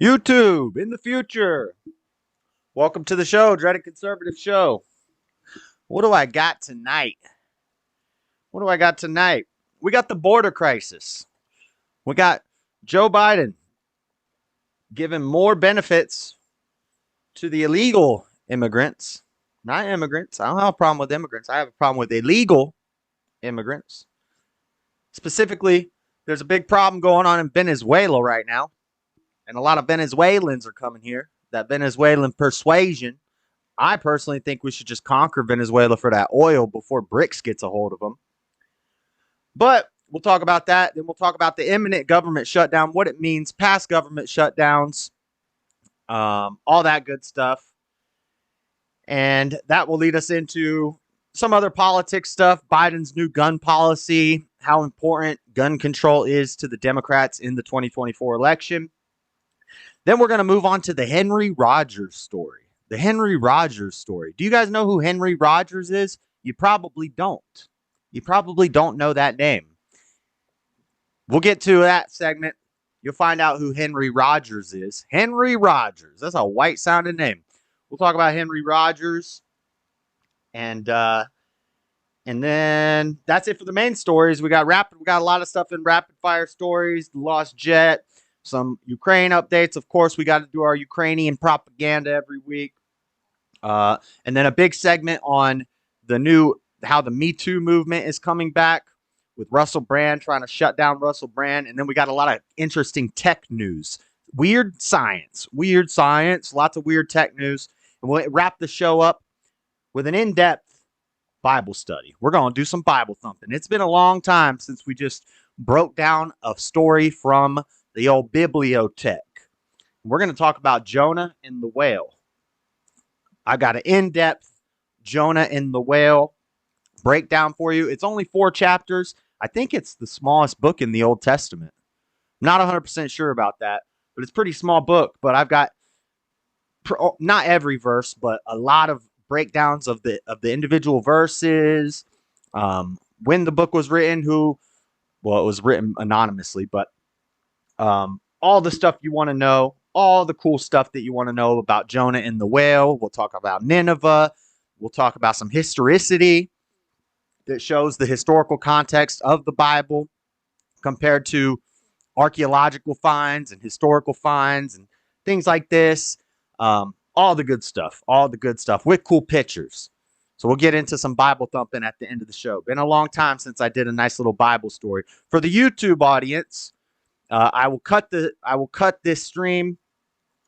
YouTube in the future. Welcome to the show, Dreadedconservative show. What do I got tonight? We got the border crisis. We got Joe Biden giving more benefits to the illegal immigrants, not immigrants. I don't have a problem with immigrants. I have a problem with illegal immigrants. Specifically, there's a big problem going on in Venezuela right now, and a lot of Venezuelans are coming here. That Venezuelan persuasion. I personally think we should just conquer Venezuela for that oil before BRICS gets a hold of them. But we'll talk about that. Then we'll talk about the imminent government shutdown, what it means, past government shutdowns, all that good stuff. And that will lead us into some other politics stuff, Biden's new gun policy, how important gun control is to the Democrats in the 2024 election. Then we're going to move on to the Henry Rogers story. The Henry Rogers story. Do you guys know who Henry Rogers is? You probably don't. You probably don't know that name. We'll get to that segment. You'll find out who Henry Rogers is. Henry Rogers. That's a white sounding name. We'll talk about Henry Rogers. And then that's it for the main stories. We got a lot of stuff in rapid fire stories, the lost jet, some Ukraine updates. Of course, we got to do our Ukrainian propaganda every week. And then a big segment on how the metoo movement is coming back with Russell Brand trying to shut down Russell Brand. And then we got a lot of interesting tech news, weird science, lots of weird tech news. And we'll wrap the show up with an in-depth Bible study. We're going to do some Bible thumping. It's been a long time since we just broke down a story from the old bibliothèque. We're going to talk about Jonah and the whale. I got an in-depth Jonah and the whale breakdown for you. It's only 4 chapters. I think it's the smallest book in the Old Testament. I'm not 100% sure about that, but it's a pretty small book. But I've got not every verse, but a lot of breakdowns of the individual verses, when the book was written, it was written anonymously, but all the stuff you want to know, all the cool stuff that you want to know about Jonah and the whale. We'll talk about Nineveh. We'll talk about some historicity that shows the historical context of the Bible compared to archaeological finds and historical finds and things like this. All the good stuff with cool pictures. So we'll get into some Bible thumping at the end of the show. Been a long time since I did a nice little Bible story. For the YouTube audience, I will cut this stream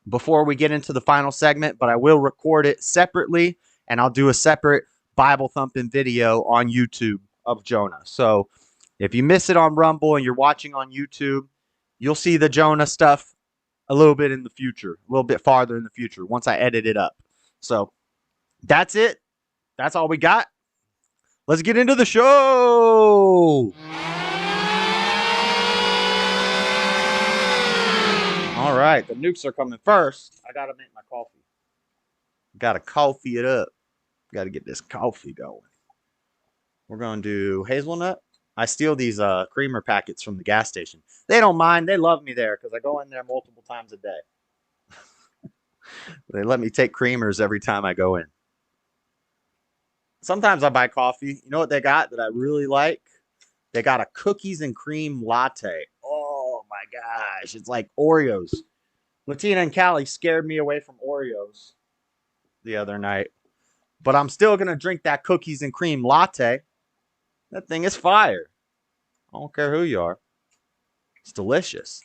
before we get into the final segment, but I will record it separately, and I'll do a separate Bible thumping video on YouTube of Jonah. So if you miss it on Rumble and you're watching on YouTube, you'll see the Jonah stuff a little bit in the future, a little bit farther in the future once I edit it up. So that's it. That's all we got. Let's get into the show. All right, the nukes are coming first. I got to make my coffee. Got to coffee it up. Got to get this coffee going. We're going to do hazelnut. I steal these creamer packets from the gas station. They don't mind. They love me there because I go in there multiple times a day. They let me take creamers every time I go in. Sometimes I buy coffee. You know what they got that I really like? They got a cookies and cream latte. Oh my gosh. It's like Oreos. Latina and Callie scared me away from Oreos the other night. But I'm still going to drink that cookies and cream latte. That thing is fire. I don't care who you are. It's delicious.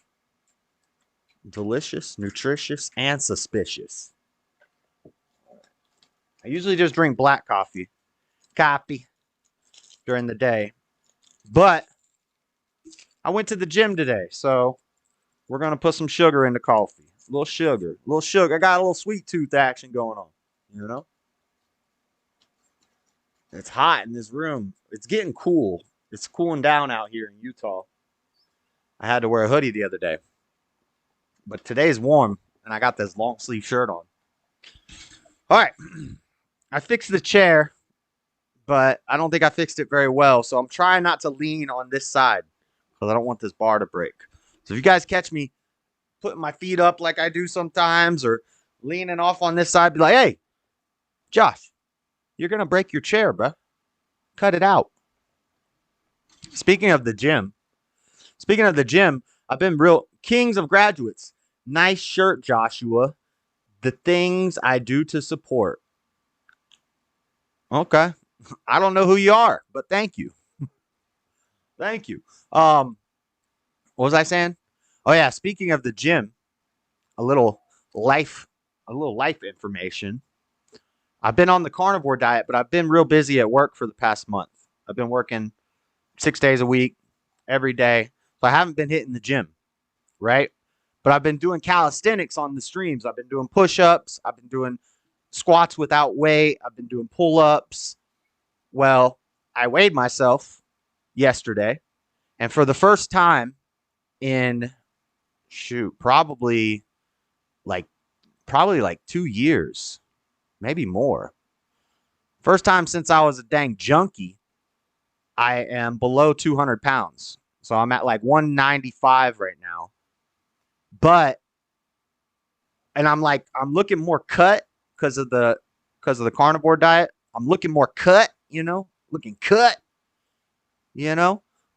Delicious, nutritious, and suspicious. I usually just drink black coffee during the day. But I went to the gym today, so we're going to put some sugar in the coffee. A little sugar. I got a little sweet tooth action going on, you know? It's hot in this room. It's getting cool. It's cooling down out here in Utah. I had to wear a hoodie the other day. But today's warm, and I got this long sleeve shirt on. All right. I fixed the chair, but I don't think I fixed it very well. So I'm trying not to lean on this side because I don't want this bar to break. So if you guys catch me putting my feet up like I do sometimes, or leaning off on this side, be like, hey, Josh, you're going to break your chair, bro. Cut it out. Speaking of the gym, I've been real kings of graduates. Nice shirt, Joshua. The things I do to support. Okay. I don't know who you are, but thank you. Thank you. What was I saying? Oh yeah, speaking of the gym, a little life information. I've been on the carnivore diet, but I've been real busy at work for the past month. I've been working 6 days a week, every day. So I haven't been hitting the gym, right? But I've been doing calisthenics on the streams. I've been doing push-ups. I've been doing squats without weight. I've been doing pull-ups. Well, I weighed myself yesterday, and for the first time in probably like 2 years, maybe more. First time since I was a dang junkie, I am below 200 pounds. So I'm at like 195 right now. And I'm looking more cut because of the carnivore diet. I'm looking more cut, looking cut,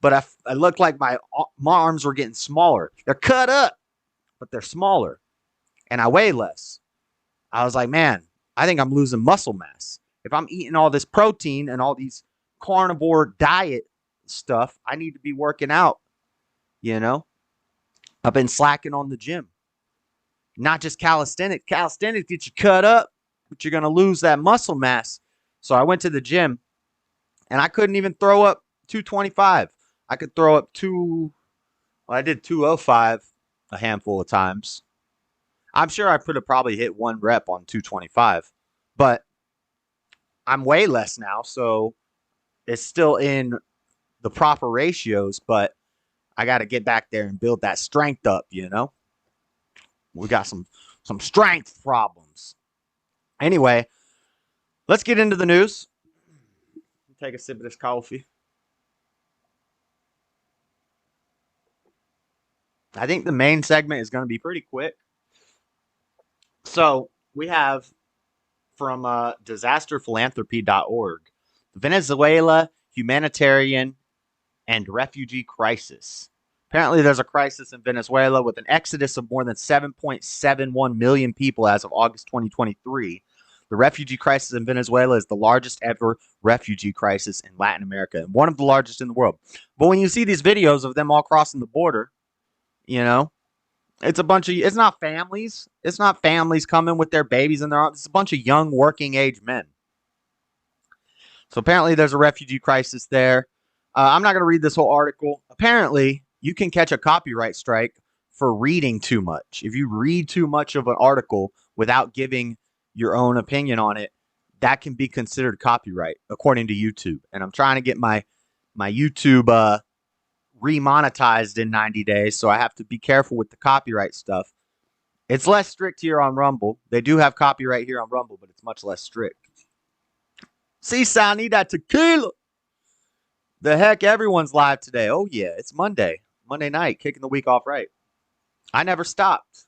But I look like my arms were getting smaller. They're cut up, but they're smaller. And I weigh less. I was like, man, I think I'm losing muscle mass. If I'm eating all this protein and all these carnivore diet stuff, I need to be working out, I've been slacking on the gym. Not just calisthenics. Calisthenics get you cut up, but you're going to lose that muscle mass. So I went to the gym, and I couldn't even throw up 225. I could throw up I did 205 a handful of times. I'm sure I could have probably hit one rep on 225, but I'm way less now, so it's still in the proper ratios, but I got to get back there and build that strength up, We got some strength problems. Anyway, let's get into the news. Take a sip of this coffee. I think the main segment is going to be pretty quick. So we have from disasterphilanthropy.org, Venezuela humanitarian and refugee crisis. Apparently, there's a crisis in Venezuela with an exodus of more than 7.71 million people as of August 2023. The refugee crisis in Venezuela is the largest ever refugee crisis in Latin America and one of the largest in the world. But when you see these videos of them all crossing the border, it's not families. It's not families coming with their babies in their arms. It's a bunch of young working age men. So apparently there's a refugee crisis there. I'm not going to read this whole article. Apparently, you can catch a copyright strike for reading too much. If you read too much of an article without giving your own opinion on it, that can be considered copyright, according to YouTube. And I'm trying to get my YouTube remonetized in 90 days, so I have to be careful with the copyright stuff. It's less strict here on Rumble. They do have copyright here on Rumble, but it's much less strict. See, I need that tequila. The heck, everyone's live today. Oh, yeah, it's Monday night, kicking the week off right. I never stopped.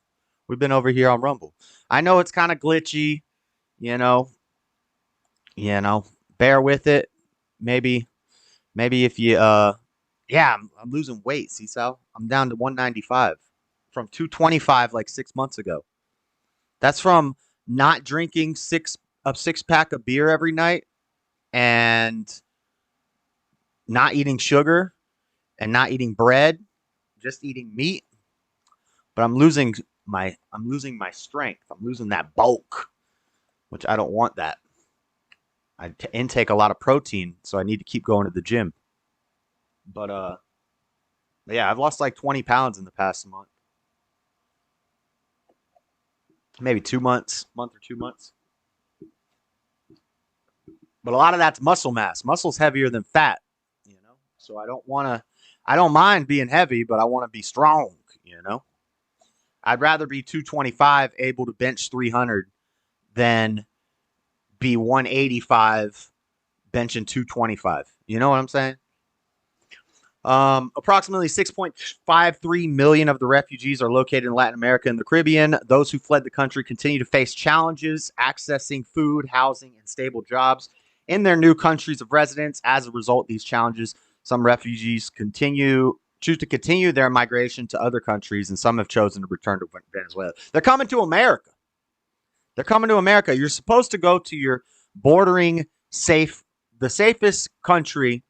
We've been over here on Rumble. I know it's kind of glitchy, bear with it. Maybe if you, I'm losing weight, see, Sal? I'm down to 195 from 225 like 6 months ago. That's from not drinking a six-pack of beer every night and not eating sugar and not eating bread, just eating meat. But I'm losing my strength. I'm losing that bulk, which I don't want that. I intake a lot of protein, so I need to keep going to the gym. But yeah, I've lost like 20 pounds in the past month. Maybe 2 months, month or 2 months. But a lot of that's muscle mass. Muscle's heavier than fat, So I don't mind being heavy, but I want to be strong, I'd rather be 225 able to bench 300 than be 185 benching 225. You know what I'm saying? Approximately 6.53 million of the refugees are located in Latin America and the Caribbean. Those who fled the country continue to face challenges accessing food, housing, and stable jobs in their new countries of residence. As a result of these challenges, some refugees choose to continue their migration to other countries, and some have chosen to return to Venezuela. They're coming to America. They're coming to America. You're supposed to go to your bordering the safest country,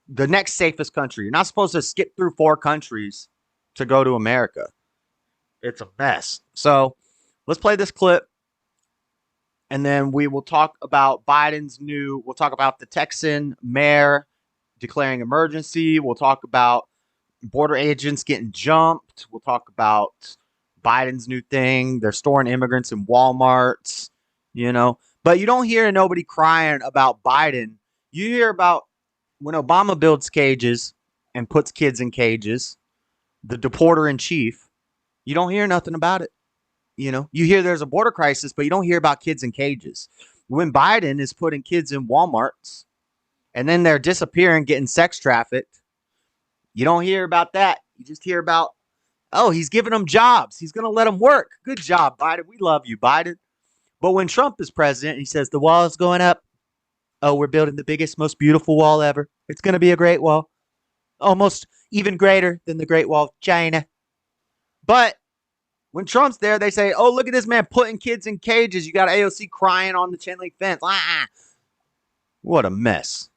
the next safest country. You're not supposed to skip through 4 countries to go to America. It's a mess. So let's play this clip, and then we will talk about we'll talk about the Texan mayor declaring emergency. We'll talk about border agents getting jumped. We'll talk about Biden's new thing. They're storing immigrants in Walmarts, But you don't hear nobody crying about Biden. You hear about when Obama builds cages and puts kids in cages, the deporter in chief. You don't hear nothing about it. You hear there's a border crisis, but you don't hear about kids in cages. When Biden is putting kids in Walmarts and then they're disappearing, getting sex trafficked, you don't hear about that. You just hear about, oh, he's giving them jobs. He's going to let them work. Good job, Biden. We love you, Biden. But when Trump is president, he says the wall is going up. Oh, we're building the biggest, most beautiful wall ever. It's going to be a great wall. Almost even greater than the Great Wall of China. But when Trump's there, they say, oh, look at this man putting kids in cages. You got AOC crying on the chain link fence. What a mess.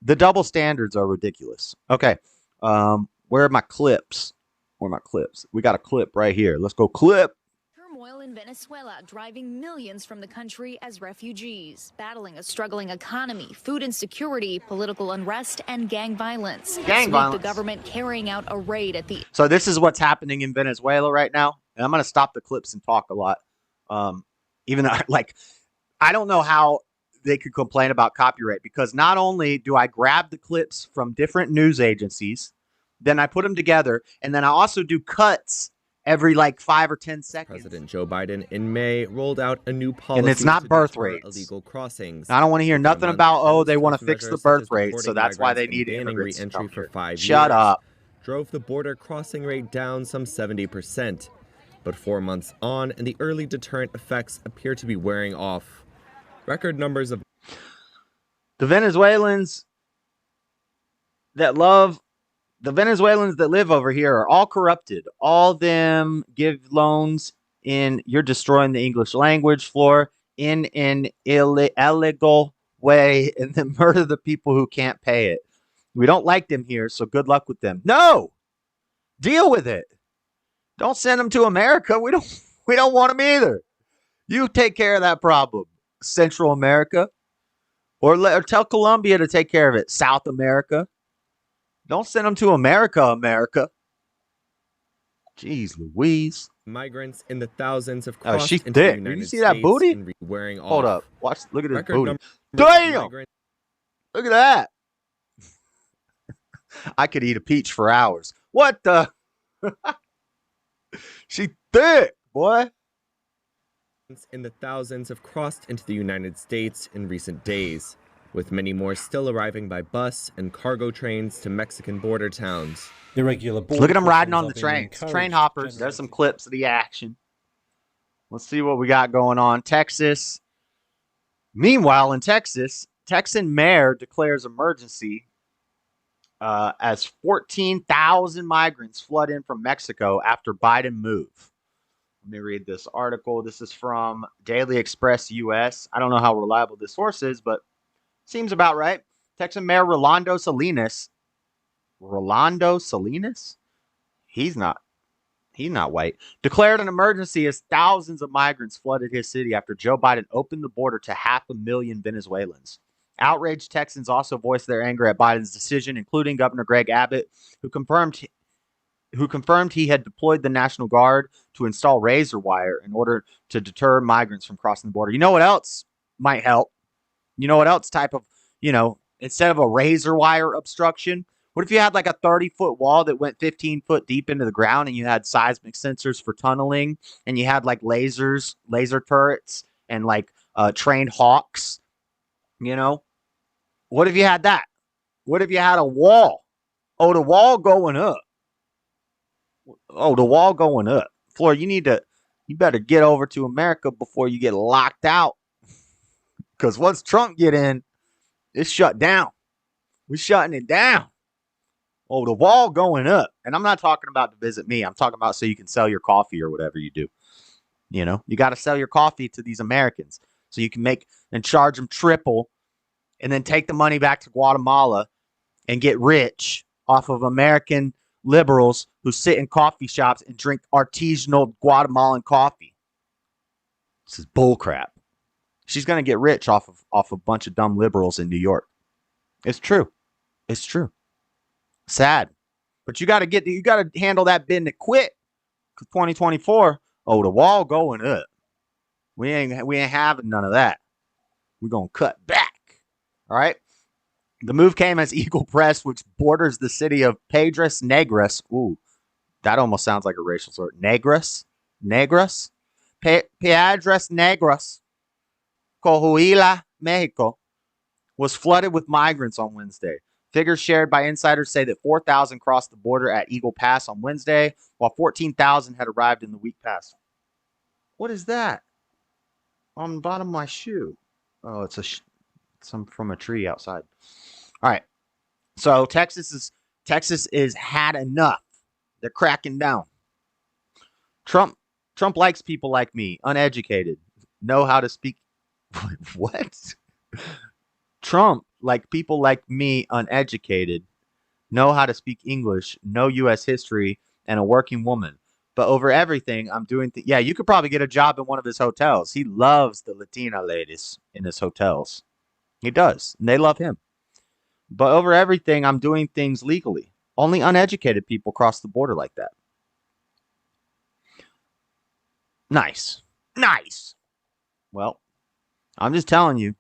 The double standards are ridiculous. Okay. Where are my clips? We got a clip right here. Let's go clip. Turmoil in Venezuela driving millions from the country as refugees, battling a struggling economy, food insecurity, political unrest, and gang violence. The government carrying out a raid at the... So this is what's happening in Venezuela right now. And I'm going to stop the clips and talk a lot. Even though, I don't know how they could complain about copyright, because not only do I grab the clips from different news agencies, then I put them together, and then I also do cuts every 5 or 10 seconds. President Joe Biden in May rolled out a new policy, and it's not birth rates. Illegal crossings. I don't want to hear nothing about they want to fix the birth rate, so that's why they need immigrants to come for 5 years. Shut up. Drove the border crossing rate down some 70%. But 4 months on, and the early deterrent effects appear to be wearing off. Record numbers of the Venezuelans that live over here are all corrupted. All of them give loans you're destroying the English language floor, in an illegal way, and then murder the people who can't pay it. We don't like them here, so good luck with them. No! Deal with it. Don't send them to America. We don't want them either. You take care of that problem, Central America. Or tell Colombia to take care of it, South America. Don't send them to America. Jeez Louise. Migrants in the thousands have crossed she's into thick. the United Did you see that booty? Wearing Hold off. up. Look at this Record booty. Damn! Look at that. I could eat a peach for hours. What the? She thick, boy. In the thousands have crossed into the United States in recent days, with many more still arriving by bus and cargo trains to Mexican border towns. Irregular border Look at them riding on the trains. train hoppers. There's some clips of the action. Let's see what we got going on. Texas. Meanwhile, in Texas, Texan mayor declares emergency as 14,000 migrants flood in from Mexico after Biden move. Let me read this article. This is from Daily Express US. I don't know how reliable this source is, but seems about right. Texan Mayor Rolando Salinas. He's not white. Declared an emergency as thousands of migrants flooded his city after Joe Biden opened the border to 500,000 Venezuelans. Outraged Texans also voiced their anger at Biden's decision, including Governor Greg Abbott, who confirmed he had deployed the National Guard to install razor wire in order to deter migrants from crossing the border. You know what else might help? You know what else type of, instead of a razor wire obstruction, what if you had like a 30-foot wall that went 15 foot deep into the ground, and you had seismic sensors for tunneling, and you had like laser turrets and like trained hawks, What if you had that? What if you had a wall Oh, the wall going up. Oh, the wall going up. Florida, you better get over to America before you get locked out. Because once Trump get in, it's shut down. We're shutting it down. Oh, the wall going up. And I'm not talking about to visit me. I'm talking about so you can sell your coffee or whatever you do. You know, you got to sell your coffee to these Americans so you can make and charge them triple and then take the money back to Guatemala and get rich off of American liberals who sit in coffee shops and drink artisanal Guatemalan coffee. This is bullcrap. She's going to get rich off a bunch of dumb liberals in New York. It's true. It's true. Sad. But you got to handle that business quick. 2024, oh, the wall going up. We ain't having none of that. We're going to cut back. All right. The move came as Eagle Press, which borders the city of Piedras Negras. Ooh, that almost sounds like a racial slur. Piedras Negras, Coahuila, Mexico, was flooded with migrants on Wednesday. Figures shared by insiders say that 4,000 crossed the border at Eagle Pass on Wednesday, while 14,000 had arrived in the week past. What is that on the bottom of my shoe? Oh, it's some from a tree outside. All right. So Texas is had enough. They're cracking down. Trump likes people like me, uneducated, know how to speak. What? Trump, like people like me, uneducated, know how to speak English, know U.S. history, and a working woman. But over everything, I'm doing yeah, you could probably get a job in one of his hotels. He loves the Latina ladies in his hotels. He does. And they love him. But over everything, I'm doing things legally. Only uneducated people cross the border like that. Nice. Nice. Well, I'm just telling you.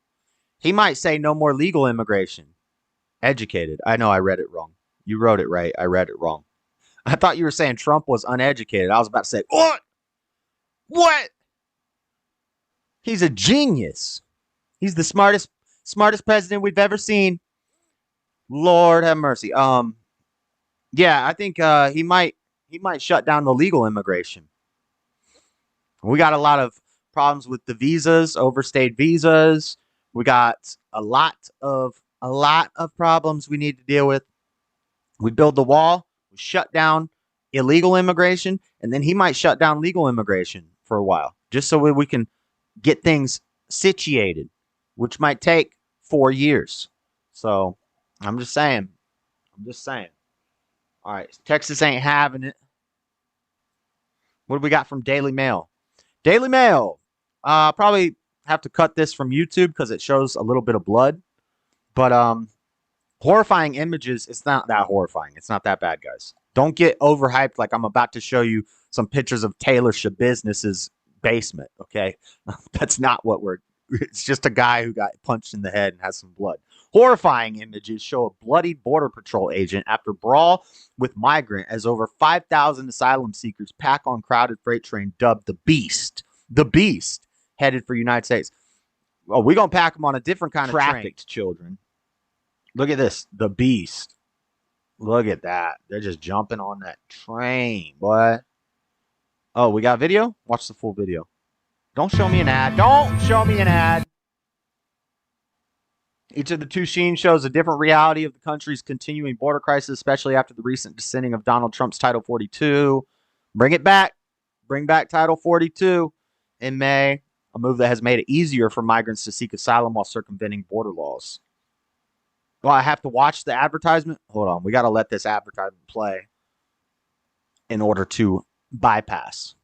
He might say no more legal immigration. Educated. I know I read it wrong. You wrote it right. I read it wrong. I thought you were saying Trump was uneducated. I was about to say, what? What? He's a genius. He's the smartest president we've ever seen. Lord have mercy. Yeah, I think he might shut down the legal immigration. We got a lot of problems with the visas, overstayed visas. We got a lot of problems we need to deal with. We build the wall, we shut down illegal immigration, and then he might shut down legal immigration for a while, just so we can get things situated, which might take 4 years. So I'm just saying. All right, Texas ain't having it. What do we got from Daily Mail? Daily Mail. Probably have to cut this from YouTube because it shows a little bit of blood. But horrifying images, it's not that horrifying. It's not that bad, guys. Don't get overhyped like I'm about to show you some pictures of Taylor Schabusiness's basement, okay? That's not what it's just a guy who got punched in the head and has some blood. Horrifying images show a bloodied Border Patrol agent after brawl with migrant as over 5,000 asylum seekers pack on crowded freight train dubbed the Beast. The Beast headed for United States. Oh, we're going to pack them on a different kind of trafficked children. Look at this. The Beast. Look at that. They're just jumping on that train, boy. Oh, we got video? Watch the full video. Don't show me an ad. Don't show me an ad. Each of the two scenes shows a different reality of the country's continuing border crisis, especially after the recent dissenting of Donald Trump's Title 42. Bring it back. Bring back Title 42 in May, a move that has made it easier for migrants to seek asylum while circumventing border laws. Well, I have to watch the advertisement? Hold on. We got to let this advertisement play in order to bypass.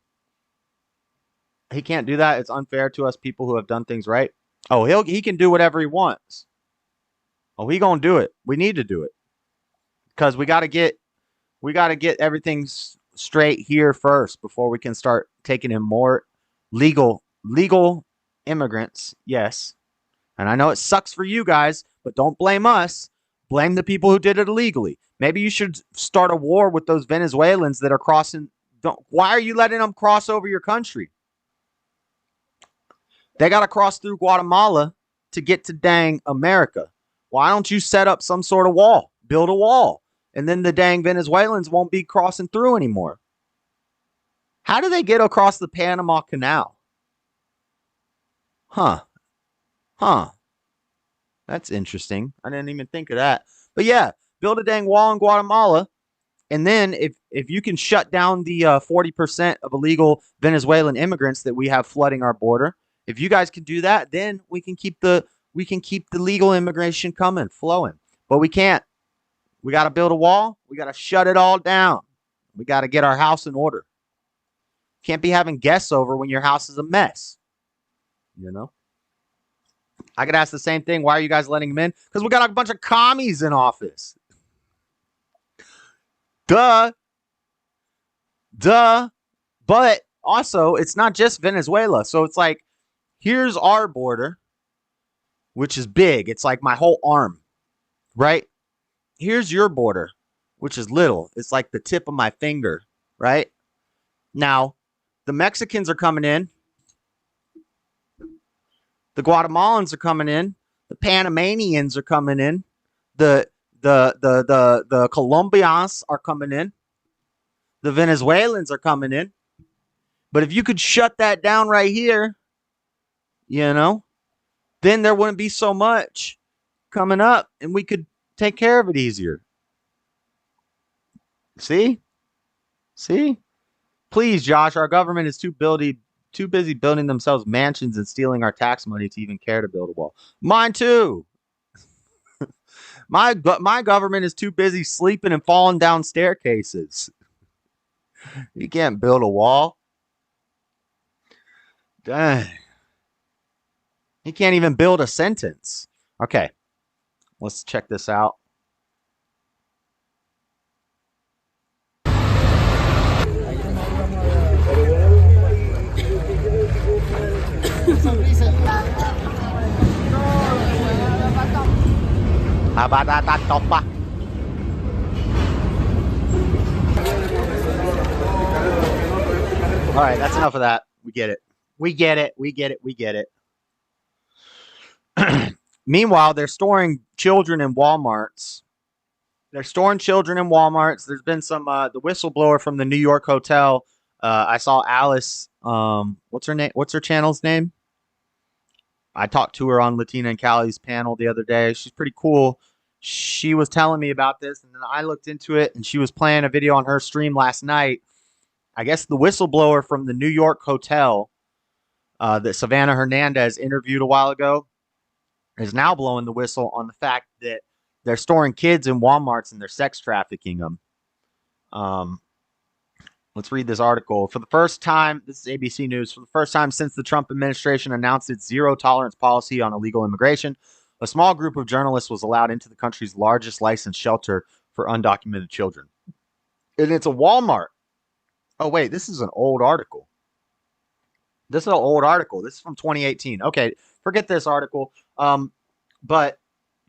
He can't do that. It's unfair to us people who have done things right. Oh, he can do whatever he wants. Oh, he gonna do it. We need to do it because we got to get everything straight here first before we can start taking in more legal immigrants. Yes, and I know it sucks for you guys, but don't blame us. Blame the people who did it illegally. Maybe you should start a war with those Venezuelans that are crossing. Why are you letting them cross over your country? They got to cross through Guatemala to get to dang America. Why don't you set up some sort of wall? Build a wall. And then the dang Venezuelans won't be crossing through anymore. How do they get across the Panama Canal? Huh. That's interesting. I didn't even think of that. But yeah, build a dang wall in Guatemala. And then if you can shut down the 40% of illegal Venezuelan immigrants that we have flooding our border, if you guys can do that, then we can keep the legal immigration coming, flowing. But we can't. We got to build a wall. We got to shut it all down. We got to get our house in order. Can't be having guests over when your house is a mess. You know? I could ask the same thing. Why are you guys letting them in? Because we got a bunch of commies in office. Duh. But also, it's not just Venezuela. So it's like, here's our border, which is big. It's like my whole arm, right? Here's your border, which is little. It's like the tip of my finger, right? Now, the Mexicans are coming in. The Guatemalans are coming in. The Panamanians are coming in. The Colombians are coming in. The Venezuelans are coming in. But if you could shut that down right here, then there wouldn't be so much coming up, and we could take care of it easier. See? Please, Josh, our government is too busy building themselves mansions and stealing our tax money to even care to build a wall. Mine too. My government is too busy sleeping and falling down staircases. You can't build a wall. Dang. He can't even build a sentence. Okay. Let's check this out. All right, that's enough of that. We get it. Meanwhile, they're storing children in Walmarts. There's been some, the whistleblower from the New York hotel. I saw Alice, what's her name? What's her channel's name? I talked to her on Latina and Cali's panel the other day. She's pretty cool. She was telling me about this, and then I looked into it, and she was playing a video on her stream last night. I guess the whistleblower from the New York hotel that Savannah Hernandez interviewed a while ago is now blowing the whistle on the fact that they're storing kids in Walmarts and they're sex trafficking them. Let's read this article. For the first time, this is ABC News, for the first time since the Trump administration announced its zero tolerance policy on illegal immigration, a small group of journalists was allowed into the country's largest licensed shelter for undocumented children. And it's a Walmart. Oh, wait, this is an old article. This is from 2018. Okay, forget this article. But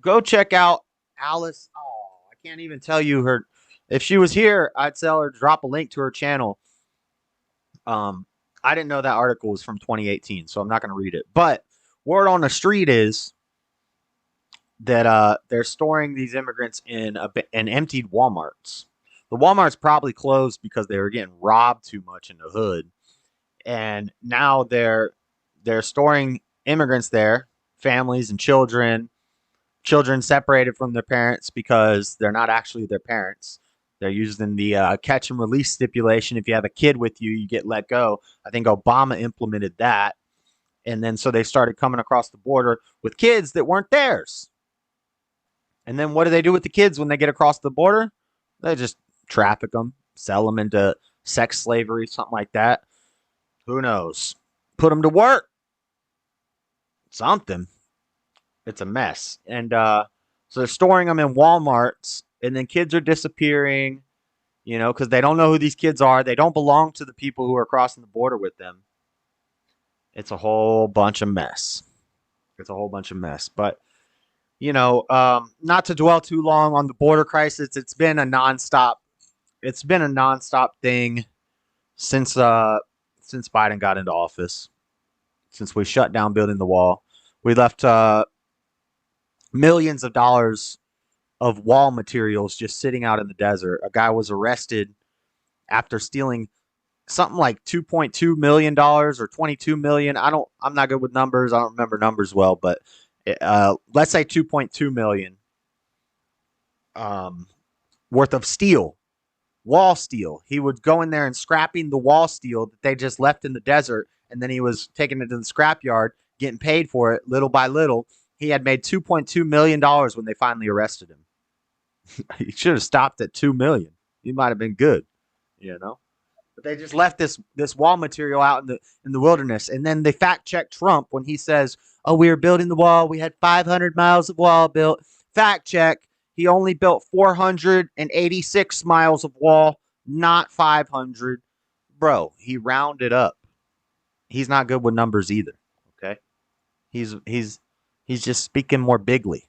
go check out Alice. Oh, I can't even tell you her. If she was here, I'd tell her to drop a link to her channel. I didn't know that article was from 2018, so I'm not going to read it. But word on the street is that they're storing these immigrants in emptied Walmarts. The Walmart's probably closed because they were getting robbed too much in the hood. And now they're storing immigrants there, families and children separated from their parents because they're not actually their parents. They're using the catch and release stipulation. If you have a kid with you, you get let go. I think Obama implemented that. And then so they started coming across the border with kids that weren't theirs. And then what do they do with the kids when they get across the border? They just traffic them, sell them into sex slavery, something like that. Who knows? Put them to work. Something. It's a mess. And so they're storing them in Walmarts, and then kids are disappearing, because they don't know who these kids are. They don't belong to the people who are crossing the border with them. It's a whole bunch of mess. But, not to dwell too long on the border crisis, it's been a nonstop thing since Biden got into office, since we shut down building the wall. We left millions of dollars of wall materials just sitting out in the desert. A guy was arrested after stealing something like $2.2 million or 22 million. I'm not good with numbers. I don't remember numbers well, but let's say 2.2 million worth of steel, wall steel. He would go in there and scrapping the wall steel that they just left in the desert, and then he was taking it to the scrapyard, getting paid for it little by little. He had made $2.2 million when they finally arrested him. He should have stopped at 2 million. He might have been good, you know. But they just left this wall material out in the wilderness, and then they fact check Trump when he says, "Oh, we were building the wall. We had 500 miles of wall built." Fact check. He only built 486 miles of wall, not 500. Bro, he rounded up. He's not good with numbers either. Okay, he's just speaking more bigly.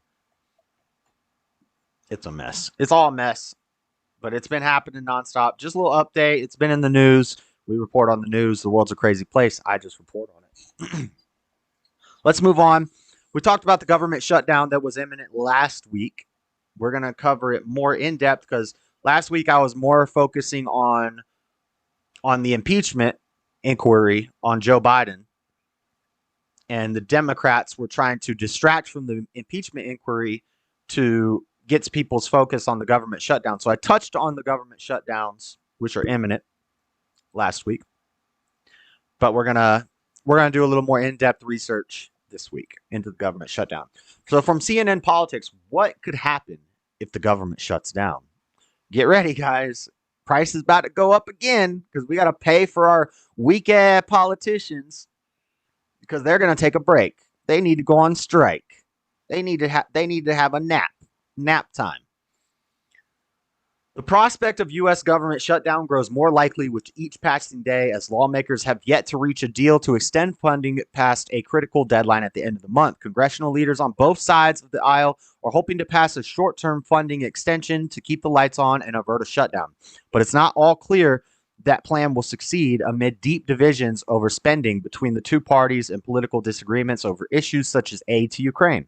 It's a mess. It's all a mess, but it's been happening nonstop. Just a little update. It's been in the news. We report on the news. The world's a crazy place. I just report on it. Let's move on. We talked about the government shutdown that was imminent last week. We're going to cover it more in depth because last week I was more focusing on the impeachment inquiry on Joe Biden. And the Democrats were trying to distract from the impeachment inquiry to get people's focus on the government shutdown. So I touched on the government shutdowns, which are imminent, last week. But we're gonna do a little more in-depth research this week into the government shutdown. So from CNN Politics, what could happen if the government shuts down? Get ready, guys. Price is about to go up again because we got to pay for our weak-ass politicians because they're going to take a break. They need to go on strike. They need to have a nap time. The prospect of U.S. government shutdown grows more likely with each passing day as lawmakers have yet to reach a deal to extend funding past a critical deadline at the end of the month. Congressional leaders on both sides of the aisle are hoping to pass a short-term funding extension to keep the lights on and avert a shutdown. But it's not all clear that plan will succeed amid deep divisions over spending between the two parties and political disagreements over issues such as aid to Ukraine.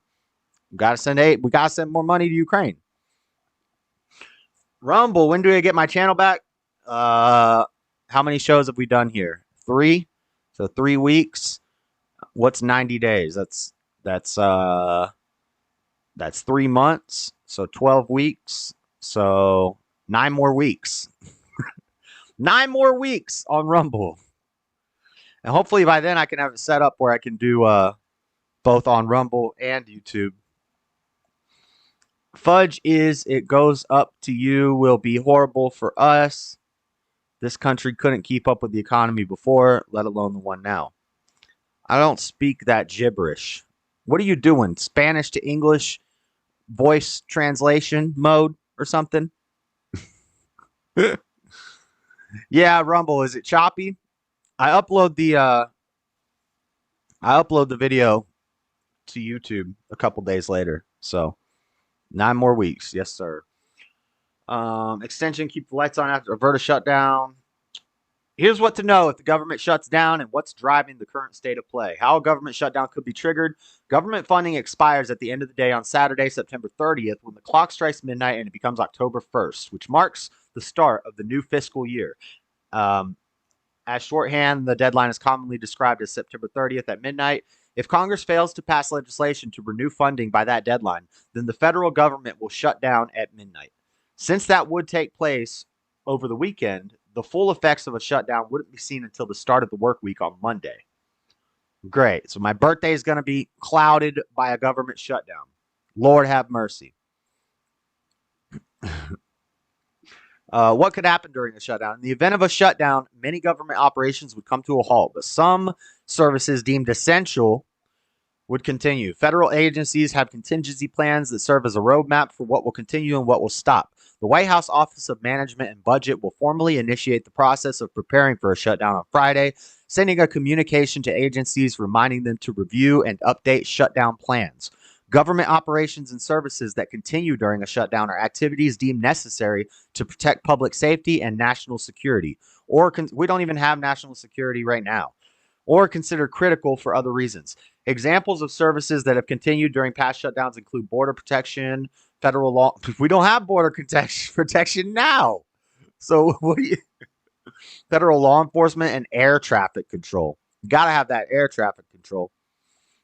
We got to send aid. We got to send more money to Ukraine. Rumble, when do I get my channel back? How many shows have we done here? 3. So 3 weeks. What's 90 days? That's 3 months. So 12 weeks. So 9 more weeks. 9 more weeks on Rumble. And hopefully by then I can have it set up where I can do both on Rumble and YouTube. Fudge is it goes up to you will be horrible for us. This country couldn't keep up with the economy before, let alone the one now. I don't speak that gibberish. What are you doing? Spanish to English voice translation mode or something? Yeah, Rumble, is it choppy? I upload the video to YouTube a couple days later, so 9 more weeks. Yes, sir. Extension, keep the lights on after avert a shutdown. Here's what to know if the government shuts down and what's driving the current state of play. How a government shutdown could be triggered. Government funding expires at the end of the day on Saturday, September 30th, when the clock strikes midnight and it becomes October 1st, which marks the start of the new fiscal year. As shorthand, the deadline is commonly described as September 30th at midnight. If Congress fails to pass legislation to renew funding by that deadline, then the federal government will shut down at midnight. Since that would take place over the weekend, the full effects of a shutdown wouldn't be seen until the start of the work week on Monday. Great. So my birthday is going to be clouded by a government shutdown. Lord have mercy. What could happen during a shutdown? In the event of a shutdown, many government operations would come to a halt, but some services deemed essential would continue. Federal agencies have contingency plans that serve as a roadmap for what will continue and what will stop. The White House Office of Management and Budget will formally initiate the process of preparing for a shutdown on Friday, sending a communication to agencies reminding them to review and update shutdown plans. Government operations and services that continue during a shutdown are activities deemed necessary to protect public safety and national security. Or we don't even have national security right now. Or considered critical for other reasons. Examples of services that have continued during past shutdowns include border protection, federal law. We don't have border protection now. So what do you? Federal law enforcement and air traffic control. You got to have that air traffic control.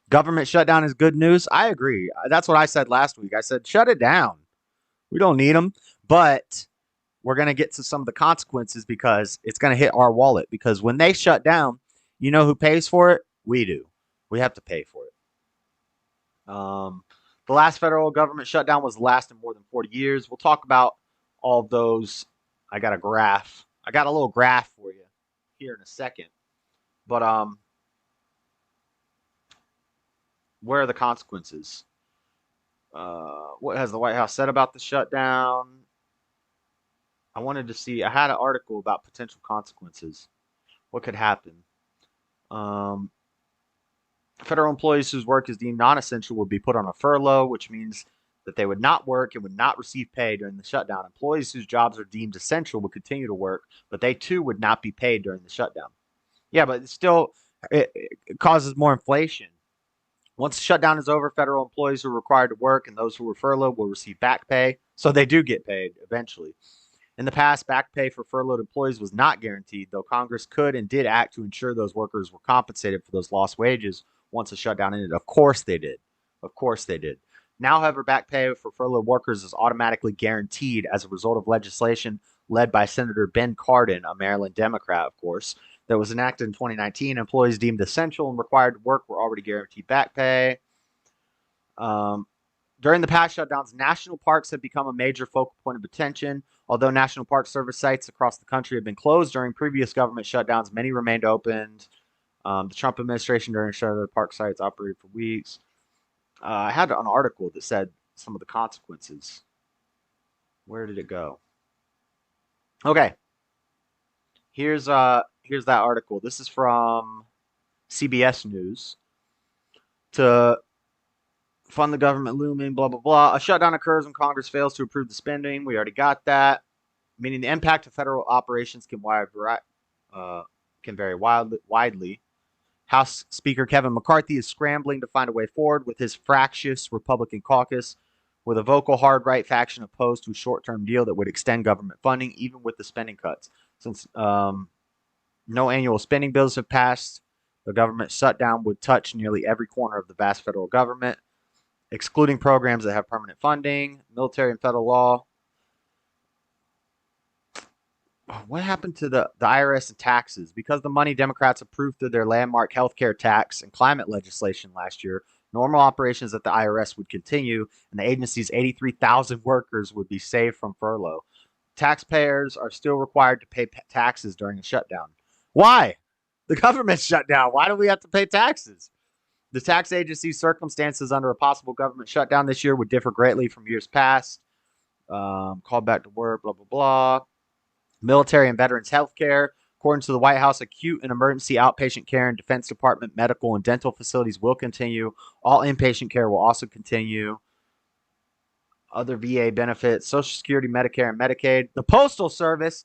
Government shutdown is good news. I agree. That's what I said last week. I said, shut it down. We don't need them. But we're going to get to some of the consequences because it's going to hit our wallet. Because when they shut down, you know who pays for it? We do. We have to pay for it. The last federal government shutdown was the last in more than 40 years. We'll talk about all of those. I got a graph. I got a little graph for you here in a second. But where are the consequences? What has the White House said about the shutdown? I wanted to see. I had an article about potential consequences. What could happen? Federal employees whose work is deemed non-essential would be put on a furlough, which means that they would not work and would not receive pay during the shutdown. Employees whose jobs are deemed essential would continue to work, but they too would not be paid during the shutdown. Yeah, but it causes more inflation. Once the shutdown is over, federal employees who are required to work and those who were furloughed will receive back pay, so they do get paid eventually. In the past, back pay for furloughed employees was not guaranteed, though Congress could and did act to ensure those workers were compensated for those lost wages once the shutdown ended. Of course they did. Of course they did. Now, however, back pay for furloughed workers is automatically guaranteed as a result of legislation led by Senator Ben Cardin, a Maryland Democrat, of course, that was enacted in 2019. Employees deemed essential and required to work were already guaranteed back pay. During the past shutdowns, national parks have become a major focal point of attention. Although National Park Service sites across the country have been closed during previous government shutdowns, many remained opened. The Trump administration during shutdown park sites operated for weeks. I had an article that said some of the consequences. Where did it go? Okay. Here's that article. This is from CBS News. To fund the government looming, blah, blah, blah. A shutdown occurs when Congress fails to approve the spending. We already got that. Meaning the impact of federal operations can vary widely. House Speaker Kevin McCarthy is scrambling to find a way forward with his fractious Republican caucus, with a vocal hard right faction opposed to a short-term deal that would extend government funding, even with the spending cuts. Since no annual spending bills have passed, the government shutdown would touch nearly every corner of the vast federal government, excluding programs that have permanent funding, military and federal law. What happened to the IRS and taxes? Because the money Democrats approved through their landmark healthcare tax and climate legislation last year, normal operations at the IRS would continue, and the agency's 83,000 workers would be saved from furlough. Taxpayers are still required to pay taxes during a shutdown. Why? The government's shut down. Why do we have to pay taxes? The tax agency's circumstances under a possible government shutdown this year would differ greatly from years past. Call back to work, blah, blah, blah. Military and veterans health care. According to the White House, acute and emergency outpatient care and Defense Department medical and dental facilities will continue. All inpatient care will also continue. Other VA benefits, Social Security, Medicare, and Medicaid. The Postal Service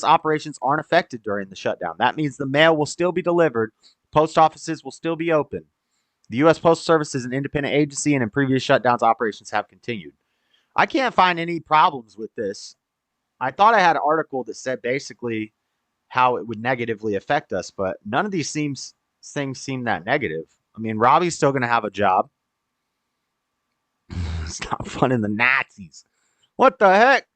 operations aren't affected during the shutdown. That means the mail will still be delivered. Post offices will still be open. The U.S. Postal Service is an independent agency, and in previous shutdowns, operations have continued. I can't find any problems with this. I thought I had an article that said basically how it would negatively affect us, but none of these things seem that negative. I mean, Robbie's still going to have a job. Stop funding the Nazis. What the heck?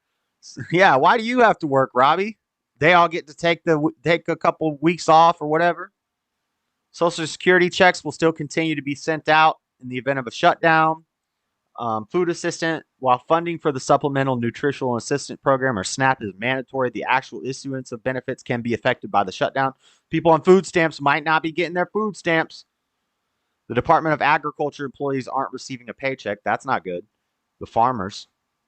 Yeah, why do you have to work, Robbie? They all get to take a couple weeks off or whatever. Social Security checks will still continue to be sent out in the event of a shutdown. Food assistant, while funding for the Supplemental Nutritional Assistance Program, or SNAP, is mandatory, the actual issuance of benefits can be affected by the shutdown. People on food stamps might not be getting their food stamps. The Department of Agriculture employees aren't receiving a paycheck. That's not good. The farmers.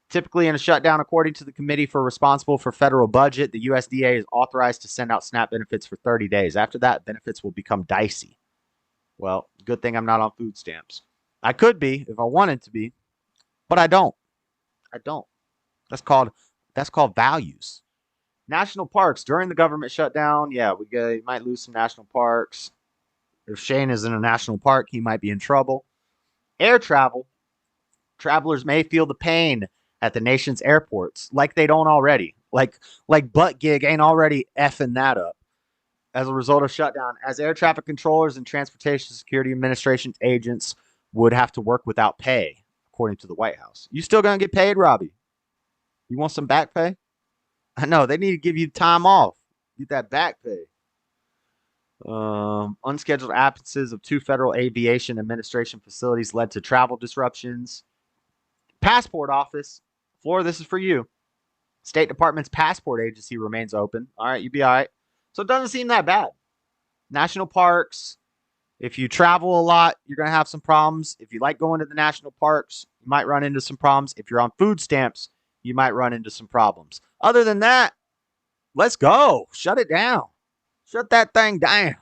Typically in a shutdown, according to the committee responsible for federal budget, the USDA is authorized to send out SNAP benefits for 30 days. After that, benefits will become dicey. Well, good thing I'm not on food stamps. I could be if I wanted to be, but I don't. That's called values. National parks during the government shutdown. Yeah, we might lose some national parks. If Shane is in a national park, he might be in trouble. Air travel. Travelers may feel the pain at the nation's airports like they don't already. Like butt gig ain't already effing that up. As a result of shutdown, as air traffic controllers and Transportation Security Administration agents would have to work without pay, according to the White House. You still gonna get paid, Robbie? You want some back pay? I know they need to give you time off. Get that back pay. Unscheduled absences of 2 Federal Aviation Administration facilities led to travel disruptions. Passport office, Florida, this is for you. State Department's passport agency remains open. All right, you be all right. So it doesn't seem that bad. National parks, if you travel a lot, you're going to have some problems. If you like going to the national parks, you might run into some problems. If you're on food stamps, you might run into some problems. Other than that, let's go. Shut it down. Shut that thing down.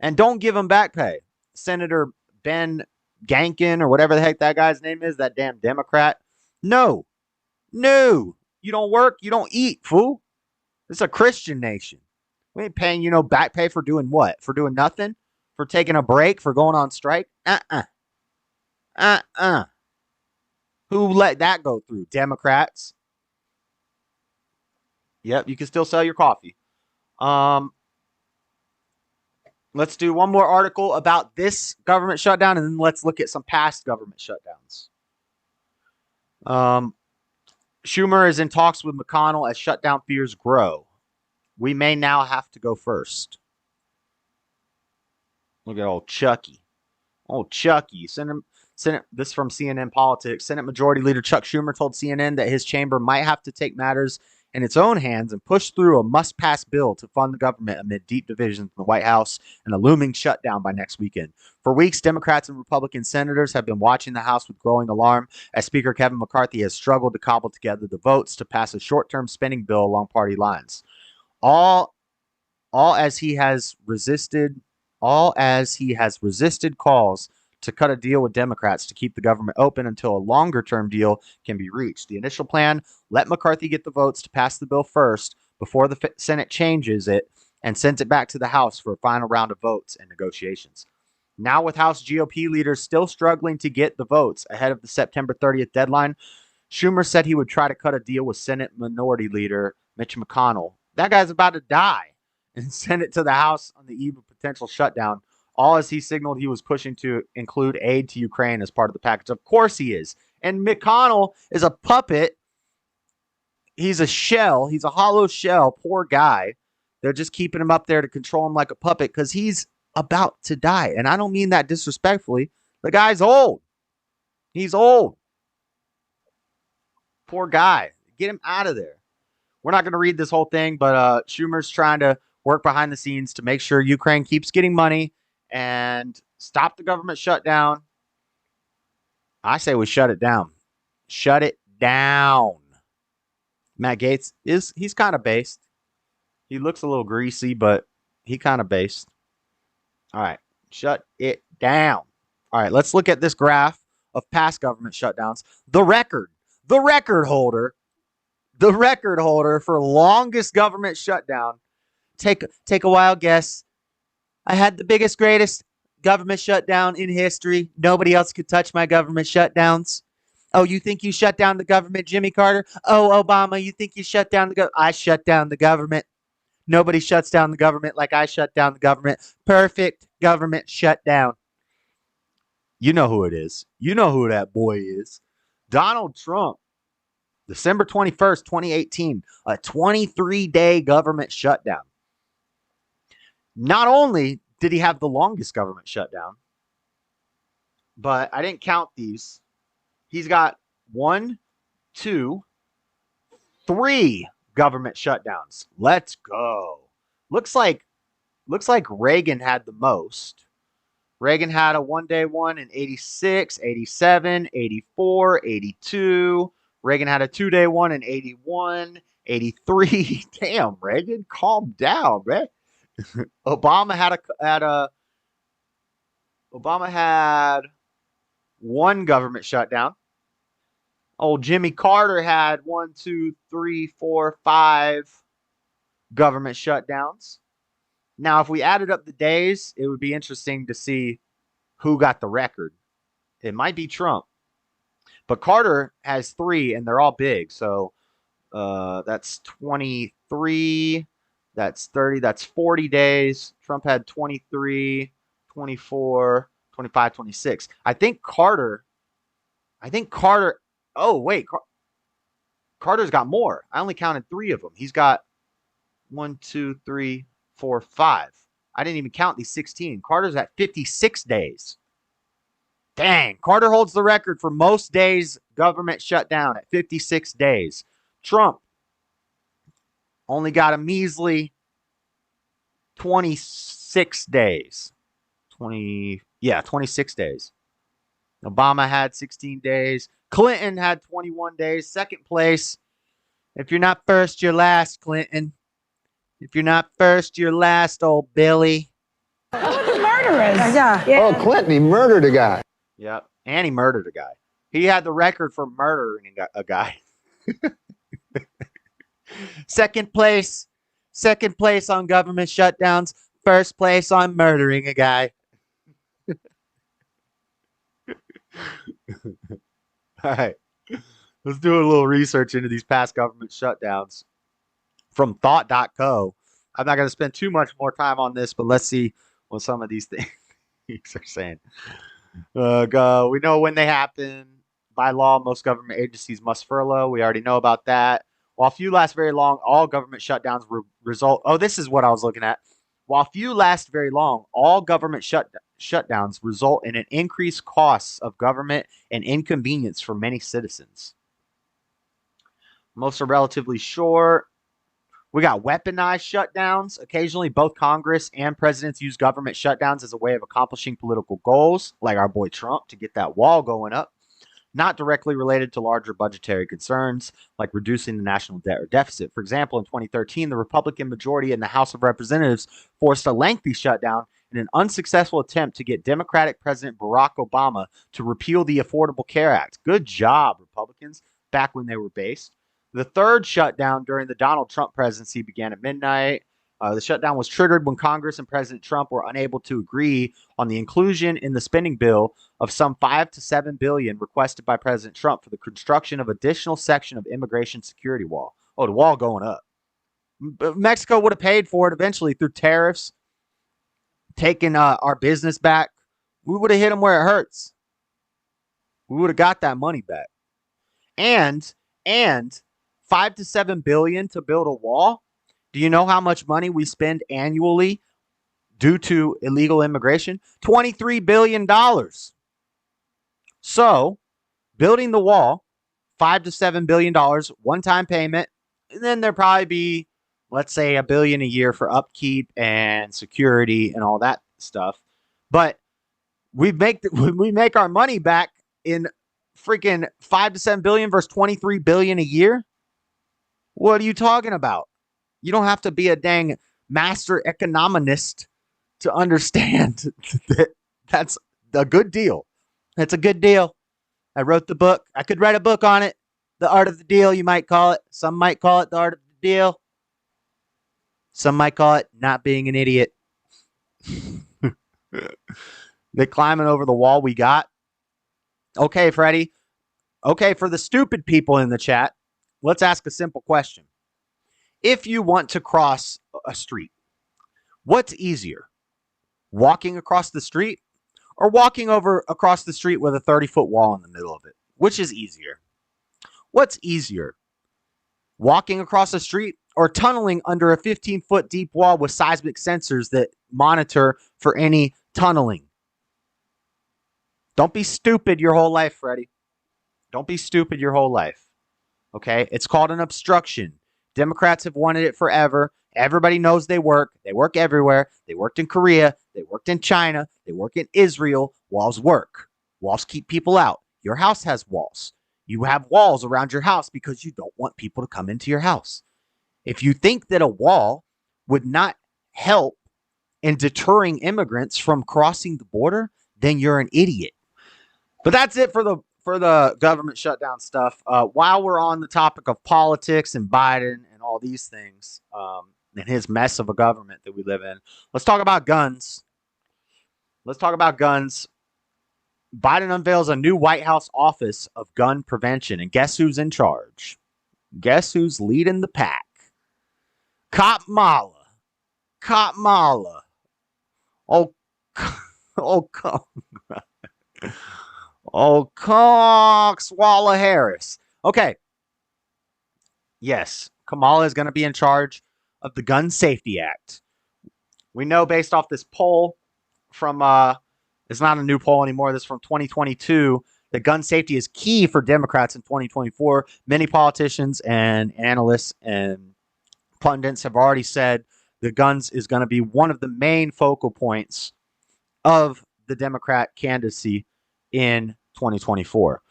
And don't give them back pay. Senator Ben Gankin, or whatever the heck that guy's name is, that damn Democrat. No. You don't work, you don't eat, fool. This is a Christian nation. We ain't paying you no back pay for doing what? For doing nothing? For taking a break? For going on strike? Who let that go through? Democrats. Yep, you can still sell your coffee. Let's do one more article about this government shutdown, and then let's look at some past government shutdowns. Schumer is in talks with McConnell as shutdown fears grow. We may now have to go first. Look at old Chucky. Old Chucky. Senate, this is from CNN Politics. Senate Majority Leader Chuck Schumer told CNN that his chamber might have to take matters in its own hands and push through a must-pass bill to fund the government amid deep divisions in the White House and a looming shutdown by next weekend. For weeks, Democrats and Republican senators have been watching the House with growing alarm as Speaker Kevin McCarthy has struggled to cobble together the votes to pass a short-term spending bill along party lines. All as he has resisted calls to cut a deal with Democrats to keep the government open until a longer-term deal can be reached. The initial plan, let McCarthy get the votes to pass the bill first before the Senate changes it and sends it back to the House for a final round of votes and negotiations. Now, with House GOP leaders still struggling to get the votes ahead of the September 30th deadline, Schumer said he would try to cut a deal with Senate Minority Leader Mitch McConnell. That guy's about to die, and send it to the House on the eve of potential shutdown, all as he signaled he was pushing to include aid to Ukraine as part of the package. Of course he is. And McConnell is a puppet. He's a shell. He's a hollow shell. Poor guy. They're just keeping him up there to control him like a puppet because he's about to die. And I don't mean that disrespectfully. The guy's old. He's old. Poor guy. Get him out of there. We're not going to read this whole thing, but Schumer's trying to work behind the scenes to make sure Ukraine keeps getting money and stop the government shutdown. I say we shut it down. Shut it down. Matt Gaetz he's kind of based. He looks a little greasy, but he kind of based. All right. Shut it down. All right. Let's look at this graph of past government shutdowns. The record holder for longest government shutdown. Take a wild guess. I had the biggest, greatest government shutdown in history. Nobody else could touch my government shutdowns. Oh, you think you shut down the government, Jimmy Carter? Oh, Obama, you think you shut down the government? I shut down the government. Nobody shuts down the government like I shut down the government. Perfect government shutdown. You know who it is. You know who that boy is. Donald Trump. December 21st, 2018. A 23-day government shutdown. Not only did he have the longest government shutdown, but I didn't count these. He's got 1, 2, 3 government shutdowns. Let's go. Looks like Reagan had the most. Reagan had a one-day one in 86, 87, 84, 82. Reagan had a 2-day one in 81, 83. Damn, Reagan, calm down, man. Obama had one government shutdown. Old Jimmy Carter had 1, 2, 3, 4, 5 government shutdowns. Now, if we added up the days, it would be interesting to see who got the record. It might be Trump. But Carter has 3, and they're all big. So that's 23. That's 30. That's 40 days. Trump had 23, 24, 25, 26. I think Carter. Oh, wait. Carter's got more. I only counted 3 of them. He's got 1, 2, 3, 4, 5. I didn't even count these 16. Carter's at 56 days. Dang. Carter holds the record for most days government shut down at 56 days. Trump only got a measly 26 days. 26 days. Obama had 16 days. Clinton had 21 days. Second place. If you're not first, you're last, Clinton. If you're not first, you're last, old Billy. Oh, murderers. Yeah. Oh, Clinton, he murdered a guy. Yep. And he murdered a guy. He had the record for murdering a guy. Second place on government shutdowns. First place on murdering a guy. All right. Let's do a little research into these past government shutdowns from thought.co. I'm not going to spend too much more time on this, but let's see what some of these things are saying. We know when they happen. By law, most government agencies must furlough. We already know about that. While few last very long, all government shutdowns result. Oh, this is what I was looking at. While few last very long, all government shutdowns result in an increased costs of government and inconvenience for many citizens. Most are relatively short. We got weaponized shutdowns. Occasionally, both Congress and presidents use government shutdowns as a way of accomplishing political goals, like our boy Trump, to get that wall going up. Not directly related to larger budgetary concerns, like reducing the national debt or deficit. For example, in 2013, the Republican majority in the House of Representatives forced a lengthy shutdown in an unsuccessful attempt to get Democratic President Barack Obama to repeal the Affordable Care Act. Good job, Republicans, back when they were based. The third shutdown during the Donald Trump presidency began at midnight. The shutdown was triggered when Congress and President Trump were unable to agree on the inclusion in the spending bill of some $5 to $7 billion requested by President Trump for the construction of additional section of immigration security wall. Oh, the wall going up. Mexico would have paid for it eventually through tariffs, taking our business back. We would have hit them where it hurts. We would have got that money back. And $5 to $7 billion to build a wall. Do you know how much money we spend annually due to illegal immigration? $23 billion. So, building the wall, $5 to $7 billion, one-time payment, and then there'll probably be, let's say, $1 billion a year for upkeep and security and all that stuff. But we make our money back in freaking $5 to $7 billion versus $23 billion a year. What are you talking about? You don't have to be a dang master economist to understand that that's a good deal. It's a good deal. I wrote the book. I could write a book on it. The Art of the Deal, you might call it. Some might call it The Art of the Deal. Some might call it Not Being an Idiot. They're climbing over the wall we got. Okay, Freddie. Okay, for the stupid people in the chat, let's ask a simple question. If you want to cross a street, what's easier? Walking across the street or walking over across the street with a 30-foot wall in the middle of it? Which is easier? What's easier? Walking across the street or tunneling under a 15-foot deep wall with seismic sensors that monitor for any tunneling? Don't be stupid your whole life, Freddie. Don't be stupid your whole life. Okay? It's called an obstruction. Democrats have wanted it forever. Everybody knows they work. They work everywhere. They worked in Korea. They worked in China. They work in Israel. Walls work. Walls keep people out. Your house has walls. You have walls around your house because you don't want people to come into your house. If you think that a wall would not help in deterring immigrants from crossing the border, then you're an idiot. But that's it for the government shutdown stuff. While we're on the topic of politics and Biden and all these things, and his mess of a government that we live in, let's talk about guns. Let's talk about guns. Biden unveils a new White House Office of Gun Prevention. And guess who's in charge? Guess who's leading the pack? Kamala. Oh, oh, oh, Coxwalla Harris. Okay. Yes, Kamala is going to be in charge of the Gun Safety Act. We know based off this poll from, it's not a new poll anymore, this is from 2022, that gun safety is key for Democrats in 2024. Many politicians and analysts and pundits have already said the guns is going to be one of the main focal points of the Democrat candidacy in 2024.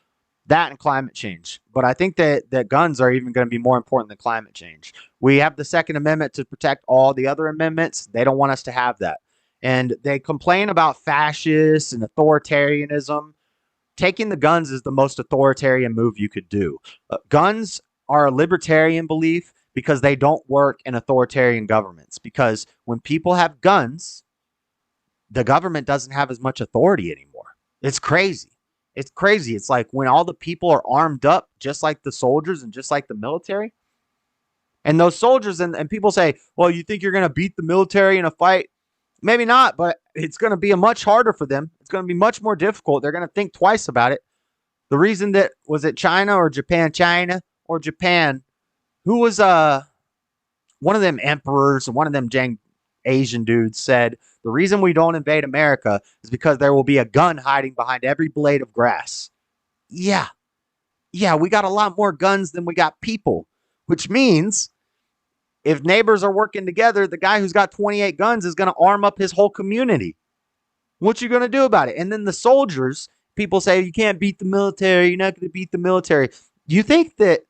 That and climate change. But I think that guns are even going to be more important than climate change. We have the Second Amendment to protect all the other amendments. They don't want us to have that. And they complain about fascists and authoritarianism. Taking the guns is the most authoritarian move you could do. Guns are a libertarian belief because they don't work in authoritarian governments. Because when people have guns, the government doesn't have as much authority anymore. It's crazy. It's crazy. It's like when all the people are armed up, just like the soldiers and just like the military. And those soldiers and people say, well, you think you're going to beat the military in a fight? Maybe not, but it's going to be much harder for them. It's going to be much more difficult. They're going to think twice about it. The reason that, was it China or Japan? China or Japan? Who was one of them emperors and one of them Asian dudes said, the reason we don't invade America is because there will be a gun hiding behind every blade of grass. Yeah, we got a lot more guns than we got people, which means if neighbors are working together, the guy who's got 28 guns is going to arm up his whole community. What you going to do about it? And then the soldiers, people say you can't beat the military. You're not going to beat the military. Do you think that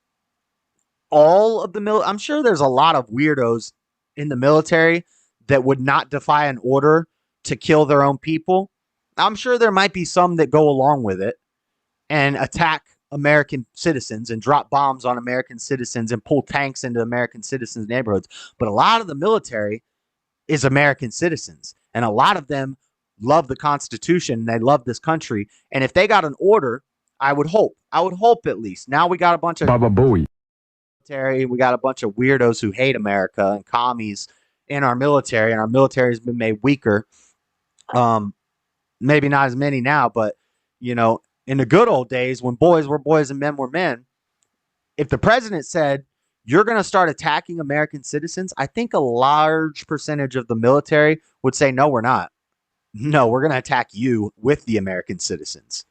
all of the military, I'm sure there's a lot of weirdos in the military that would not defy an order to kill their own people. I'm sure there might be some that go along with it and attack American citizens and drop bombs on American citizens and pull tanks into American citizens' neighborhoods. But a lot of the military is American citizens, and a lot of them love the Constitution. And they love this country. And if they got an order, I would hope at least. Now we got a bunch of military. We got a bunch of weirdos who hate America and commies in our military, and our military has been made weaker. Maybe not as many now, but in the good old days when boys were boys and men were men, if the president said you're going to start attacking American citizens, I think a large percentage of the military would say, no, we're not. No, we're going to attack you with the American citizens.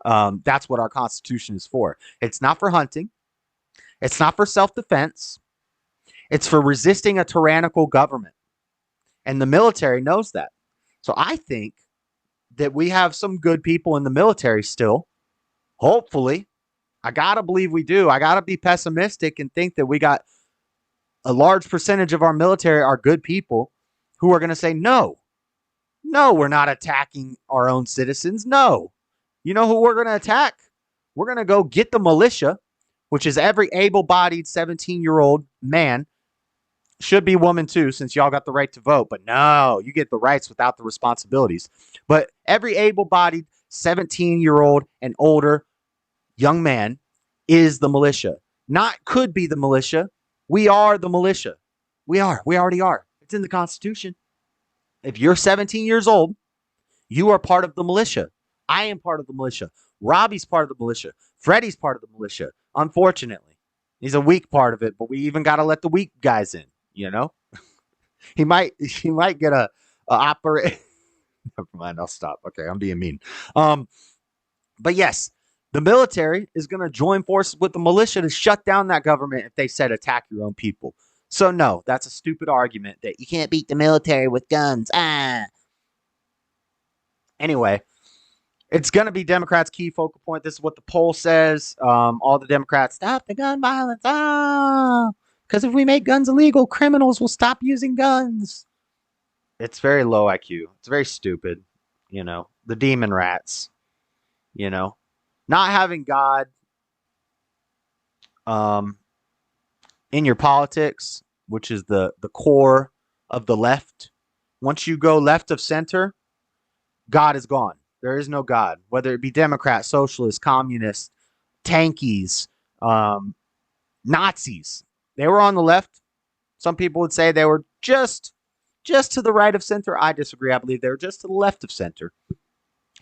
That's what our Constitution is for. It's not for hunting. It's not for self-defense. It's for resisting a tyrannical government. And the military knows that. So I think that we have some good people in the military still. Hopefully. I got to believe we do. I got to be pessimistic and think that we got a large percentage of our military are good people who are going to say, no, we're not attacking our own citizens. No. You know who we're going to attack? We're going to go get the militia, which is every able-bodied 17-year-old man. Should be woman too, since y'all got the right to vote. But no, you get the rights without the responsibilities. But every able-bodied 17-year-old and older young man is the militia. Not could be the militia. We are the militia. We are. We already are. It's in the Constitution. If you're 17 years old, you are part of the militia. I am part of the militia. Robbie's part of the militia. Freddie's part of the militia. Unfortunately, he's a weak part of it, but we even got to let the weak guys in. He might get a operate. Never mind. I'll stop. Okay, I'm being mean. But yes, the military is going to join forces with the militia to shut down that government if they said attack your own people. So no, that's a stupid argument that you can't beat the military with guns. Anyway, it's going to be Democrats' key focal point. This is what the poll says. All the Democrats, stop the gun violence. Because if we make guns illegal, criminals will stop using guns. It's very low IQ. It's very stupid. The demon rats. Not having God in your politics, which is the core of the left. Once you go left of center, God is gone. There is no God. Whether it be Democrat, socialist, communist, tankies, Nazis. They were on the left. Some people would say they were just to the right of center. I disagree. I believe they were just to the left of center.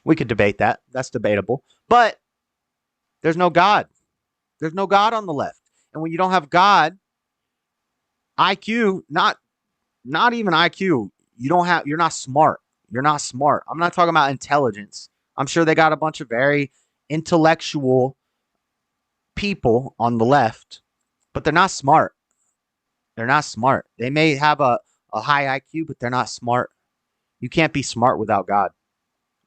We could debate that. That's debatable. But there's no God. There's no God on the left. And when you don't have God, IQ, not even IQ, you're not smart. You're not smart. I'm not talking about intelligence. I'm sure they got a bunch of very intellectual people on the left, but they're not smart. They're not smart. They may have a high IQ, but they're not smart. You can't be smart without God.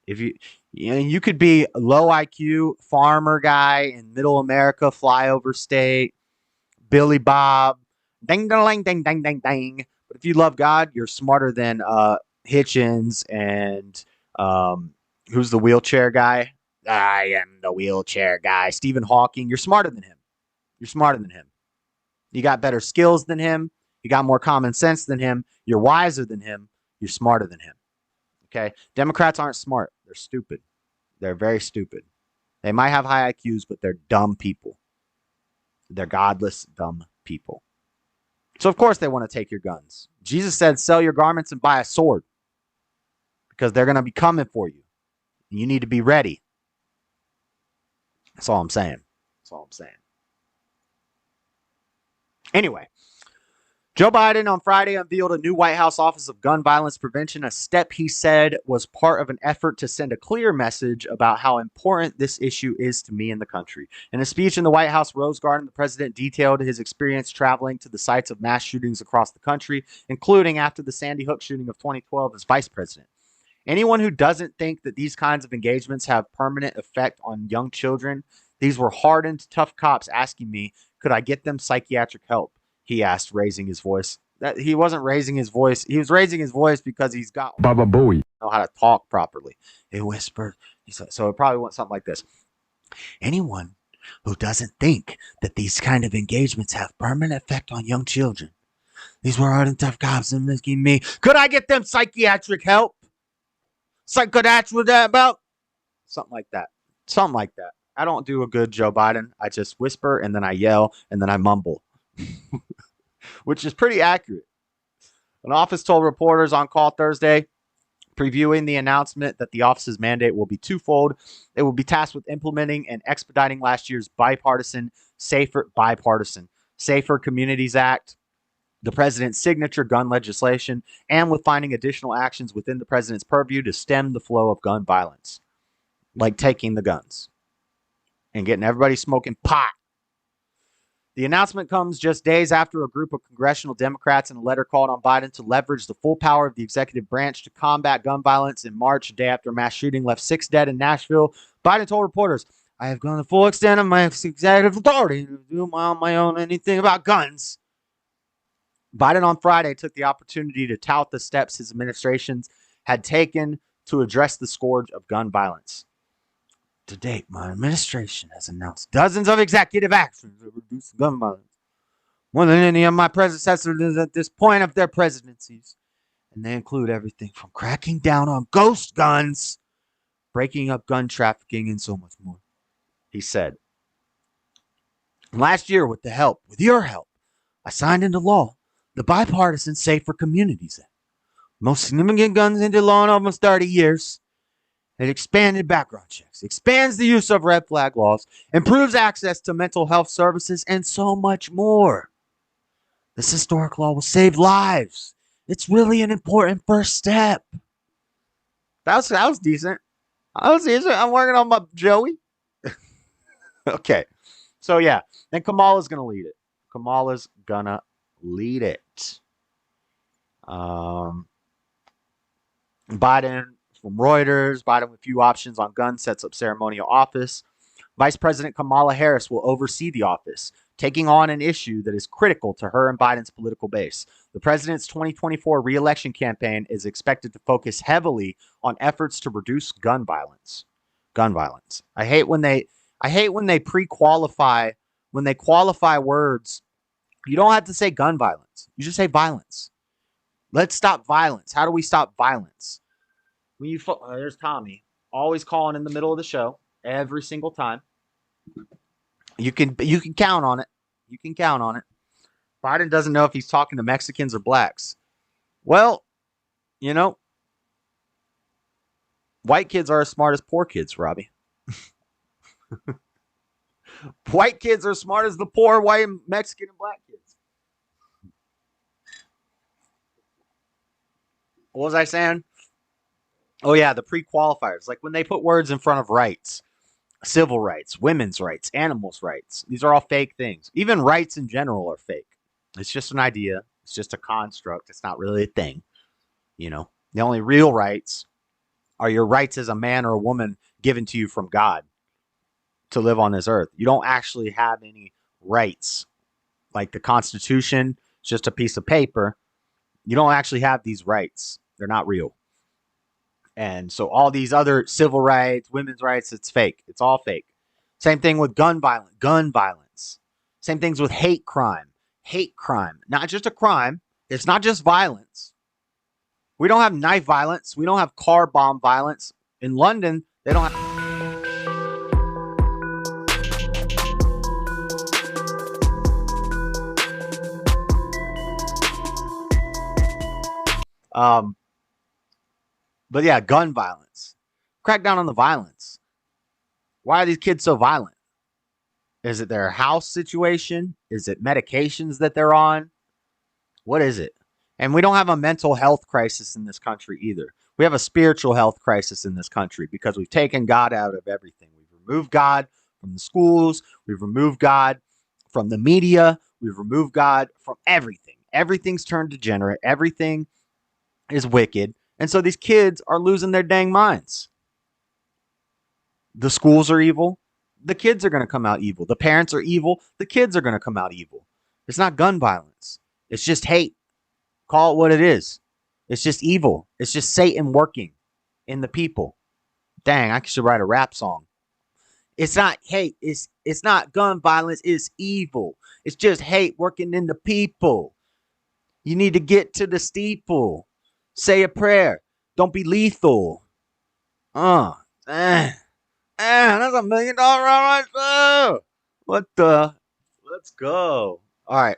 If you could be a low IQ farmer guy in middle America, flyover state, Billy Bob, ding ding ding ding ding ding. But if you love God, you're smarter than Hitchens and who's the wheelchair guy? I am the wheelchair guy. Stephen Hawking. You're smarter than him. You're smarter than him. You got better skills than him. You got more common sense than him. You're wiser than him. You're smarter than him. Okay? Democrats aren't smart. They're stupid. They're very stupid. They might have high IQs, but they're dumb people. They're godless, dumb people. So, of course, they want to take your guns. Jesus said, sell your garments and buy a sword because they're going to be coming for you. You need to be ready. That's all I'm saying. That's all I'm saying. Anyway, Joe Biden on Friday unveiled a new White House Office of Gun Violence Prevention, a step he said was part of an effort to send a clear message about how important this issue is to me and the country. In a speech in the White House Rose Garden, the president detailed his experience traveling to the sites of mass shootings across the country, including after the Sandy Hook shooting of 2012 as vice president. Anyone who doesn't think that these kinds of engagements have permanent effect on young children, these were hardened, tough cops asking me, could I get them psychiatric help? He asked, raising his voice. That he wasn't raising his voice. He was raising his voice because he's got Baba Booey. Know how to talk properly. He whispered. So it probably went something like this. Anyone who doesn't think that these kind of engagements have permanent effect on young children, these were hardened, tough cops asking me, could I get them psychiatric help? Psychiatric about? Something like that. Something like that. I don't do a good Joe Biden. I just whisper and then I yell and then I mumble. Which is pretty accurate. An office told reporters on call Thursday, previewing the announcement that the office's mandate will be twofold. It will be tasked with implementing and expediting last year's Safer Communities Act, the president's signature gun legislation, and with finding additional actions within the president's purview to stem the flow of gun violence, like taking the guns and getting everybody smoking pot. The announcement comes just days after a group of congressional Democrats in a letter called on Biden to leverage the full power of the executive branch to combat gun violence in March, a day after a mass shooting left 6 dead in Nashville. Biden told reporters, I have gone the full extent of my executive authority to do on my own anything about guns. Biden on Friday took the opportunity to tout the steps his administrations had taken to address the scourge of gun violence. To date, my administration has announced dozens of executive actions to reduce gun violence, more than any of my predecessors at this point of their presidencies. And they include everything from cracking down on ghost guns, breaking up gun trafficking, and so much more, he said. Last year, with your help, I signed into law the bipartisan Safer Communities Act, most significant guns into law in almost 30 years. It expanded background checks, expands the use of red flag laws, improves access to mental health services, and so much more. This historic law will save lives. It's really an important first step. That was decent. I'm working on my Joey. Okay. So, yeah. Then Kamala's going to lead it. Kamala's going to lead it. Biden from Reuters, Biden with few options on guns sets up ceremonial office. Vice President Kamala Harris will oversee the office, taking on an issue that is critical to her and Biden's political base. The president's 2024 re-election campaign is expected to focus heavily on efforts to reduce gun violence. Gun violence. I hate when they pre-qualify, when they qualify words. You don't have to say gun violence. You just say violence. Let's stop violence. How do we stop violence? There's Tommy. Always calling in the middle of the show every single time. You can count on it. You can count on it. Biden doesn't know if he's talking to Mexicans or blacks. Well, you know, white kids are as smart as poor kids, Robbie. White kids are as smart as the poor white Mexican and black kids. What was I saying? Oh, yeah, the pre-qualifiers. Like when they put words in front of rights, civil rights, women's rights, animals' rights. These are all fake things. Even rights in general are fake. It's just an idea. It's just a construct. It's not really a thing. You know, the only real rights are your rights as a man or a woman given to you from God to live on this earth. You don't actually have any rights. Like the Constitution, it's just a piece of paper. You don't actually have these rights. They're not real. And so all these other civil rights, women's rights, it's fake. It's all fake. Same thing with gun violence. Same things with hate crime. Hate crime. Not just a crime. It's not just violence. We don't have knife violence. We don't have car bomb violence. In London, they don't have... But yeah, gun violence. Crack down on the violence. Why are these kids so violent? Is it their house situation? Is it medications that they're on? What is it? And we don't have a mental health crisis in this country either. We have a spiritual health crisis in this country because we've taken God out of everything. We've removed God from the schools. We've removed God from the media. We've removed God from everything. Everything's turned degenerate. Everything is wicked. And so these kids are losing their dang minds. The schools are evil. The kids are going to come out evil. The parents are evil. The kids are going to come out evil. It's not gun violence. It's just hate. Call it what it is. It's just evil. It's just Satan working in the people. Dang, I should write a rap song. It's not hate. It's not gun violence. It's evil. It's just hate working in the people. You need to get to the steeple. Say a prayer. Don't be lethal. That's $1 million right there. What the? Let's go. All right.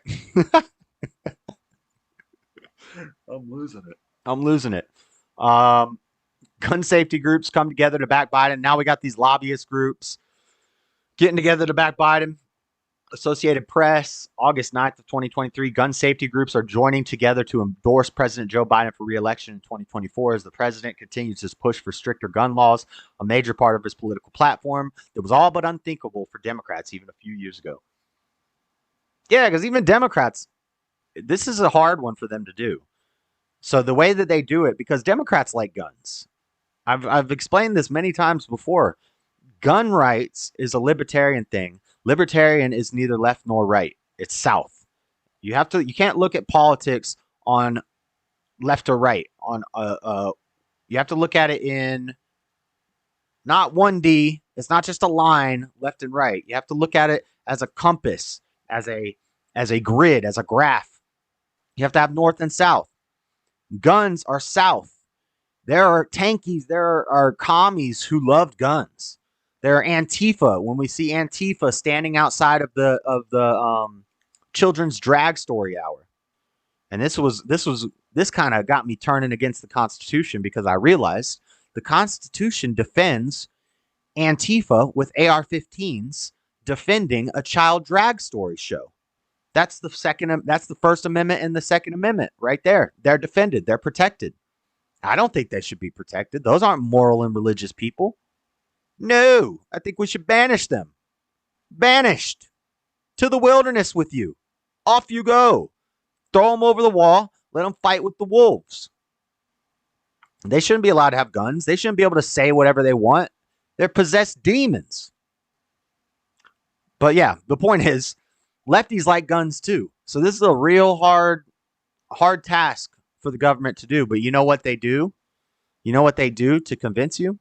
I'm losing it. Gun safety groups come together to back Biden. Now we got these lobbyist groups getting together to back Biden. Associated Press, August 9th of 2023, gun safety groups are joining together to endorse President Joe Biden for re-election in 2024 as the president continues his push for stricter gun laws, a major part of his political platform that was all but unthinkable for Democrats even a few years ago. Yeah, because even Democrats, this is a hard one for them to do. So the way that they do it, because Democrats like guns. I've explained this many times before. Gun rights is a libertarian thing. Libertarian is neither left nor right. It's south. You can't look at politics on left or right. You have to look at it in not 1D. It's not just a line left and right. You have to look at it as a compass, as a grid, as a graph. You have to have north and south. Guns are south. There are tankies. There are commies who loved guns. There are Antifa. When we see Antifa standing outside of the children's drag story hour, and this kind of got me turning against the Constitution because I realized the Constitution defends Antifa with AR-15s defending a child drag story show. That's the First Amendment and the Second Amendment right there. They're defended. They're protected. I don't think they should be protected. Those aren't moral and religious people. No, I think we should banish them. Banished to the wilderness with you. Off you go. Throw them over the wall. Let them fight with the wolves. They shouldn't be allowed to have guns. They shouldn't be able to say whatever they want. They're possessed demons. But yeah, the point is, lefties like guns too. So this is a real hard task for the government to do. But you know what they do? You know what they do to convince you?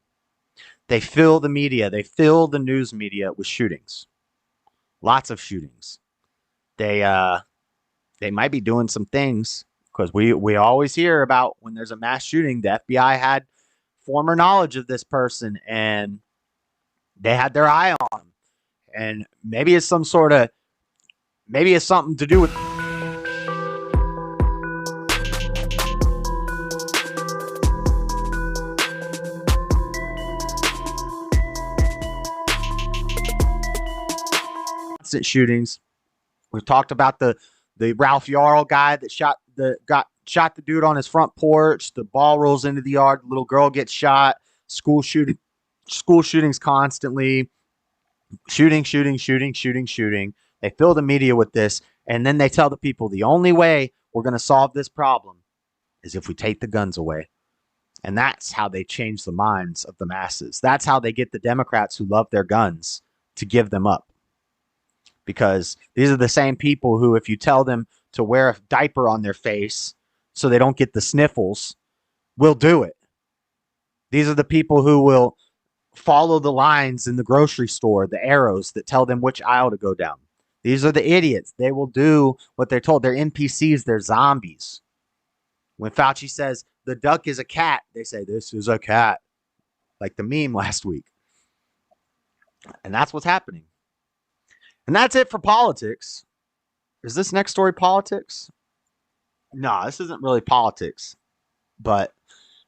They fill the media. They fill the news media with shootings. Lots of shootings. They might be doing some things because we always hear about when there's a mass shooting. The FBI had former knowledge of this person, and they had their eye on him. And maybe it's something to do with shootings. We've talked about the Ralph Yarl guy that shot the dude on his front porch. The ball rolls into the yard. The little girl gets shot. School shootings constantly. Shooting. They fill the media with this, and then they tell the people the only way we're going to solve this problem is if we take the guns away. And that's how they change the minds of the masses. That's how they get the Democrats who love their guns to give them up. Because these are the same people who, if you tell them to wear a diaper on their face so they don't get the sniffles, will do it. These are the people who will follow the lines in the grocery store, the arrows that tell them which aisle to go down. These are the idiots. They will do what they're told. They're NPCs. They're zombies. When Fauci says the duck is a cat, they say this is a cat. Like the meme last week. And that's what's happening. And that's it for politics. Is this next story politics? No, this isn't really politics. But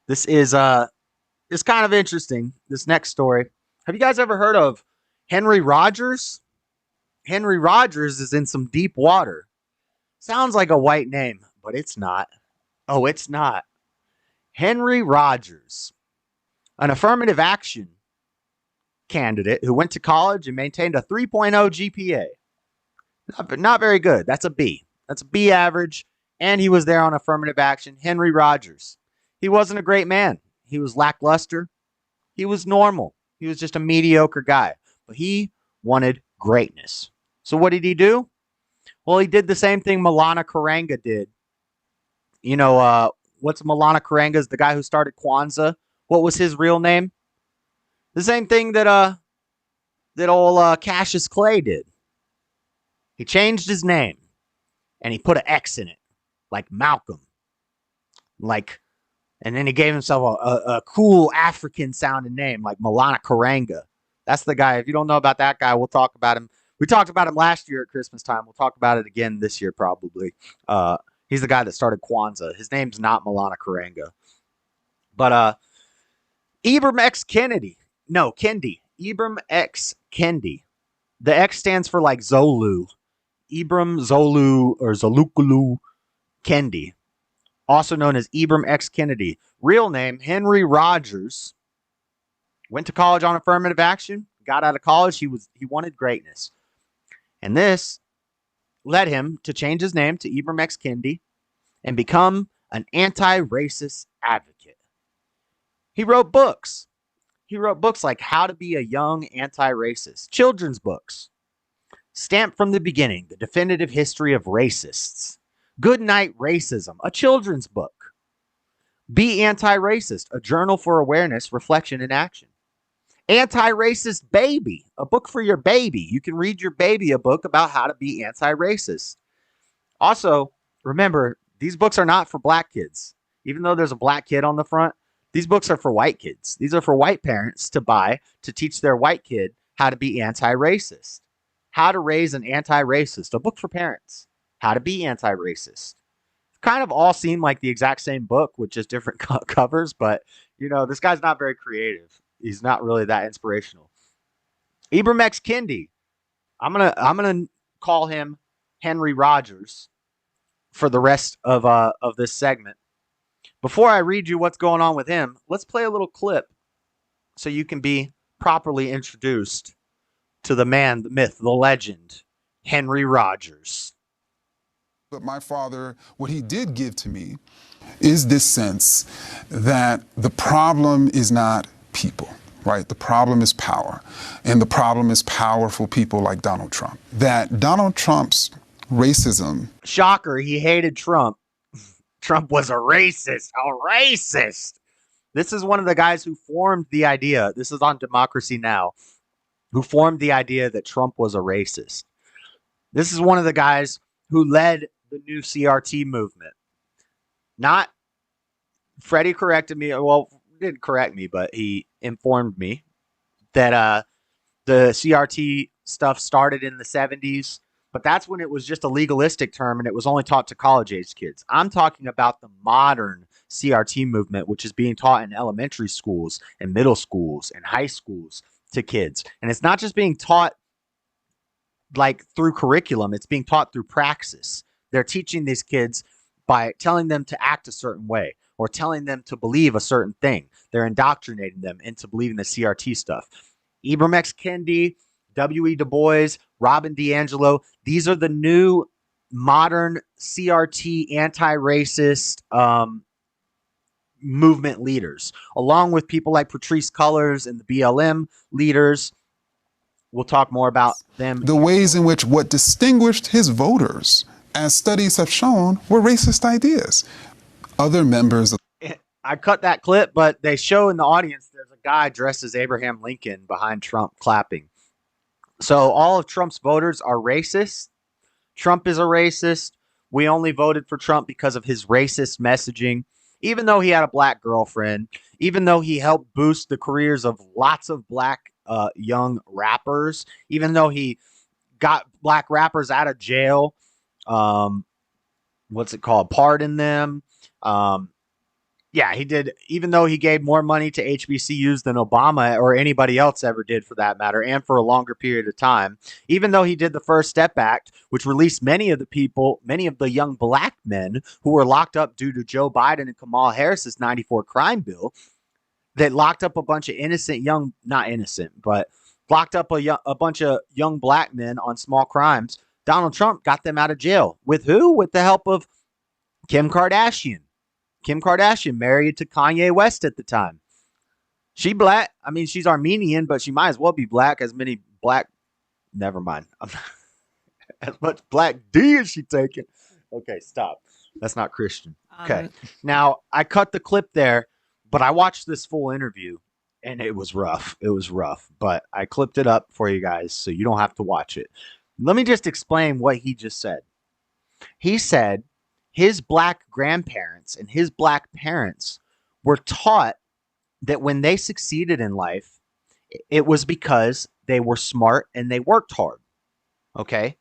this is it's kind of interesting, this next story. Have you guys ever heard of Henry Rogers? Henry Rogers is in some deep water. Sounds like a white name, but it's not. Oh, it's not. Henry Rogers, an affirmative action candidate who went to college and maintained a 3.0 GPA. Not very good. That's a B. That's a B average. And he was there on affirmative action. Henry Rogers. He wasn't a great man. He was lackluster. He was normal. He was just a mediocre guy. But he wanted greatness. So what did he do? Well, he did the same thing Maulana Karanga did. You know, what's Maulana Karanga's, the guy who started Kwanzaa? What was his real name? The same thing that old Cassius Clay did. He changed his name and he put an X in it, like Malcolm. And then he gave himself a cool African sounding name like Maulana Karanga. That's the guy. If you don't know about that guy, we'll talk about him. We talked about him last year at Christmas time. We'll talk about it again this year probably. He's the guy that started Kwanzaa. His name's not Maulana Karanga. But Ibram X Kendi. No, Kendi. Ibram X Kendi. The X stands for like Zolu. Ibram Zolu or Zolukulu Kendi. Also known as Ibram X Kendi. Real name, Henry Rogers. Went to college on affirmative action. Got out of college. He wanted greatness. And this led him to change his name to Ibram X Kendi and become an anti-racist advocate. He wrote books. He wrote books like How to Be a Young Anti-Racist, children's books. Stamped from the Beginning, The Definitive History of Racists. Good Night Racism, a children's book. Be Anti-Racist, a journal for awareness, reflection, and action. Anti-Racist Baby, a book for your baby. You can read your baby a book about how to be anti-racist. Also, remember, these books are not for black kids. Even though there's a black kid on the front, these books are for white kids. These are for white parents to buy to teach their white kid how to be anti-racist. How to Raise an Anti-Racist, a book for parents. How to Be Anti-Racist. Kind of all seem like the exact same book with just different covers, but, you know, this guy's not very creative. He's not really that inspirational. Ibram X Kendi. I'm gonna call him Henry Rogers for the rest of this segment. Before I read you what's going on with him, let's play a little clip so you can be properly introduced to the man, the myth, the legend, Henry Rogers. But my father, what he did give to me is this sense that the problem is not people, right? The problem is power. And the problem is powerful people like Donald Trump. That Donald Trump's racism. Shocker, he hated Trump. Trump was a racist. A racist. This is one of the guys who formed the idea. This is on Democracy Now! Who formed the idea that Trump was a racist. This is one of the guys who led the new CRT movement. Not, Freddie corrected me. Well, didn't correct me, but he informed me that the CRT stuff started in the 70s, but that's when it was just a legalistic term and it was only taught to college-age kids. I'm talking about the modern CRT movement, which is being taught in elementary schools and middle schools and high schools to kids. And it's not just being taught like through curriculum, it's being taught through praxis. They're teaching these kids by telling them to act a certain way or telling them to believe a certain thing. They're indoctrinating them into believing the CRT stuff. Ibram X Kendi, W.E. Du Bois, Robin DiAngelo, these are the new modern CRT anti-racist movement leaders, along with people like Patrisse Cullors and the BLM leaders. We'll talk more about them. The ways in which what distinguished his voters, as studies have shown, were racist ideas. Other members of I cut that clip, but they show in the audience there's a guy dressed as Abraham Lincoln behind Trump clapping. So all of Trump's voters are racist. Trump is a racist. We only voted for Trump because of his racist messaging, even though he had a black girlfriend, even though he helped boost the careers of lots of black young rappers, even though he got black rappers out of jail. What's it called? Pardon them. Yeah, he did. Even though he gave more money to HBCUs than Obama or anybody else ever did, for that matter, and for a longer period of time, even though he did the First Step Act, which released many of the young black men who were locked up due to Joe Biden and Kamala Harris's 94 crime bill, that locked up a bunch of locked up a bunch of young black men on small crimes. Donald Trump got them out of jail. With who? With the help of Kim Kardashian. Kim Kardashian, married to Kanye West at the time. She black. I mean, she's Armenian, but she might as well be black. As many black. Never mind. As much black D as she taking. Okay, stop. That's not Christian. Okay. Now, I cut the clip there, but I watched this full interview, and it was rough. It was rough, but I clipped it up for you guys so you don't have to watch it. Let me just explain what he just said. He said his black grandparents and his black parents were taught that when they succeeded in life, it was because they were smart and they worked hard. Okay?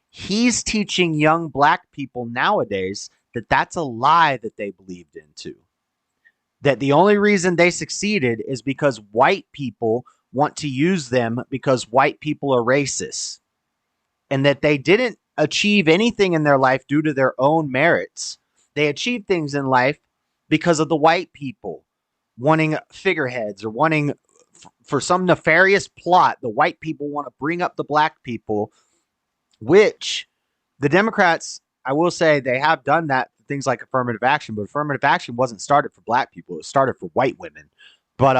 He's teaching young black people nowadays that that's a lie that they believed into. That the only reason they succeeded is because white people want to use them because white people are racist. And that they didn't achieve anything in their life due to their own merits. They achieved things in life because of the white people wanting figureheads or wanting for some nefarious plot. The white people want to bring up the black people, which the Democrats, I will say, they have done that, things like affirmative action, but affirmative action wasn't started for black people. It was started for white women. But,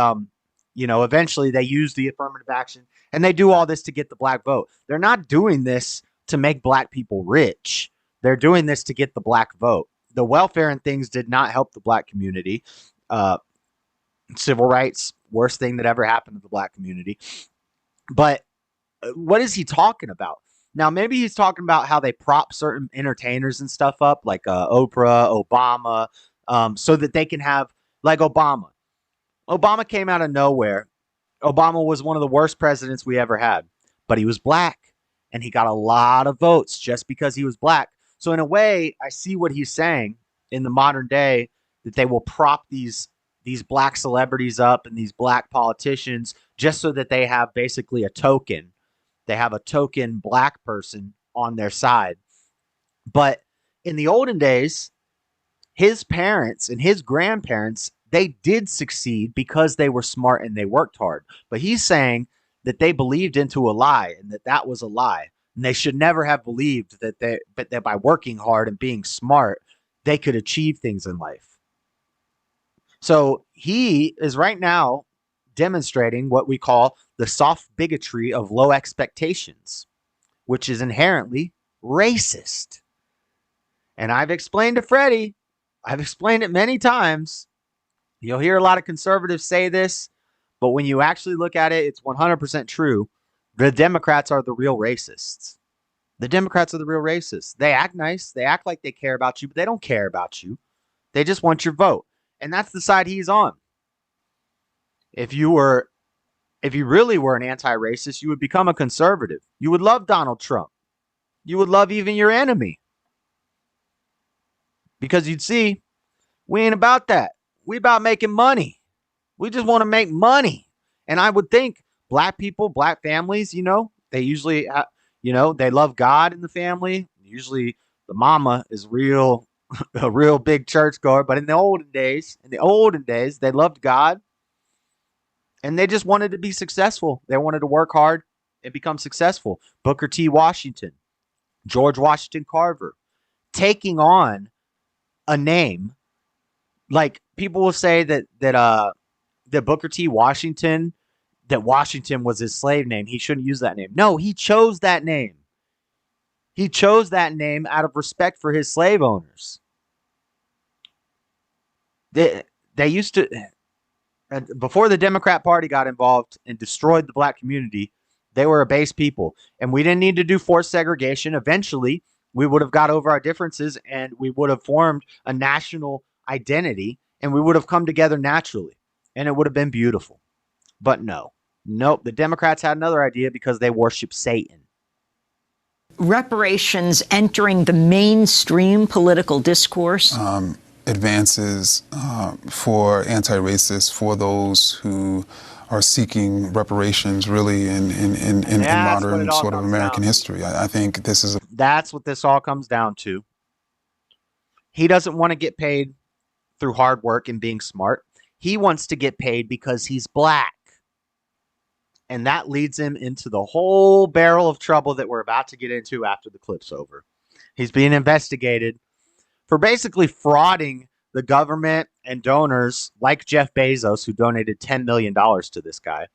eventually they use the affirmative action and they do all this to get the black vote. They're not doing this to make black people rich. They're doing this to get the black vote. The welfare and things did not help the black community. Civil rights, worst thing that ever happened to the black community. But what is he talking about? Now, maybe he's talking about how they prop certain entertainers and stuff up, like Oprah, Obama, so that they can have, like Obama. Obama came out of nowhere. Obama was one of the worst presidents we ever had, but he was black. And he got a lot of votes just because he was black. So in a way, I see what he's saying in the modern day, that they will prop these black celebrities up and these black politicians just so that they have basically a token. They have a token black person on their side. But in the olden days, his parents and his grandparents, they did succeed because they were smart and they worked hard. But he's saying that they believed into a lie and that was a lie. And they should never have believed that by working hard and being smart, they could achieve things in life. So he is right now demonstrating what we call the soft bigotry of low expectations, which is inherently racist. And I've explained to Freddie, I've explained it many times. You'll hear a lot of conservatives say this, but when you actually look at it, it's 100% true. The Democrats are the real racists. The Democrats are the real racists. They act nice. They act like they care about you, but they don't care about you. They just want your vote. And that's the side he's on. If you really were an anti-racist, you would become a conservative. You would love Donald Trump. You would love even your enemy. Because you'd see, we ain't about that. We about making money. We just want to make money. And I would think black people, black families, they usually, they love God in the family. Usually the mama is a real big churchgoer. But in the olden days, they loved God. And they just wanted to be successful. They wanted to work hard and become successful. Booker T. Washington, George Washington Carver, taking on a name. Like people will say that Booker T. Washington, that Washington was his slave name. He shouldn't use that name. No, he chose that name. He chose that name out of respect for his slave owners. They used to, before the Democrat Party got involved and destroyed the black community, they were a base people. And we didn't need to do forced segregation. Eventually, we would have got over our differences and we would have formed a national identity and we would have come together naturally. And it would have been beautiful. But nope. The Democrats had another idea because they worship Satan. Reparations entering the mainstream political discourse. Advances for anti-racists, for those who are seeking reparations really in modern sort of American history. I think this is... That's what this all comes down to. He doesn't want to get paid through hard work and being smart. He wants to get paid because he's black. And that leads him into the whole barrel of trouble that we're about to get into after the clip's over. He's being investigated for basically frauding the government and donors like Jeff Bezos, who donated $10 million to this guy,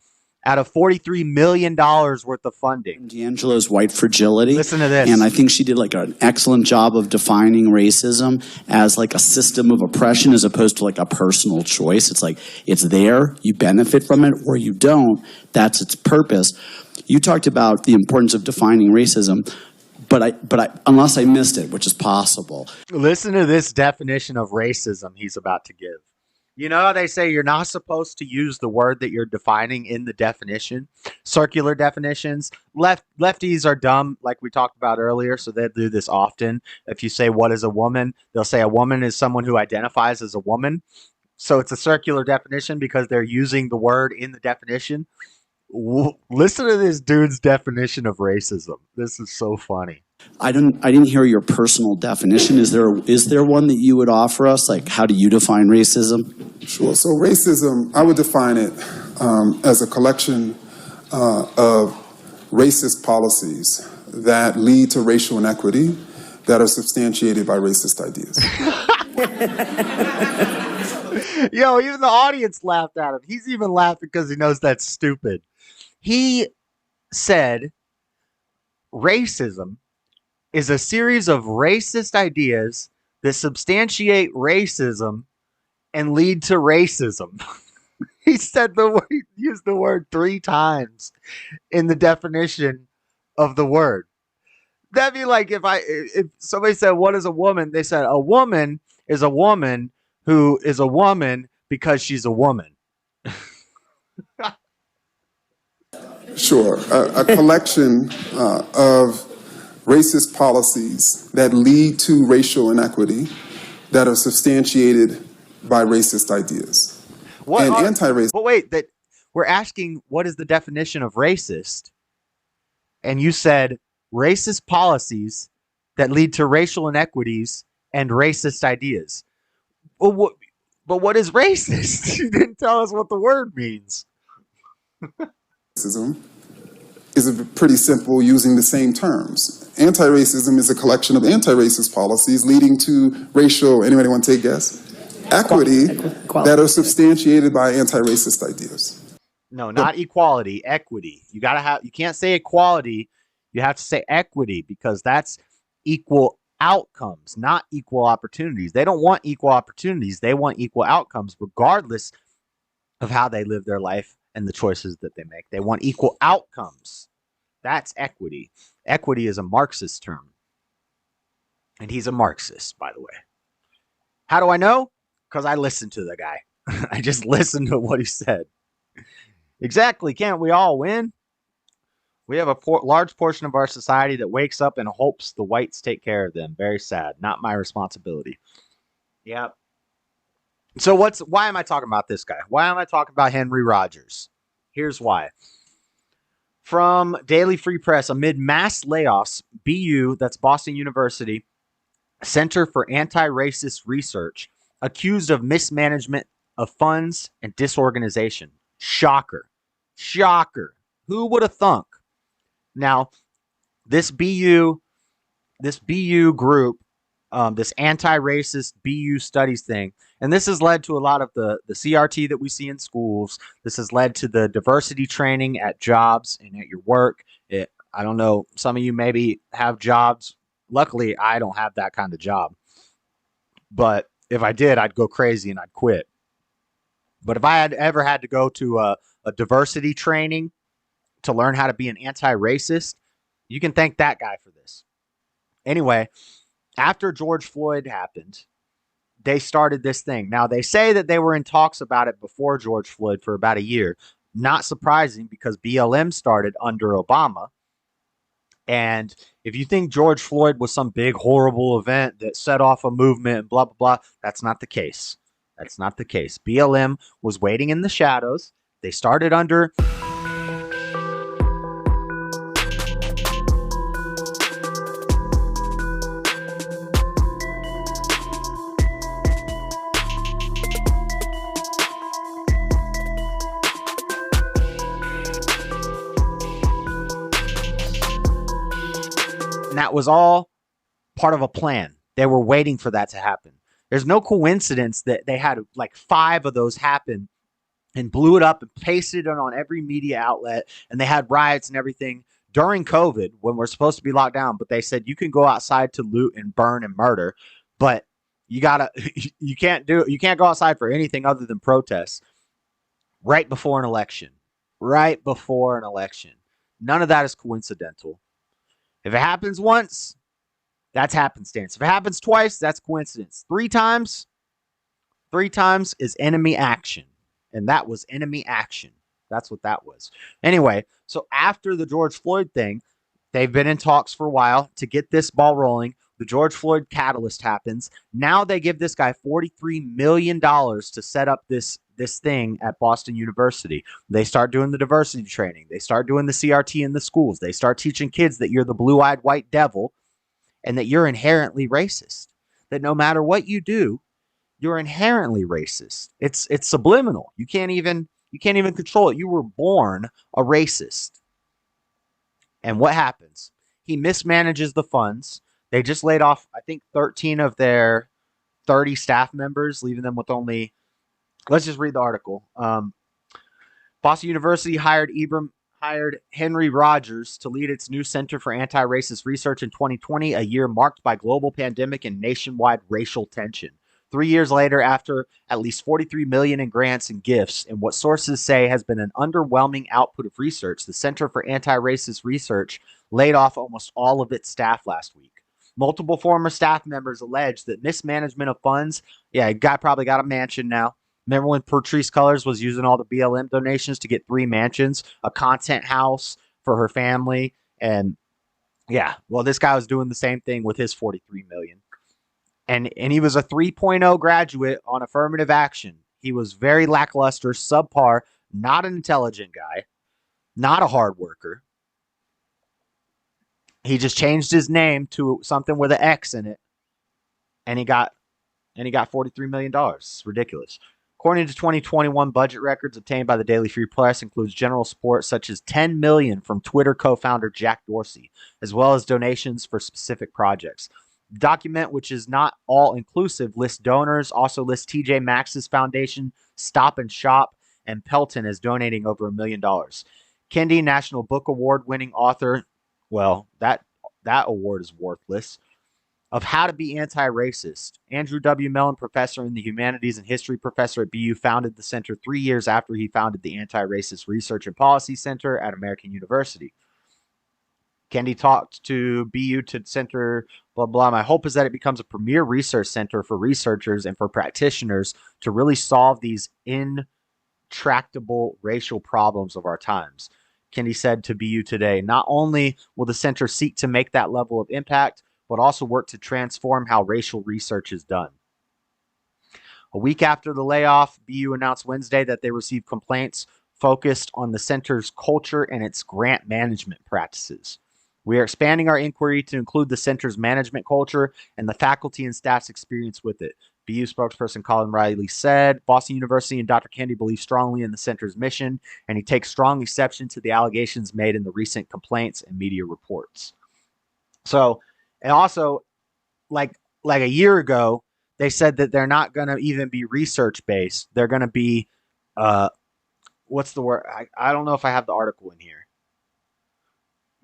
out of $43 million worth of funding. D'Angelo's white fragility. Listen to this. And I think she did like an excellent job of defining racism as like a system of oppression as opposed to like a personal choice. It's like, it's there, you benefit from it, or you don't. That's its purpose. You talked about the importance of defining racism, but I, unless I missed it, which is possible. Listen to this definition of racism he's about to give. You know how they say you're not supposed to use the word that you're defining in the definition? Circular definitions. Lefties are dumb, like we talked about earlier, so they do this often. If you say, what is a woman? They'll say a woman is someone who identifies as a woman. So it's a circular definition because they're using the word in the definition. Listen to this dude's definition of racism. This is so funny. I didn't hear your personal definition. Is there one that you would offer us? Like, how do you define racism? Sure. So racism, I would define it as a collection of racist policies that lead to racial inequity that are substantiated by racist ideas. Yo, even the audience laughed at him. He's even laughing because he knows that's stupid. He said racism is a series of racist ideas that substantiate racism and lead to racism. He said he used the word 3 times in the definition of the word. That'd be like if somebody said, what is a woman? They said a woman is a woman who is a woman because she's a woman. Sure. A collection of racist policies that lead to racial inequity that are substantiated by racist ideas. Anti-racist. But wait, that we're asking what is the definition of racist? And you said racist policies that lead to racial inequities and racist ideas. Well, what is racist? You didn't tell us what the word means. Racism is pretty simple using the same terms. Anti-racism is a collection of anti-racist policies leading to racial, anybody want to take a guess? Equity that are substantiated by anti-racist ideas. No, not equality, equity. You can't say equality, you have to say equity because that's equal outcomes, not equal opportunities. They don't want equal opportunities, they want equal outcomes regardless of how they live their life and the choices that they make. They want equal outcomes. That's equity. Equity is a Marxist term. And he's a Marxist, by the way. How do I know? Because I listened to the guy. I just listened to what he said. Exactly. Can't we all win? We have a large portion of our society that wakes up and hopes the whites take care of them. Very sad. Not my responsibility. Yep. So why am I talking about this guy? Why am I talking about Henry Rogers? Here's why. From Daily Free Press, amid mass layoffs, BU, that's Boston University, Center for Anti-Racist Research, accused of mismanagement of funds and disorganization. Shocker. Shocker. Who would have thunk? Now, this BU group, this anti-racist BU studies thing, and this has led to a lot of the CRT that we see in schools. This has led to the diversity training at jobs and at your work. I don't know, some of you maybe have jobs. Luckily, I don't have that kind of job. But if I did, I'd go crazy and I'd quit. But if I had ever had to go to a diversity training to learn how to be an anti-racist, you can thank that guy for this. Anyway, after George Floyd happened, they started this thing. Now, they say that they were in talks about it before George Floyd for about a year. Not surprising, because BLM started under Obama. And if you think George Floyd was some big, horrible event that set off a movement and blah, blah, blah, that's not the case. That's not the case. BLM was waiting in the shadows. They started under... And that was all part of a plan. They were waiting for that to happen. There's no coincidence that they had like 5 of those happen and blew it up and pasted it on every media outlet. And they had riots and everything during COVID when we're supposed to be locked down. But they said you can go outside to loot and burn and murder, but you can't go outside for anything other than protests right before an election. Right before an election. None of that is coincidental. If it happens once, that's happenstance. If it happens twice, that's coincidence. 3 times is enemy action. And that was enemy action. That's what that was. Anyway, so after the George Floyd thing, they've been in talks for a while to get this ball rolling. The George Floyd catalyst happens. Now they give this guy $43 million to set up this thing at Boston University. They start doing the diversity training. They start doing the CRT in the schools. They start teaching kids that you're the blue-eyed white devil and that you're inherently racist. That no matter what you do, you're inherently racist. It's subliminal. You can't even control it. You were born a racist. And what happens? He mismanages the funds. They just laid off, I think, 13 of their 30 staff members, leaving them with only... Let's just read the article. Boston University hired Henry Rogers to lead its new Center for Anti-Racist Research in 2020, a year marked by global pandemic and nationwide racial tension. 3 years later, after at least $43 million in grants and gifts, and what sources say has been an underwhelming output of research, the Center for Anti-Racist Research laid off almost all of its staff last week. Multiple former staff members alleged that mismanagement of funds, a guy probably got a mansion now. Remember when Patrice Cullors was using all the BLM donations to get 3 mansions, a content house for her family, and this guy was doing the same thing with his $43 million. And he was a 3.0 graduate on affirmative action. He was very lackluster, subpar, not an intelligent guy, not a hard worker. He just changed his name to something with an X in it, and he got $43 million. It's ridiculous. According to 2021 budget records obtained by the Daily Free Press, includes general support such as $10 million from Twitter co-founder Jack Dorsey, as well as donations for specific projects. The document, which is not all-inclusive, lists donors, also lists TJ Maxx's foundation, Stop and Shop, and Pelton as donating over $1 million. Kendi, National Book Award-winning author, that award is worthless, of How to Be Anti-Racist. Andrew W. Mellon, professor in the Humanities and History professor at BU, founded the center 3 years after he founded the Anti-Racist Research and Policy Center at American University. Kendi talked to BU to center, blah, blah. My hope is that it becomes a premier research center for researchers and for practitioners to really solve these tractable racial problems of our times. Kendi said to BU Today, not only will the center seek to make that level of impact, but also work to transform how racial research is done. A week after the layoff, BU announced Wednesday that they received complaints focused on the center's culture and its grant management practices. We are expanding our inquiry to include the center's management culture and the faculty and staff's experience with it. BU spokesperson Colin Riley said, Boston University and Dr. Kendi believe strongly in the center's mission, and he takes strong exception to the allegations made in the recent complaints and media reports. So, and also, like a year ago, they said that they're not going to even be research-based. They're going to be, what's the word? I don't know if I have the article in here.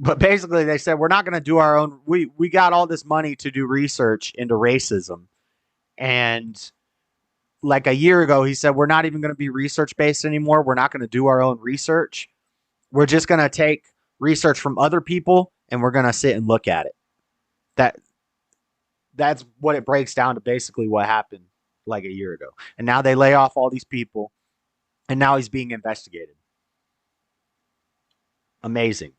But basically, they said, we're not going to do our own. We got all this money to do research into racism. And like a year ago, he said, we're not even going to be research-based anymore. We're not going to do our own research. We're just going to take research from other people, and we're going to sit and look at it. That's what it breaks down to, basically what happened like a year ago. And now they lay off all these people, and now he's being investigated. Amazing.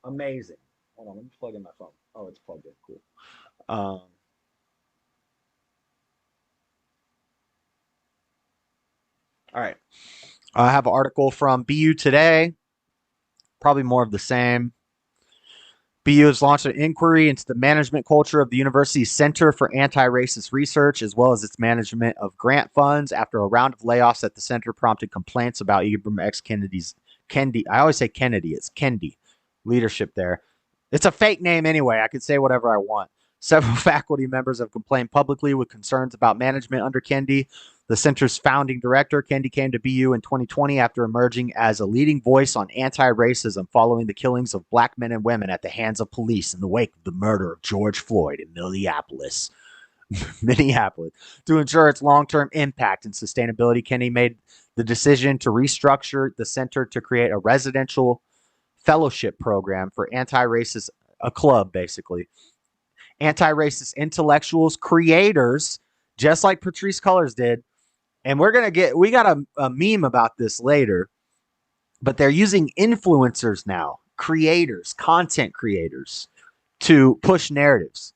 Amazing. Hold on, let me plug in my phone. Oh, it's plugged in. Cool. All right. I have an article from BU Today. Probably more of the same. BU has launched an inquiry into the management culture of the university's Center for Anti-Racist Research, as well as its management of grant funds, after a round of layoffs at the center prompted complaints about Ibram X Kendi. I always say Kennedy. It's Kendi. Leadership there. It's a fake name anyway. I can say whatever I want. Several faculty members have complained publicly with concerns about management under Kendi. The center's founding director, Kendi, came to BU in 2020 after emerging as a leading voice on anti-racism following the killings of black men and women at the hands of police in the wake of the murder of George Floyd in Minneapolis. To ensure its long-term impact and sustainability, Kendi made the decision to restructure the center to create a residential fellowship program for anti-racist, a club basically, anti-racist intellectuals, creators, just like Patrisse Cullors did. And we got a meme about this later, but they're using influencers now, creators, content creators, to push narratives,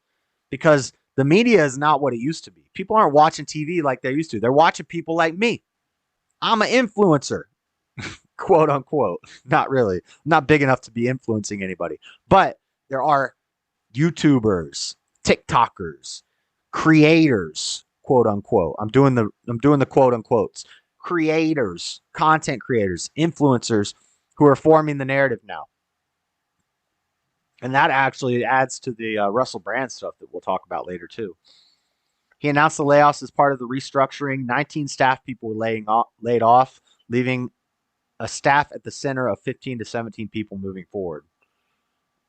because the media is not what it used to be. People aren't watching TV like they used to. They're watching people like me. I'm an influencer. Quote unquote. Not really. I'm not big enough to be influencing anybody. But there are YouTubers, TikTokers, creators, quote unquote. I'm doing the quote unquotes. Creators, content creators, influencers who are forming the narrative now. And that actually adds to the Russell Brand stuff that we'll talk about later too. He announced the layoffs as part of the restructuring. 19 staff people were laid off, leaving a staff at the center of 15 to 17 people moving forward.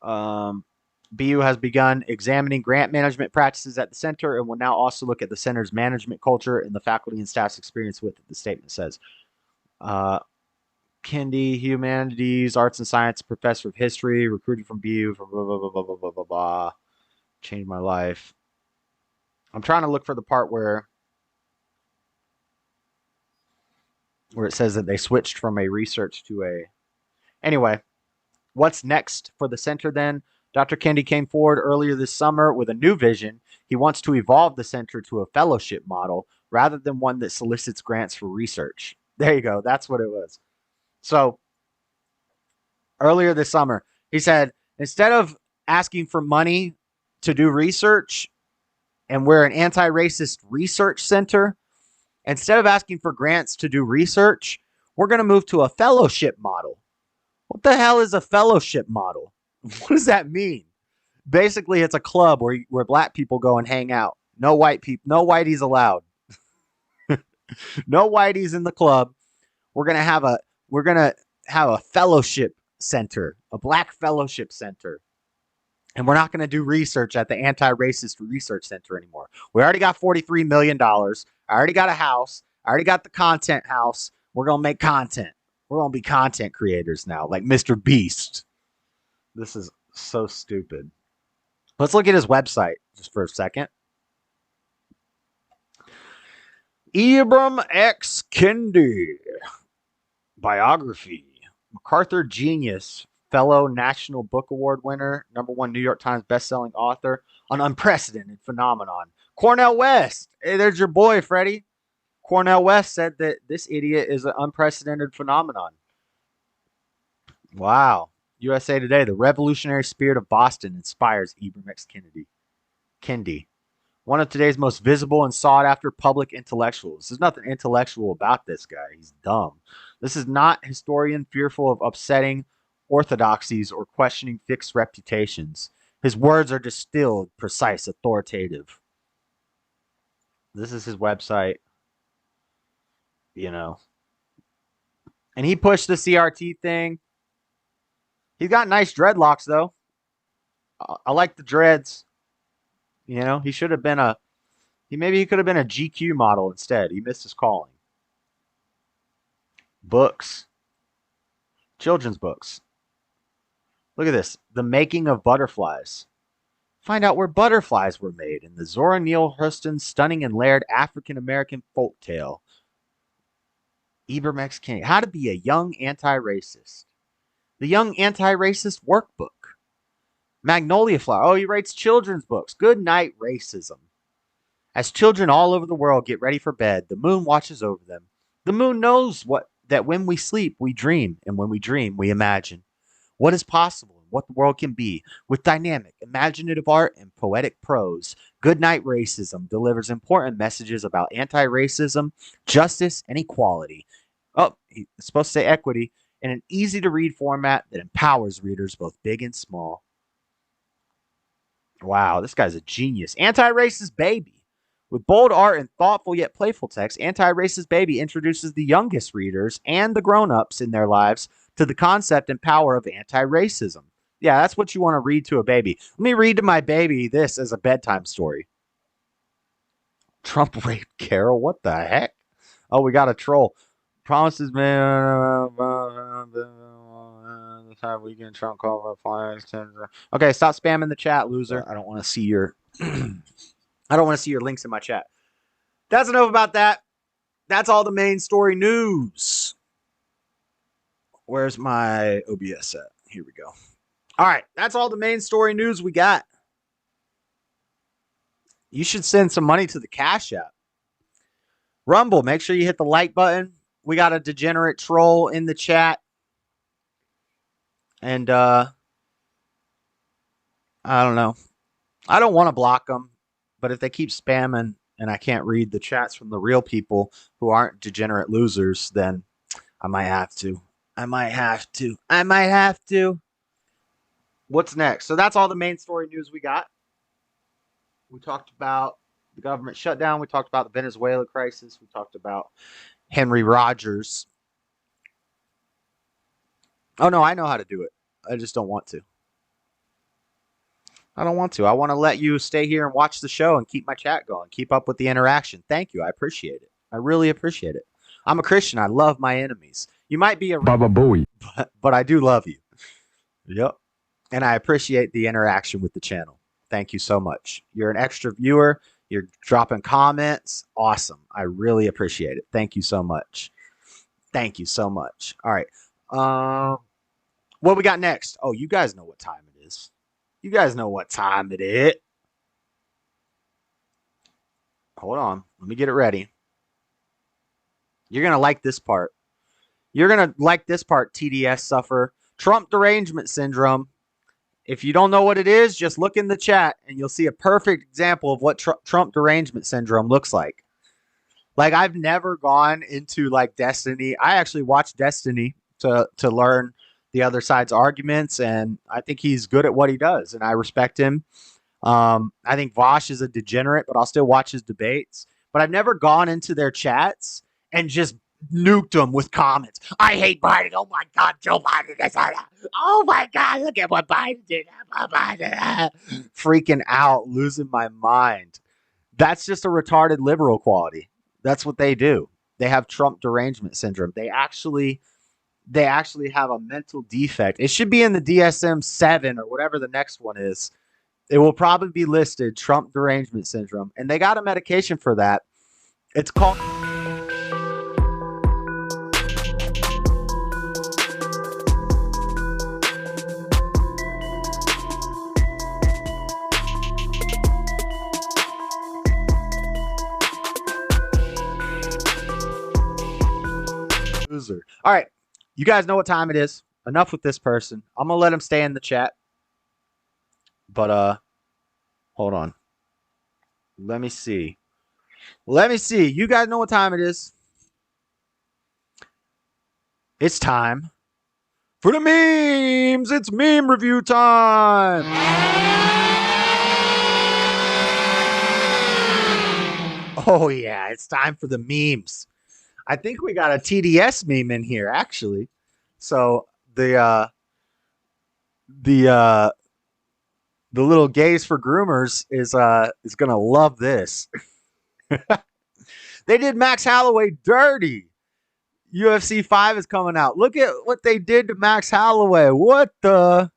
BU has begun examining grant management practices at the center and will now also look at the center's management culture and the faculty and staff's experience with it, the statement says. Kendi, humanities, arts and science professor of history, recruited from BU for blah, blah, blah, blah, blah, blah, blah, blah. Changed my life. I'm trying to look for the part where it says that they switched from a research to a... Anyway, what's next for the center then? Dr. Kendi came forward earlier this summer with a new vision. He wants to evolve the center to a fellowship model rather than one that solicits grants for research. There you go. That's what it was. So earlier this summer, he said, instead of asking for money to do research, and we're an anti-racist research center, instead of asking for grants to do research, we're going to move to a fellowship model. What the hell is a fellowship model? What does that mean? Basically, it's a club where black people go and hang out. No white people, no whiteys allowed. No whiteys in the club. We're going to have a fellowship center, a black fellowship center. And we're not going to do research at the Anti-Racist Research Center anymore. We already got $43 million. I already got a house. I already got the content house. We're going to make content. We're going to be content creators now, like Mr. Beast. This is so stupid. Let's look at his website just for a second. Ibram X Kendi. Biography. MacArthur Genius, fellow National Book Award winner, #1 New York Times bestselling author, an unprecedented phenomenon. Cornel West. Hey, there's your boy, Freddie. Cornel West said that this idiot is an unprecedented phenomenon. Wow. USA Today, the revolutionary spirit of Boston inspires Ibram X Kendi, one of today's most visible and sought-after public intellectuals. There's nothing intellectual about this guy. He's dumb. This is not historian fearful of upsetting orthodoxies or questioning fixed reputations. His words are distilled, precise, authoritative. This is his website, And he pushed the CRT thing. He's got nice dreadlocks, though. I like the dreads. He should have been maybe he could have been a GQ model instead. He missed his calling. Books. Children's books. Look at this. The Making of Butterflies. Find out where butterflies were made in the Zora Neale Hurston's stunning and layered African-American folktale. Ibram X Kendi. How to be a young anti-racist. The Young Anti-Racist Workbook. Magnolia Flower. Oh, he writes children's books. Good Night Racism. As children all over the world get ready for bed, the moon watches over them. The moon knows that when we sleep, we dream, and when we dream, we imagine what is possible and what the world can be with dynamic, imaginative art and poetic prose. Good Night Racism delivers important messages about anti-racism, justice, and equality. Oh, it's supposed to say equity, in an easy-to-read format that empowers readers both big and small. Wow, this guy's a genius. Anti-Racist Baby. With bold art and thoughtful yet playful text, Anti-Racist Baby introduces the youngest readers and the grown-ups in their lives to the concept and power of anti-racism. Yeah, that's what you want to read to a baby. Let me read to my baby this as a bedtime story. Trump raped Carol? What the heck? Oh, we got a troll. Promises made this time weekend. Trump called for flyers. Okay, stop spamming the chat, loser. I don't want to see your I don't want to see your links in my chat. That's enough about that. That's all the main story news. Where's my OBS at? Here we go. All right, that's all the main story news we got. You should send some money to the Cashapp. Rumble, make sure you hit the like button. We got a degenerate troll in the chat. And I don't know. I don't want to block them, but if they keep spamming and I can't read the chats from the real people who aren't degenerate losers, then I might have to. I might have to. What's next? So that's all the main story news we got. We talked about the government shutdown. We talked about the Venezuela crisis. We talked about Henry Rogers. Oh, no, I know how to do it. I just don't want to. I don't want to. I want to let you stay here and watch the show and keep my chat going. Keep up with the interaction. Thank you. I appreciate it. I really appreciate it. I'm a Christian. I love my enemies. You might be a Baba Booey, but I do love you. Yep. And I appreciate the interaction with the channel. Thank you so much. You're an extra viewer. You're dropping comments. Awesome. I really appreciate it. Thank you so much. Thank you so much. All right. What we got next? Oh, you guys know what time it is. You guys know what time it is. Hold on. Let me get it ready. You're going to like this part. You're going to like this part, TDS suffer. Trump derangement syndrome. If you don't know what it is, just look in the chat and you'll see a perfect example of what Trump derangement syndrome looks like. Like, I've never gone into like Destiny. I actually watched Destiny to learn the other side's arguments, and I think he's good at what he does, and I respect him. I think Vosh is a degenerate, but I'll still watch his debates. But I've never gone into their chats and just nuked them with comments. I hate Biden. Oh my God, Joe Biden. Oh my God, look at what Biden did. Freaking out, losing my mind. That's just a retarded liberal quality. That's what they do. They have Trump derangement syndrome. They actually have a mental defect. It should be in the DSM-7 or whatever the next one is. It will probably be listed Trump derangement syndrome. And they got a medication for that. It's called All right. You guys know what time it is. Enough with this person. I'm going to let him stay in the chat. But, hold on. Let me see. You guys know what time it is. It's time for the memes. It's meme review time. Oh, yeah. It's time for the memes. I think we got a TDS meme in here, actually. So the little gays for groomers is gonna love this. They did Max Holloway dirty. UFC 5 is coming out. Look at what they did to Max Holloway. What the?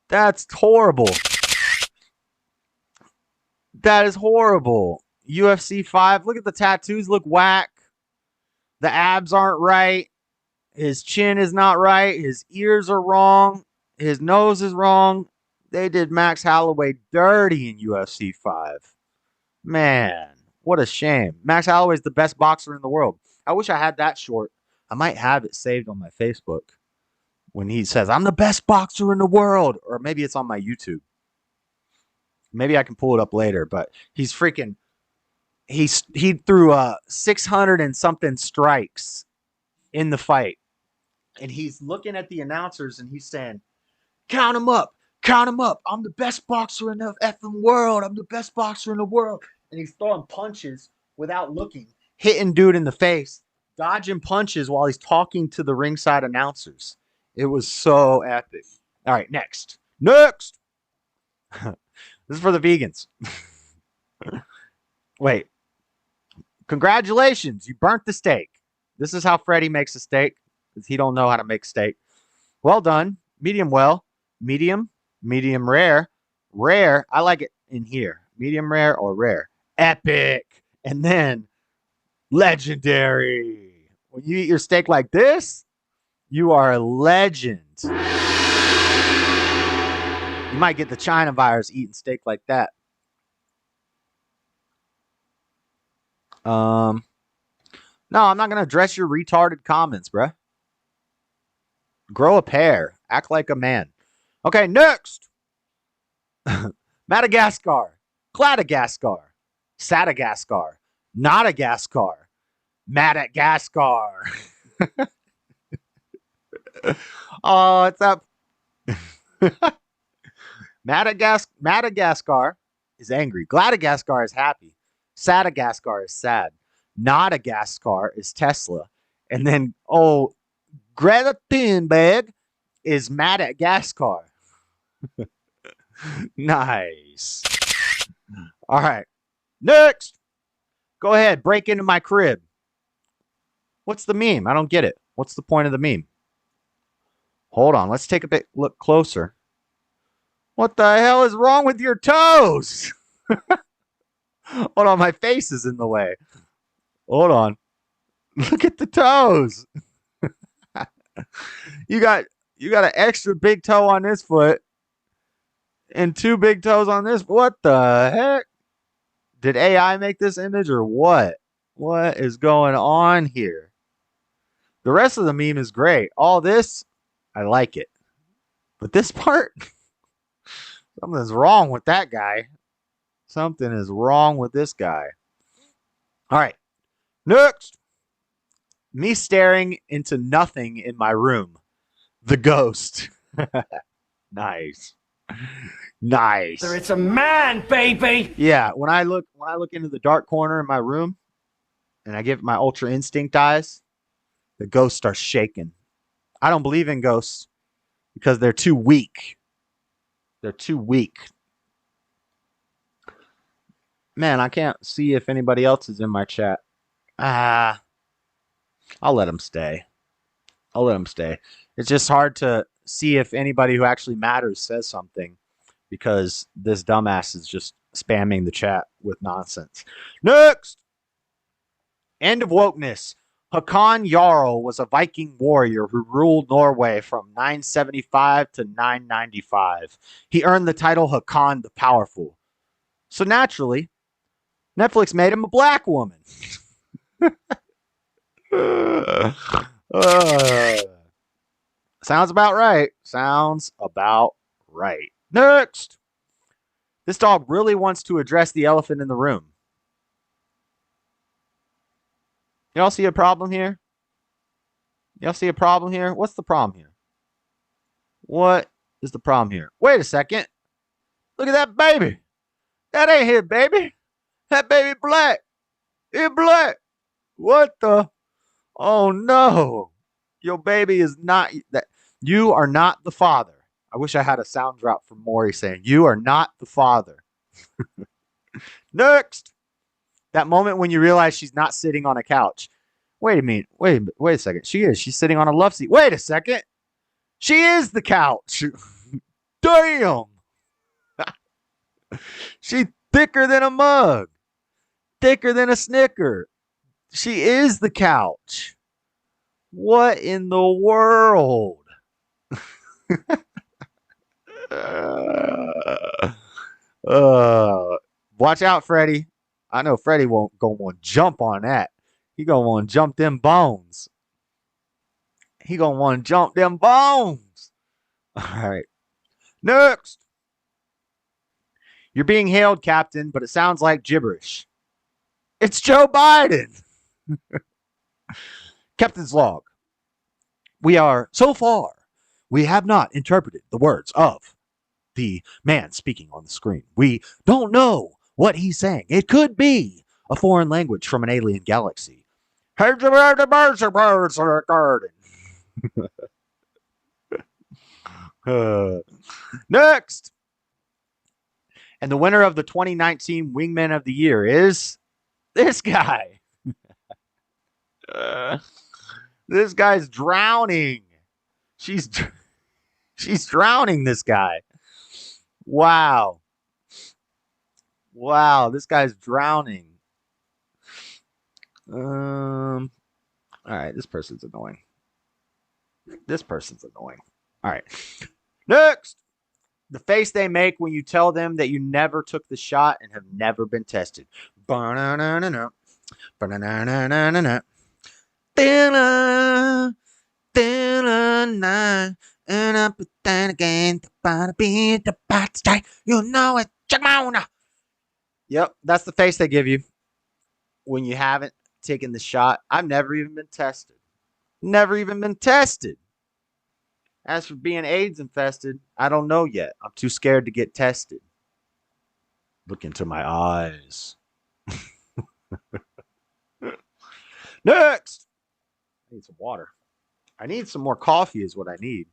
That's horrible. That is horrible. UFC 5. Look at the tattoos. Look whack. The abs aren't right. His chin is not right. His ears are wrong. His nose is wrong. They did Max Holloway dirty in UFC 5. Man, what a shame. Max Holloway's the best boxer in the world. I wish I had that short. I might have it saved on my Facebook when he says, I'm the best boxer in the world. Or maybe it's on my YouTube. Maybe I can pull it up later. But he's freaking... He threw 600 and something strikes in the fight. And he's looking at the announcers and he's saying, count him up. Count him up. I'm the best boxer in the effing world. I'm the best boxer in the world. And he's throwing punches without looking, hitting dude in the face, dodging punches while he's talking to the ringside announcers. It was so epic. All right, next. This is for the vegans. Wait. Congratulations. You burnt the steak. This is how Freddie makes a steak, because he don't know how to make steak. Well done. Medium well. Medium rare. Rare. I like it in here. Medium rare or rare. Epic. And then legendary. When you eat your steak like this, you are a legend. You might get the China virus eating steak like that. No, I'm not going to address your retarded comments, bruh. Grow a pair. Act like a man. Okay, next. Madagascar. Cladagaskar. Sadagaskar. Notagaskar. Madagascar. Oh, it's up. Madagascar is angry. Gladagaskar is happy. Sadagaskar is sad. Notagaskar is Tesla. And then, Greta Thunberg is Madagascar. Nice. All right. Next. Go ahead. Break into my crib. What's the meme? I don't get it. What's the point of the meme? Hold on. Let's take a look closer. What the hell is wrong with your toes? Hold on. My face is in the way. Hold on. Look at the toes. You got an extra big toe on this foot and 2 big toes on this. What the heck? Did AI make this image or what? What is going on here? The rest of the meme is great. All this, I like it. But this part, something's wrong with that guy. Something is wrong with this guy. All right. Next. Me staring into nothing in my room. The ghost. Nice. Nice. It's a man, baby. Yeah, when I look into the dark corner in my room and I give my ultra instinct eyes, the ghost starts shaking. I don't believe in ghosts because they're too weak. They're too weak. Man, I can't see if anybody else is in my chat. I'll let them stay. I'll let them stay. It's just hard to see if anybody who actually matters says something because this dumbass is just spamming the chat with nonsense. Next! End of wokeness. Håkon Jarl was a Viking warrior who ruled Norway from 975 to 995. He earned the title Håkon the Powerful. So naturally, Netflix made him a black woman. Sounds about right. Sounds about right. Next. This dog really wants to address the elephant in the room. Y'all see a problem here? Y'all see a problem here? What's the problem here? What is the problem here? Wait a second. Look at that baby. That ain't his baby. That baby black. He black. What the? Oh no. Your baby is not that. You are not the father. I wish I had a sound drop from Maury saying, you are not the father. Next. That moment when you realize she's not sitting on a couch. Wait a minute. Wait a second. She is. She's sitting on a love seat. Wait a second. She is the couch. Damn. She's thicker than a mug. Thicker than a Snicker. She is the couch. What in the world? Watch out, Freddie. I know Freddie won't go on jump on that. He gonna want to jump them bones. He gonna want to jump them bones. All right. Next. You're being hailed, Captain, but it sounds like gibberish. It's Joe Biden. Captain's log. We have not interpreted the words of the man speaking on the screen. We don't know what he's saying. It could be a foreign language from an alien galaxy. Next. And the winner of the 2019 Wingman of the Year is this guy. This guy's drowning. She's drowning this guy. Wow. Wow, this guy's drowning. All right, this person's annoying. All right. Next. The face they make when you tell them that you never took the shot and have never been tested. Ba-na-na-na-na. Ba-na-na-na-na-na. Da-na. Da-na-na. And up then again. You know it. Jamona. Yep, that's the face they give you when you haven't taken the shot. I've never even been tested. Never even been tested. As for being AIDS infested, I don't know yet. I'm too scared to get tested. Look into my eyes. Next. I need some water. I need some more coffee is what I need.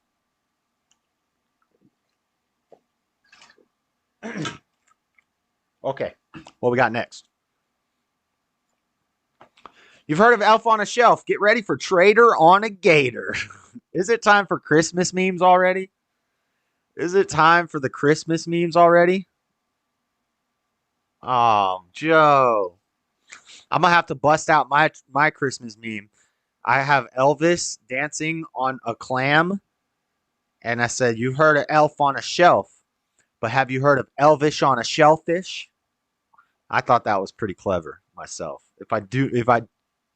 Okay, what we got next? You've heard of Elf on a Shelf. Get ready for Trader on a Gator. Is it time for Christmas memes already? Is it time for the Christmas memes already? Oh, Joe. I'm going to have to bust out my Christmas meme. I have Elvis dancing on a clam. And I said, you heard of Elf on a Shelf. But have you heard of Elvish on a Shellfish? I thought that was pretty clever myself. If I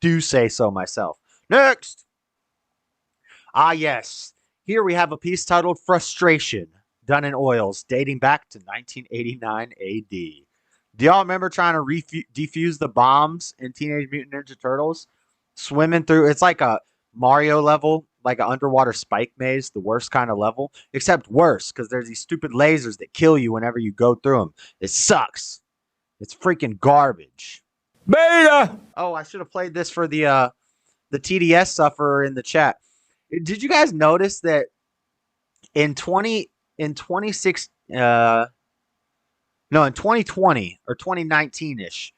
do say so myself. Next. Ah, yes. Here we have a piece titled Frustration, done in oils, dating back to 1989 AD. Do y'all remember trying to defuse the bombs in Teenage Mutant Ninja Turtles? Swimming through, it's like a Mario level, like an underwater spike maze, the worst kind of level, except worse, because there's these stupid lasers that kill you whenever you go through them. It sucks. It's freaking garbage. Beta! Oh, I should have played this for the TDS sufferer in the chat. Did you guys notice that in 2020 or 2019-ish,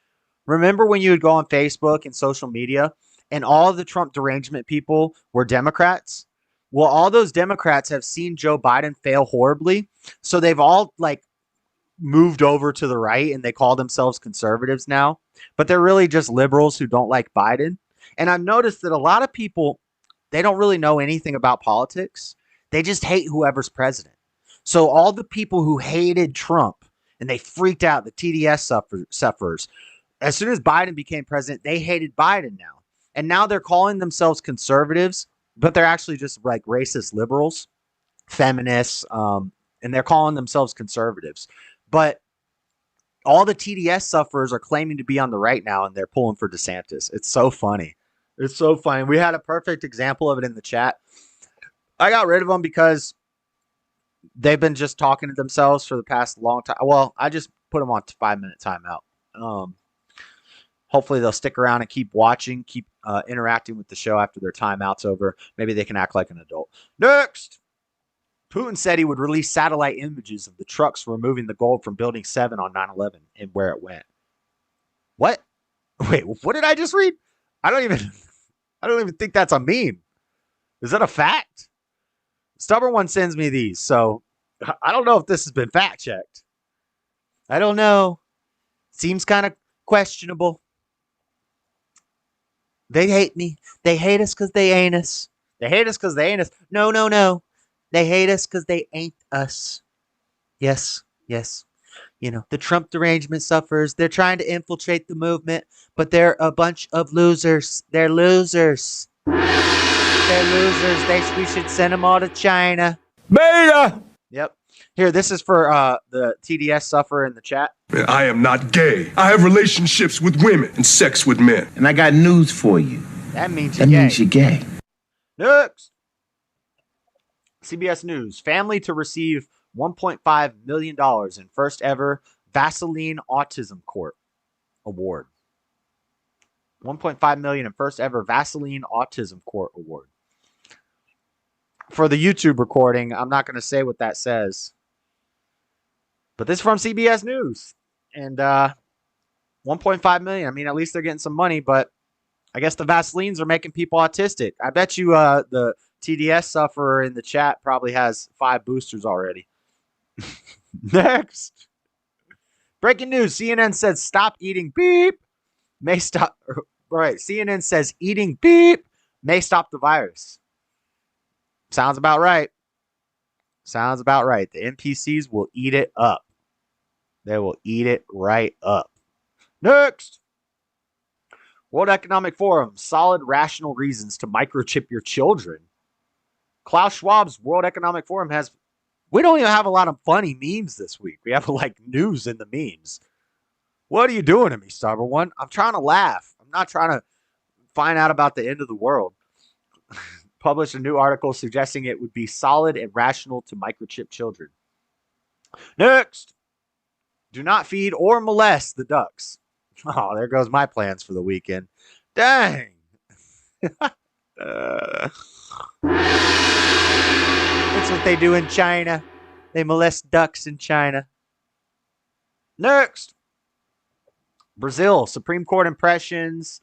remember when you would go on Facebook and social media and all of the Trump derangement people were Democrats? Well, all those Democrats have seen Joe Biden fail horribly. So they've all moved over to the right and they call themselves conservatives now, but they're really just liberals who don't like Biden. And I've noticed that a lot of people, they don't really know anything about politics. They just hate whoever's president. So all the people who hated Trump and they freaked out, the TDS sufferers, as soon as Biden became president, they hated Biden now. And now they're calling themselves conservatives but they're actually just like racist liberals, feminists, and they're calling themselves conservatives. But all the TDS sufferers are claiming to be on the right now, and they're pulling for DeSantis. It's so funny. It's so funny. We had a perfect example of it in the chat. I got rid of them because they've been just talking to themselves for the past long time. Well, I just put them on 5-minute timeout. Hopefully they'll stick around and keep watching, keep interacting with the show after their timeout's over. Maybe they can act like an adult. Next! Putin said he would release satellite images of the trucks removing the gold from Building 7 on 9/11 and where it went. What? Wait, what did I just read? I don't even think that's a meme. Is that a fact? Stubborn One sends me these, so I don't know if this has been fact checked. I don't know. Seems kind of questionable. They hate me. They hate us because they ain't us. They hate us because they ain't us. No, no, no. They hate us because they ain't us. Yes, yes. You know, the Trump derangement sufferers, they're trying to infiltrate the movement, but they're a bunch of losers. They're losers. They're losers. We should send them all to China. Beta! Yep. Here, this is for the TDS sufferer in the chat. I am not gay. I have relationships with women and sex with men. And I got news for you. That means you're gay. Next. CBS News. Family to receive $1.5 million in first ever Vaseline Autism Court Award. $1.5 million in first ever Vaseline Autism Court Award. For the YouTube recording, I'm not going to say what that says. But this is from CBS News. And $1.5 million. I mean, at least they're getting some money, but I guess the Vaselines are making people autistic. I bet you the TDS sufferer in the chat probably has 5 boosters already. Next. Breaking news. CNN says stop eating beep. May stop. Right. CNN says eating beep may stop the virus. Sounds about right. Sounds about right. The NPCs will eat it up. They will eat it right up. Next. World Economic Forum. Solid rational reasons to microchip your children. Klaus Schwab's World Economic Forum has... We don't even have a lot of funny memes this week. We have like news in the memes. What are you doing to me, Stubborn One? I'm trying to laugh. I'm not trying to find out about the end of the world. Published a new article suggesting it would be solid and rational to microchip children. Next. Do not feed or molest the ducks. Oh, there goes my plans for the weekend. Dang. That's what they do in China. They molest ducks in China. Next. Brazil. Supreme Court impressions.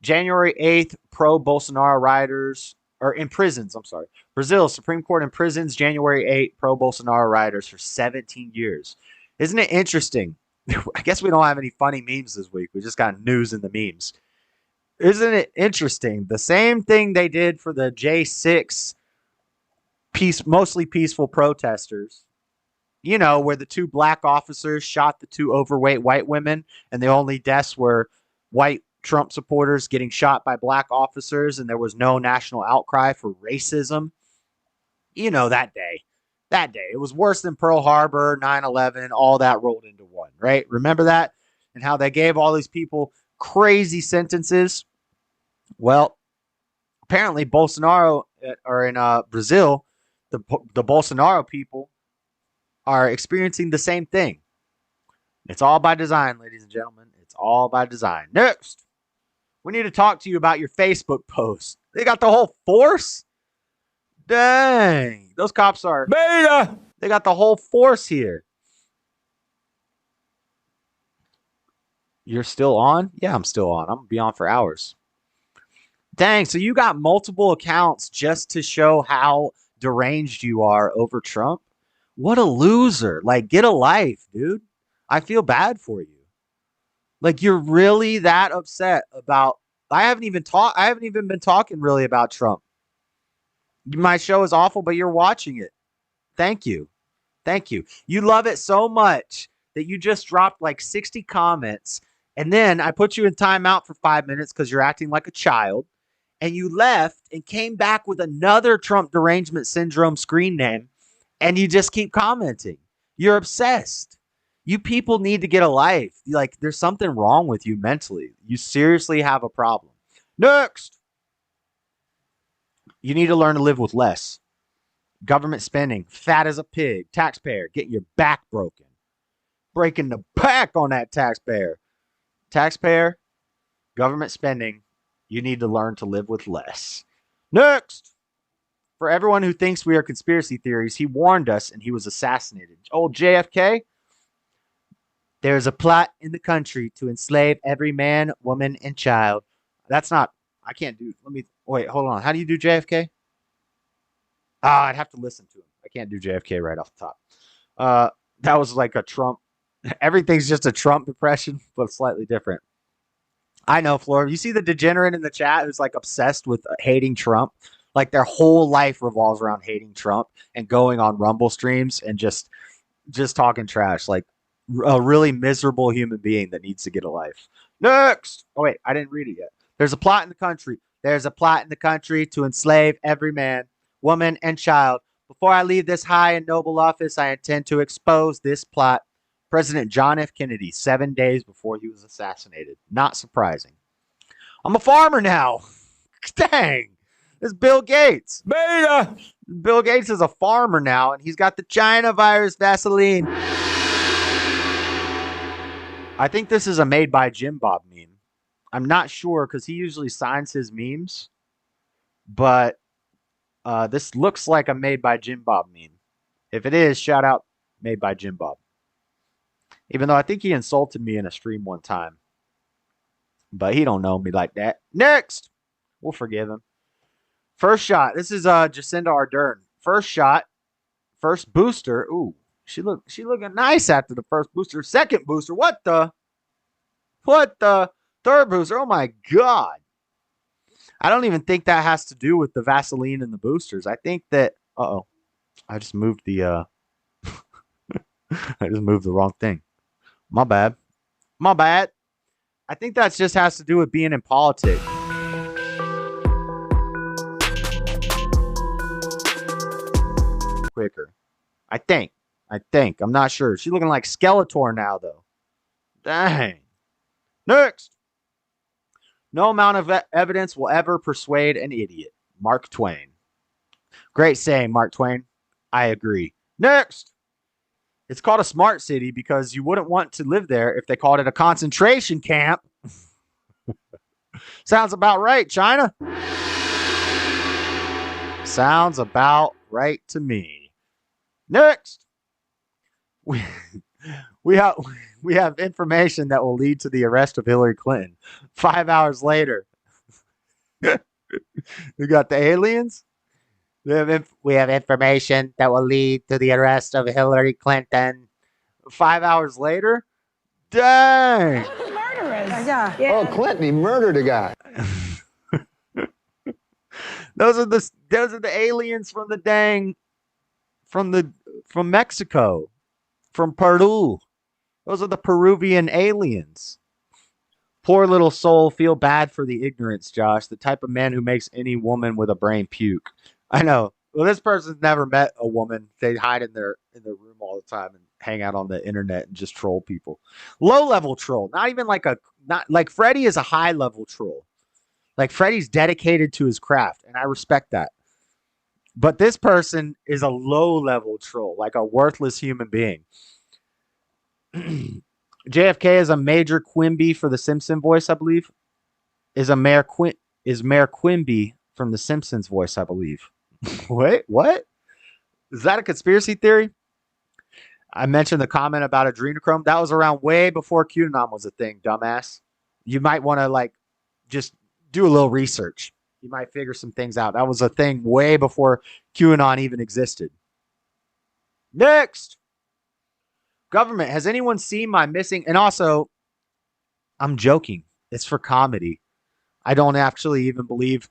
January 8th. Pro-Bolsonaro rioters. Or imprisons, I'm sorry. Brazil. Supreme Court imprisons January 8th. Pro-Bolsonaro rioters for 17 years. Isn't it interesting? I guess we don't have any funny memes this week. We just got news in the memes. Isn't it interesting? The same thing they did for the J6 mostly peaceful protesters. You know, where the 2 black officers shot the 2 overweight white women, and the only deaths were white Trump supporters getting shot by black officers, and there was no national outcry for racism. You know, that day. That day. It was worse than Pearl Harbor, 9/11, all that rolled into one, right? Remember that? And how they gave all these people crazy sentences? Well, apparently Bolsonaro, or in Brazil, the Bolsonaro people are experiencing the same thing. It's all by design, ladies and gentlemen. It's all by design. Next, we need to talk to you about your Facebook posts. They got the whole force? Dang. Those cops are... Beta! They got the whole force here. You're still on? Yeah, I'm still on. I'm going to be on for hours. Dang, so you got multiple accounts just to show how deranged you are over Trump? What a loser. Like, get a life, dude. I feel bad for you. Like, you're really that upset about... I haven't even been talking really about Trump. My show is awful, but you're watching it. Thank you. Thank you. You love it so much that you just dropped like 60 comments. And then I put you in timeout for 5 minutes because you're acting like a child. and you left and came back with another Trump derangement syndrome screen name, and you just keep commenting. You're obsessed. You people need to get a life. Like, there's something wrong with you mentally. You seriously have a problem. Next. You need to learn to live with less. Government spending, fat as a pig. Taxpayer, getting your back broken. Breaking the back on that taxpayer. Taxpayer, government spending, you need to learn to live with less. Next. For everyone who thinks we are conspiracy theories, he warned us and he was assassinated. Old JFK. There is a plot in the country to enslave every man, woman, and child. That's not, I can't do, wait, hold on. How do you do JFK? I'd have to listen to him. I can't do JFK right off the top. That was like a Trump. Everything's just a Trump impression, but slightly different. I know, Flora. You see the degenerate in the chat who's like obsessed with hating Trump? Like their whole life revolves around hating Trump and going on Rumble streams and just talking trash. Like a really miserable human being that needs to get a life. Next. Oh, wait. I didn't read it yet. There's a plot in the country. There's a plot in the country to enslave every man, woman, and child. Before I leave this high and noble office, I intend to expose this plot. President John F. Kennedy, 7 days before he was assassinated. Not surprising. I'm a farmer now. Dang. It's Bill Gates. Beta. Bill Gates is a farmer now, and he's got the China virus Vaseline. I think this is a made by Jim Bob meme. I'm not sure because he usually signs his memes, but this looks like a made by Jim Bob meme. If it is, shout out made by Jim Bob. Even though I think he insulted me in a stream one time. But he don't know me like that. Next! We'll forgive him. First shot. This is Jacinda Ardern. First shot. First booster. Ooh. She looking nice after the first booster. Second booster. What the? Third booster. Oh my God. I don't even think that has to do with the Vaseline and the boosters. I think that... Uh-oh. I just moved the... I just moved the wrong thing. My bad. I think that just has to do with being in politics. Quicker. I think. I'm not sure. She's looking like Skeletor now, though. Dang. Next. No amount of evidence will ever persuade an idiot. Mark Twain. Great saying, Mark Twain. I agree. Next. It's called a smart city because you wouldn't want to live there if they called it a concentration camp. Sounds about right, China. Sounds about right to me. Next. We have information that will lead to the arrest of Hillary Clinton. 5 hours later. We got the aliens. We have information that will lead to the arrest of Hillary Clinton. 5 hours later? Dang! Murderers. Yeah. Oh, Clinton, he murdered a guy. Those are the aliens from Mexico, from Peru. Those are the Peruvian aliens. Poor little soul, feel bad for the ignorance, Josh. The type of man who makes any woman with a brain puke. I know. Well, this person's never met a woman. They hide in their room all the time and hang out on the internet and just troll people. Low level troll. Not like Freddie is a high level troll. Like Freddie's dedicated to his craft, and I respect that. But this person is a low level troll, like a worthless human being. JFK is a Major Quimby for the Simpson voice, I believe. Is Mayor Quimby from the Simpsons voice, I believe. Wait, what? Is that a conspiracy theory? I mentioned the comment about adrenochrome. That was around way before QAnon was a thing, dumbass. You might want to just do a little research. You might figure some things out. That was a thing way before QAnon even existed. Next. Government. Has anyone seen my missing? And also, I'm joking. It's for comedy. I don't actually even believe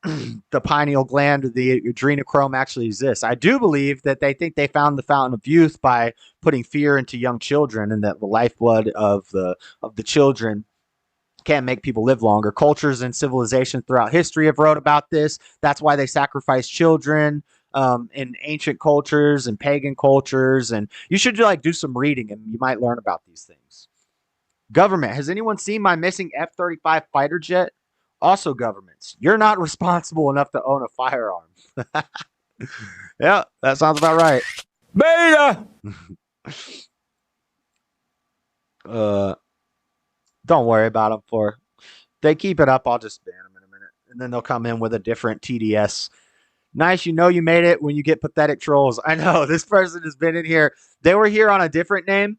the pineal gland or the adrenochrome actually exists. I do believe that they think they found the fountain of youth by putting fear into young children, and that the lifeblood of the children can't make people live longer. Cultures and civilizations throughout history have wrote about this. That's why they sacrifice children in ancient cultures and pagan cultures. And you should do some reading, and you might learn about these things. Government. Has anyone seen my missing F-35 fighter jet? Also, governments. You're not responsible enough to own a firearm. Yeah, that sounds about right. Beta! Don't worry about them. For they keep it up, I'll just ban them in a minute, and then they'll come in with a different TDS. Nice, you made it when you get pathetic trolls. I know this person has been in here. They were here on a different name,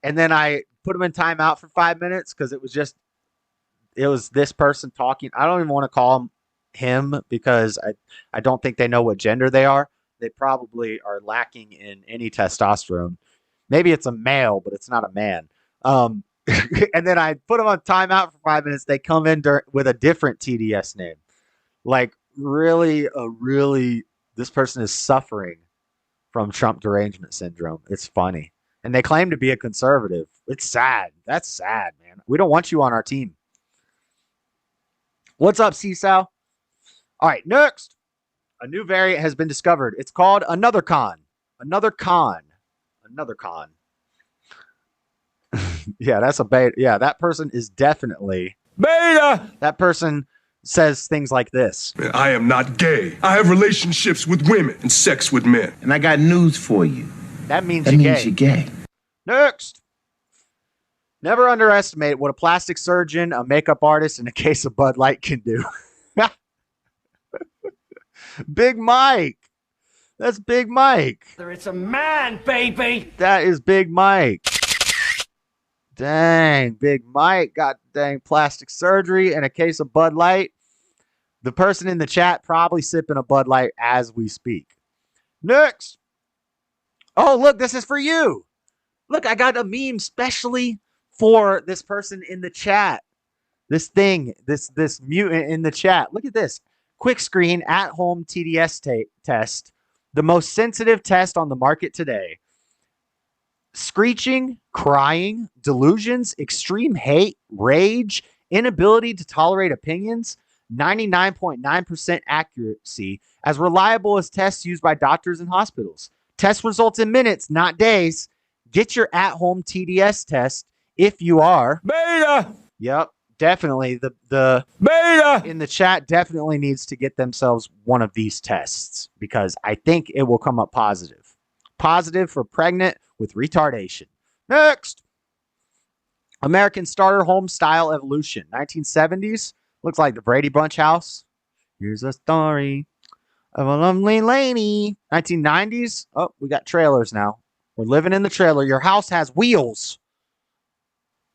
and then I put them in timeout for 5 minutes because it was this person talking. I don't even want to call him because I don't think they know what gender they are. They probably are lacking in any testosterone. Maybe it's a male, but it's not a man. And then I put them on timeout for 5 minutes. They come in with a different TDS name. Really, this person is suffering from Trump derangement syndrome. It's funny. And they claim to be a conservative. It's sad. That's sad, man. We don't want you on our team. What's up, CSAL? All right, next. A new variant has been discovered. It's called Another Con. Another Con. Yeah, that's a beta. Yeah, that person is definitely Beta! That person says things like this. I am not gay. I have relationships with women and sex with men. And I got news for you. That means you're gay. Next. Never underestimate what a plastic surgeon, a makeup artist, and a case of Bud Light can do. Big Mike. That's Big Mike. It's a man, baby. That is Big Mike. Dang, Big Mike got plastic surgery and a case of Bud Light. The person in the chat probably sipping a Bud Light as we speak. Next. Oh, look, this is for you. Look, I got a meme specially for this person in the chat. This mutant in the chat. Look at this. Quick screen at-home TDS test. The most sensitive test on the market today. Screeching, crying, delusions, extreme hate, rage, inability to tolerate opinions, 99.9% accuracy, as reliable as tests used by doctors and hospitals. Test results in minutes, not days. Get your at-home TDS test if you are. Beta! Yep, definitely. The Beta! In the chat definitely needs to get themselves one of these tests because I think it will come up positive. Positive for pregnant with retardation. Next. American starter home style evolution. 1970s. Looks like the Brady Bunch house. Here's a story of a lovely lady. 1990s. Oh, we got trailers now. We're living in the trailer. Your house has wheels.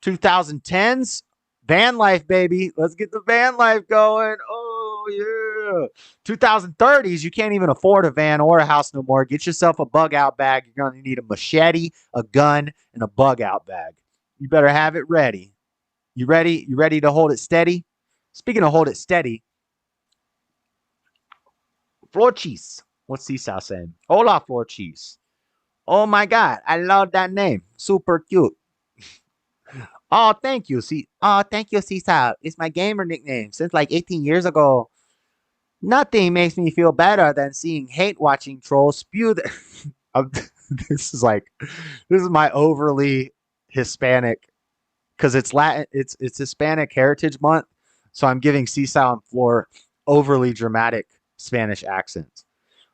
2010s. Van life, baby. Let's get the van life going. Oh, yeah. 2030s. You can't even afford a van or a house no more. Get yourself a bug out bag. You're going to need a machete, a gun, and a bug out bag. You better have it ready. You ready? You ready to hold it steady? Speaking of hold it steady, floor cheese. What's Seesaw saying? Hola, floor cheese. Oh my God, I love that name. Super cute. Oh, thank you. Thank you, Seesaw. It's my gamer nickname since like 18 years ago. Nothing makes me feel better than seeing hate-watching trolls spew. This is my overly Hispanic, because it's Latin. It's Hispanic Heritage Month, so I'm giving Seesaw and Floor overly dramatic Spanish accents.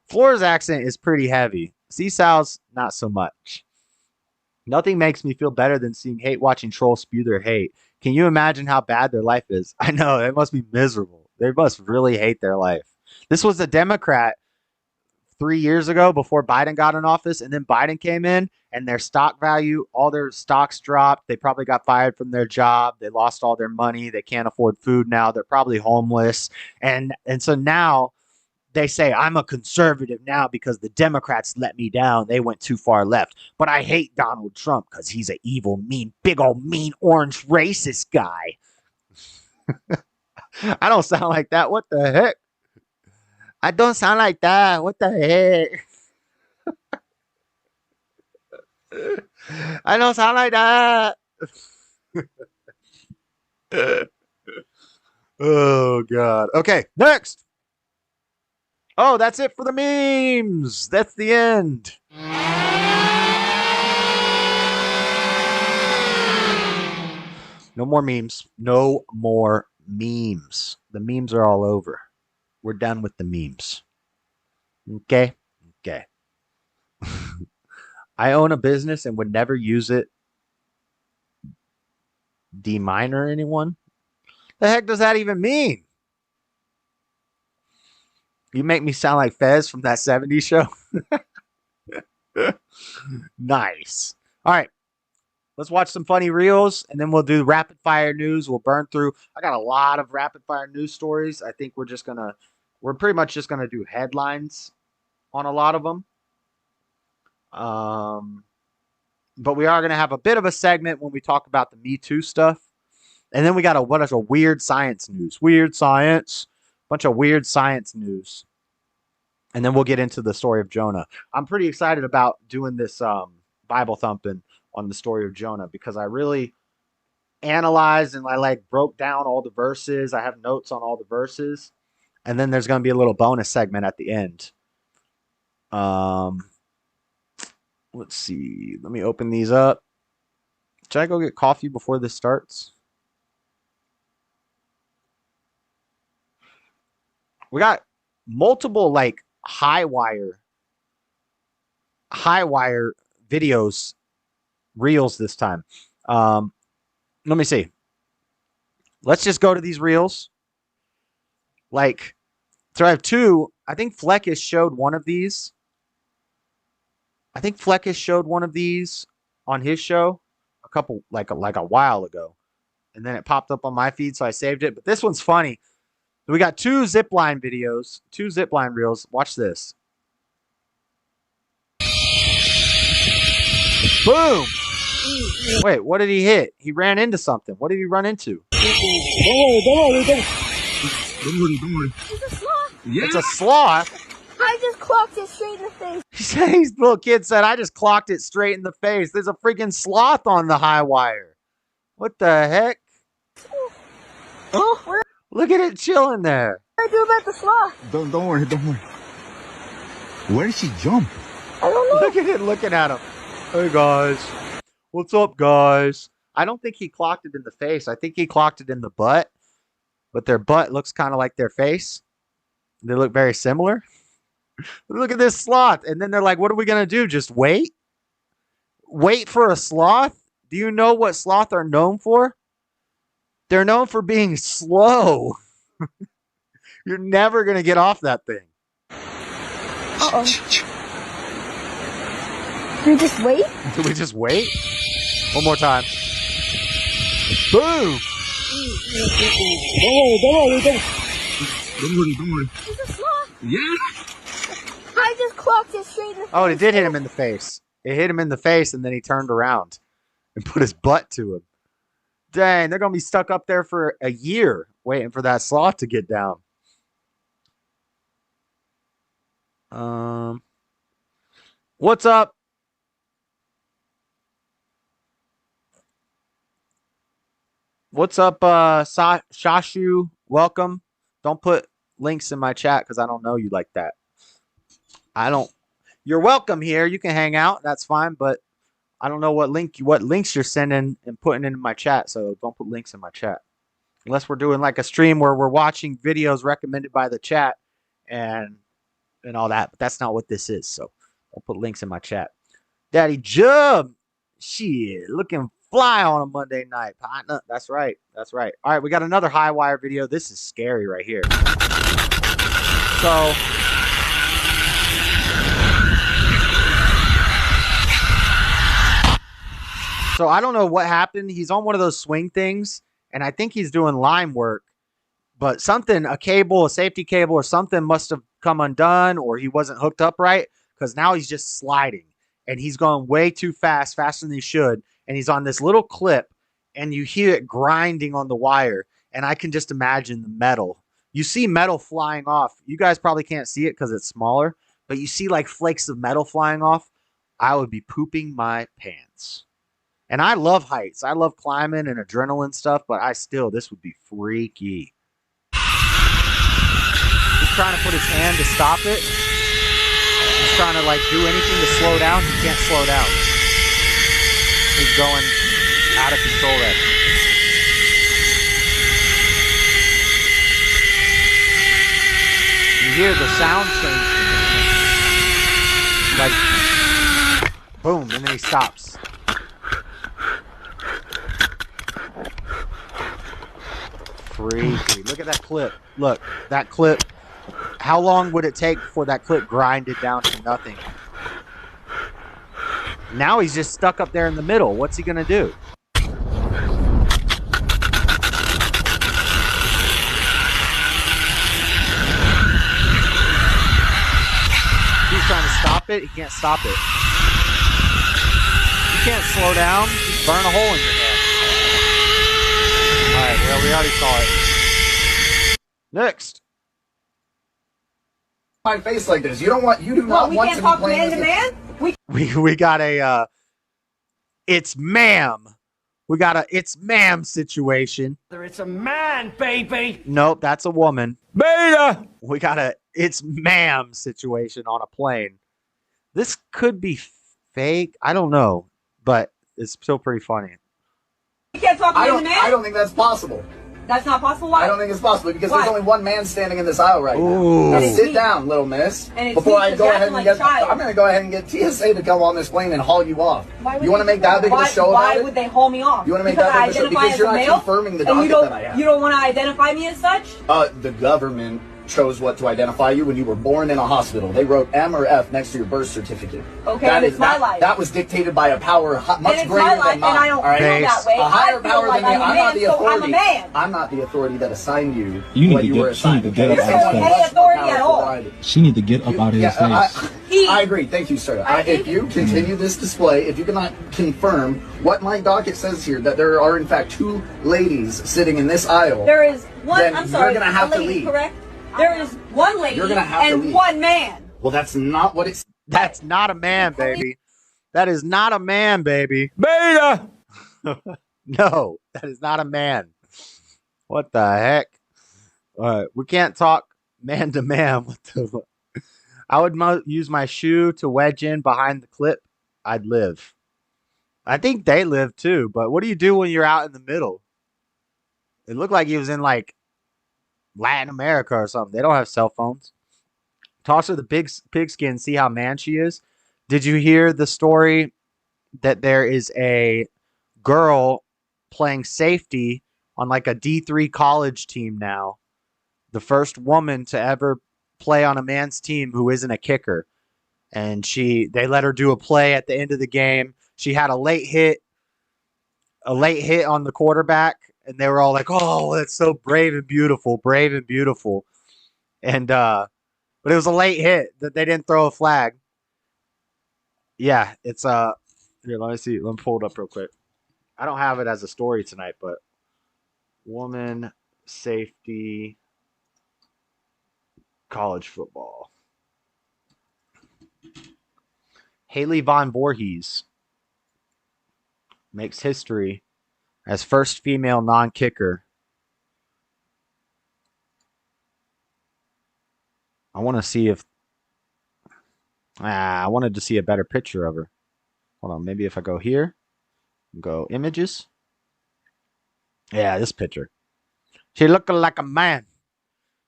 Floor's accent is pretty heavy. Seesaw's not so much. Nothing makes me feel better than seeing hate-watching trolls spew their hate. Can you imagine how bad their life is? I know, it must be miserable. They must really hate their life. This was a Democrat 3 years ago before Biden got in office, and then Biden came in, and their stock value, all their stocks dropped. They probably got fired from their job. They lost all their money. They can't afford food now. They're probably homeless. And so now they say, I'm a conservative now because the Democrats let me down. They went too far left. But I hate Donald Trump because he's an evil, mean, big old mean orange racist guy. I don't sound like that. What the heck? I don't sound like that. What the heck? I don't sound like that. Oh, God. Okay, next. Oh, that's it for the memes. That's the end. No more memes. No more memes. The memes are all over. We're done with the memes. Okay? Okay. I own a business and would never use it. D-minor anyone? The heck does that even mean? You make me sound like Fez from that 70s show. Nice. All right. Let's watch some funny reels, and then we'll do rapid fire news. We'll burn through. I got a lot of rapid fire news stories. I think we're pretty much just gonna do headlines on a lot of them. But we are gonna have a bit of a segment when we talk about the metoo stuff, and then we got a weird science news. Weird science, bunch of weird science news, and then we'll get into the story of Jonah. I'm pretty excited about doing this Bible thumping on the story of Jonah, because I really analyzed and I broke down all the verses. I have notes on all the verses, and then there's going to be a little bonus segment at the end. Let's see. Let me open these up. Should I go get coffee before this starts? We got multiple high wire videos, reels this time. Let me see. Let's just go to these reels. So I have two. I think Fleckish showed one of these. On his show a couple a while ago, and then it popped up on my feed, so I saved it. But this one's funny. We got two zipline videos, two zipline reels. Watch this. Boom. Wait, what did he hit? He ran into something. What did he run into? Don't worry. It's a sloth. Yeah. It's a sloth. I just clocked it straight in the face. His little kid said, I just clocked it straight in the face. There's a freaking sloth on the high wire. What the heck? Oh, what Look at it chilling there. do I do about the sloth? Don't worry. Where did she jump? I don't know. Look at it looking at him. Hey, guys. What's up, guys? I don't think he clocked it in the face. I think he clocked it in the butt. But their butt looks kind of like their face. They look very similar. Look at this sloth. And then they're like, what are we going to do? Just wait? Wait for a sloth? Do you know what sloth are known for? They're known for being slow. You're never going to get off that thing. Uh-oh. Do we just wait? Do we just wait? One more time. Boom! Don't worry. It's a sloth. Yeah. I just clocked it straight in the face. Oh, it did hit him in the face. It hit him in the face, and then he turned around and put his butt to him. Dang, they're going to be stuck up there for a year waiting for that sloth to get down. What's up? What's up, Shashu? Welcome. Don't put links in my chat because I don't know you like that. You're welcome here. You can hang out. That's fine, but I don't know what links you're sending and putting into my chat, so don't put links in my chat. Unless we're doing like a stream where we're watching videos recommended by the chat and all that. But that's not what this is, so don't put links in my chat. Daddy Jub, shit, looking fly on a Monday night, partner. That's right. All right, we got another high wire video. This is scary right here. So I don't know what happened. He's on one of those swing things, and I think he's doing line work. But a safety cable or something must have come undone, or he wasn't hooked up right, because now he's just sliding. And he's going way too fast, faster than he should. And he's on this little clip, and you hear it grinding on the wire. And I can just imagine the metal. You see metal flying off. You guys probably can't see it because it's smaller, but you see like flakes of metal flying off. I would be pooping my pants. And I love heights. I love climbing and adrenaline stuff, but this would be freaky. He's trying to put his hand to stop it. He's trying to like do anything to slow down. He can't slow down. He's going out of control there. You hear the sound change. Like, boom, and then he stops. Freaky. Look at that clip. Look, that clip. How long would it take before that clip grinded down to nothing? Now he's just stuck up there in the middle. What's he going to do? He's trying to stop it. He can't stop it. You can't slow down. Just burn a hole in your head. All right, well, we already saw it. Next. My face like this. You do not want to be playing man to man? We got a it's ma'am. We got a it's ma'am situation. It's a man, baby. Nope, that's a woman. Beta. We got a it's ma'am situation on a plane. This could be fake. I don't know, but it's still pretty funny. You can't talk man to man? I don't think that's possible. That's not possible? Why? I don't think it's possible because there's only one man standing in this aisle right now. Now sit down, little miss. Before I go ahead and get, I'm going to go ahead and get TSA to come on this plane and haul you off. You want to make that big of a show about it? Why would they haul me off? You want to make that big of a show because you're not confirming the docket that I have. You don't want to identify me as such? The government chose what to identify you when you were born in a hospital. They wrote M or F next to your birth certificate. Okay, it's my life. That was dictated by a power much greater than mine. And I don't feel that way. A higher power than me. I'm not the authority. I'm a man. I'm not the authority that assigned you. You need to get. She need to get up out of his authority at all. She need to get up out of his face. I agree. Thank you, sir. If you continue this display, if you cannot confirm what my docket says here, that there are in fact 2 ladies sitting in this aisle, there is one. Then I'm sorry. You're gonna have to leave. Correct. There is one lady and one man. Well, that's not what it's. That's not a man, baby. That is not a man, baby. Beta. No, that is not a man. What the heck? All right, we can't talk man to man. What the? I would use my shoe to wedge in behind the clip. I'd live. I think they live too. But what do you do when you're out in the middle? It looked like he was in like Latin America or something. They don't have cell phones. Toss her the pigskin, see how man she is. Did you hear the story that there is a girl playing safety on like a D3 college team now? The first woman to ever play on a man's team who isn't a kicker. And they let her do a play at the end of the game. She had a late hit on the quarterback. And they were all like, "Oh, that's so brave and beautiful, brave and beautiful." And but it was a late hit that they didn't throw a flag. Yeah, it's here. Let me see. Let me pull it up real quick. I don't have it as a story tonight, but woman safety college football. Haley Von Voorhees makes history as first female non-kicker. I want to see if... I wanted to see a better picture of her. Hold on, maybe if I go here, go images. Yeah, this picture. She looking like a man.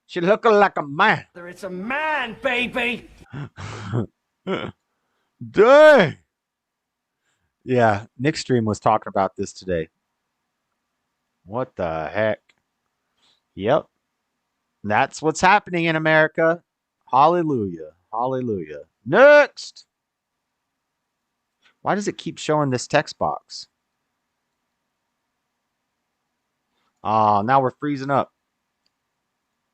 She looking like a man. It's a man, baby. Dang. Yeah, Nick Stream was talking about this today. What the heck? Yep. That's what's happening in America. Hallelujah. Hallelujah. Next. Why does it keep showing this text box? Oh, now we're freezing up.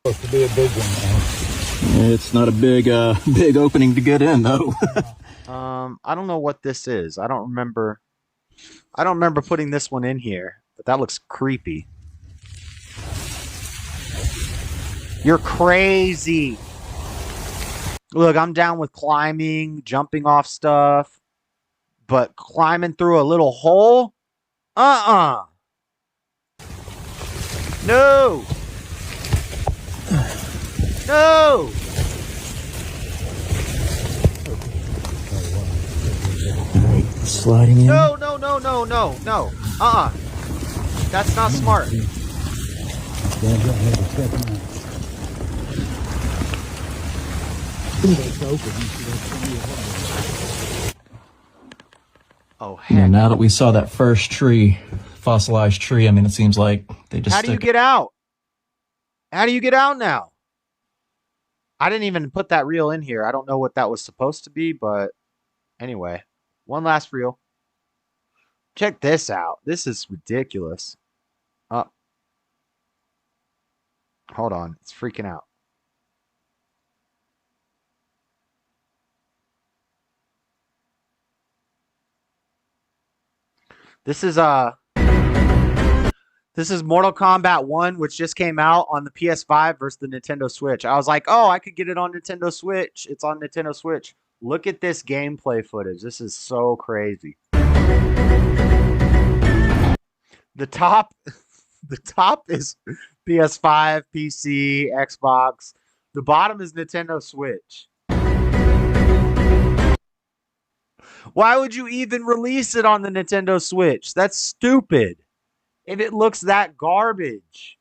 Supposed to be a big one, man. It's not a big opening to get in, though. I don't know what this is. I don't remember putting this one in here. But that looks creepy. You're crazy. Look, I'm down with climbing, jumping off stuff. But climbing through a little hole? No. No. Sliding in. No. That's not smart. Oh, heck. Yeah, now that we saw that first tree, fossilized tree, I mean, it seems like they just How do you get out? How do you get out now? I didn't even put that reel in here. I don't know what that was supposed to be, but anyway, one last reel. Check this out. This is ridiculous. Hold on. It's freaking out. This is Mortal Kombat 1, which just came out on the PS5 versus the Nintendo Switch. I was like, oh, I could get it on Nintendo Switch. It's on Nintendo Switch. Look at this gameplay footage. This is so crazy. The top is PS5, PC, Xbox. The bottom is Nintendo Switch. Why would you even release it on the Nintendo Switch? That's stupid. If it looks that garbage.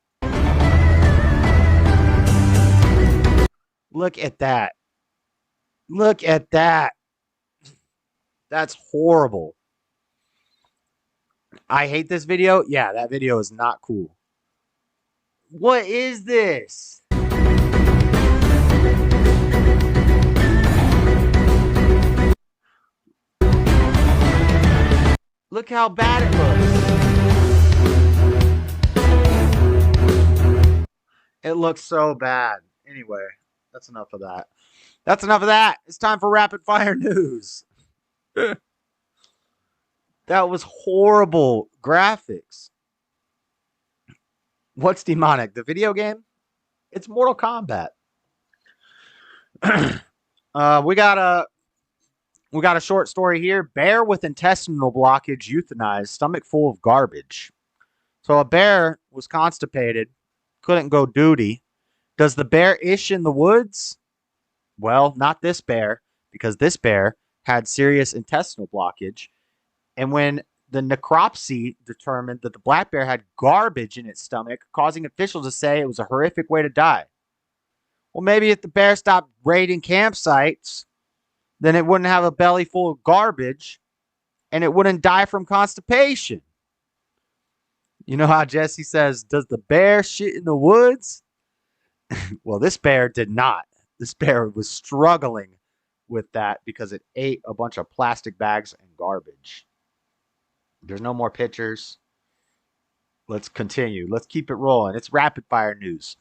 Look at that. Look at that. That's horrible. I hate this video. Yeah, that video is not cool. What is this? Look how bad it looks. It looks so bad. Anyway, that's enough of that. That's enough of that. It's time for rapid fire news. That was horrible graphics. What's demonic? The video game? It's Mortal Kombat. We got a short story here. Bear with intestinal blockage euthanized, stomach full of garbage. So a bear was constipated, couldn't go duty. Does the bear ish in the woods? Well, not this bear, because this bear had serious intestinal blockage. And when the necropsy determined that the black bear had garbage in its stomach, causing officials to say it was a horrific way to die. Well, maybe if the bear stopped raiding campsites, then it wouldn't have a belly full of garbage and it wouldn't die from constipation. You know how Jesse says, does the bear shit in the woods? Well, this bear did not. This bear was struggling with that because it ate a bunch of plastic bags and garbage. There's no more pictures. Let's continue. Let's keep it rolling. It's rapid fire news.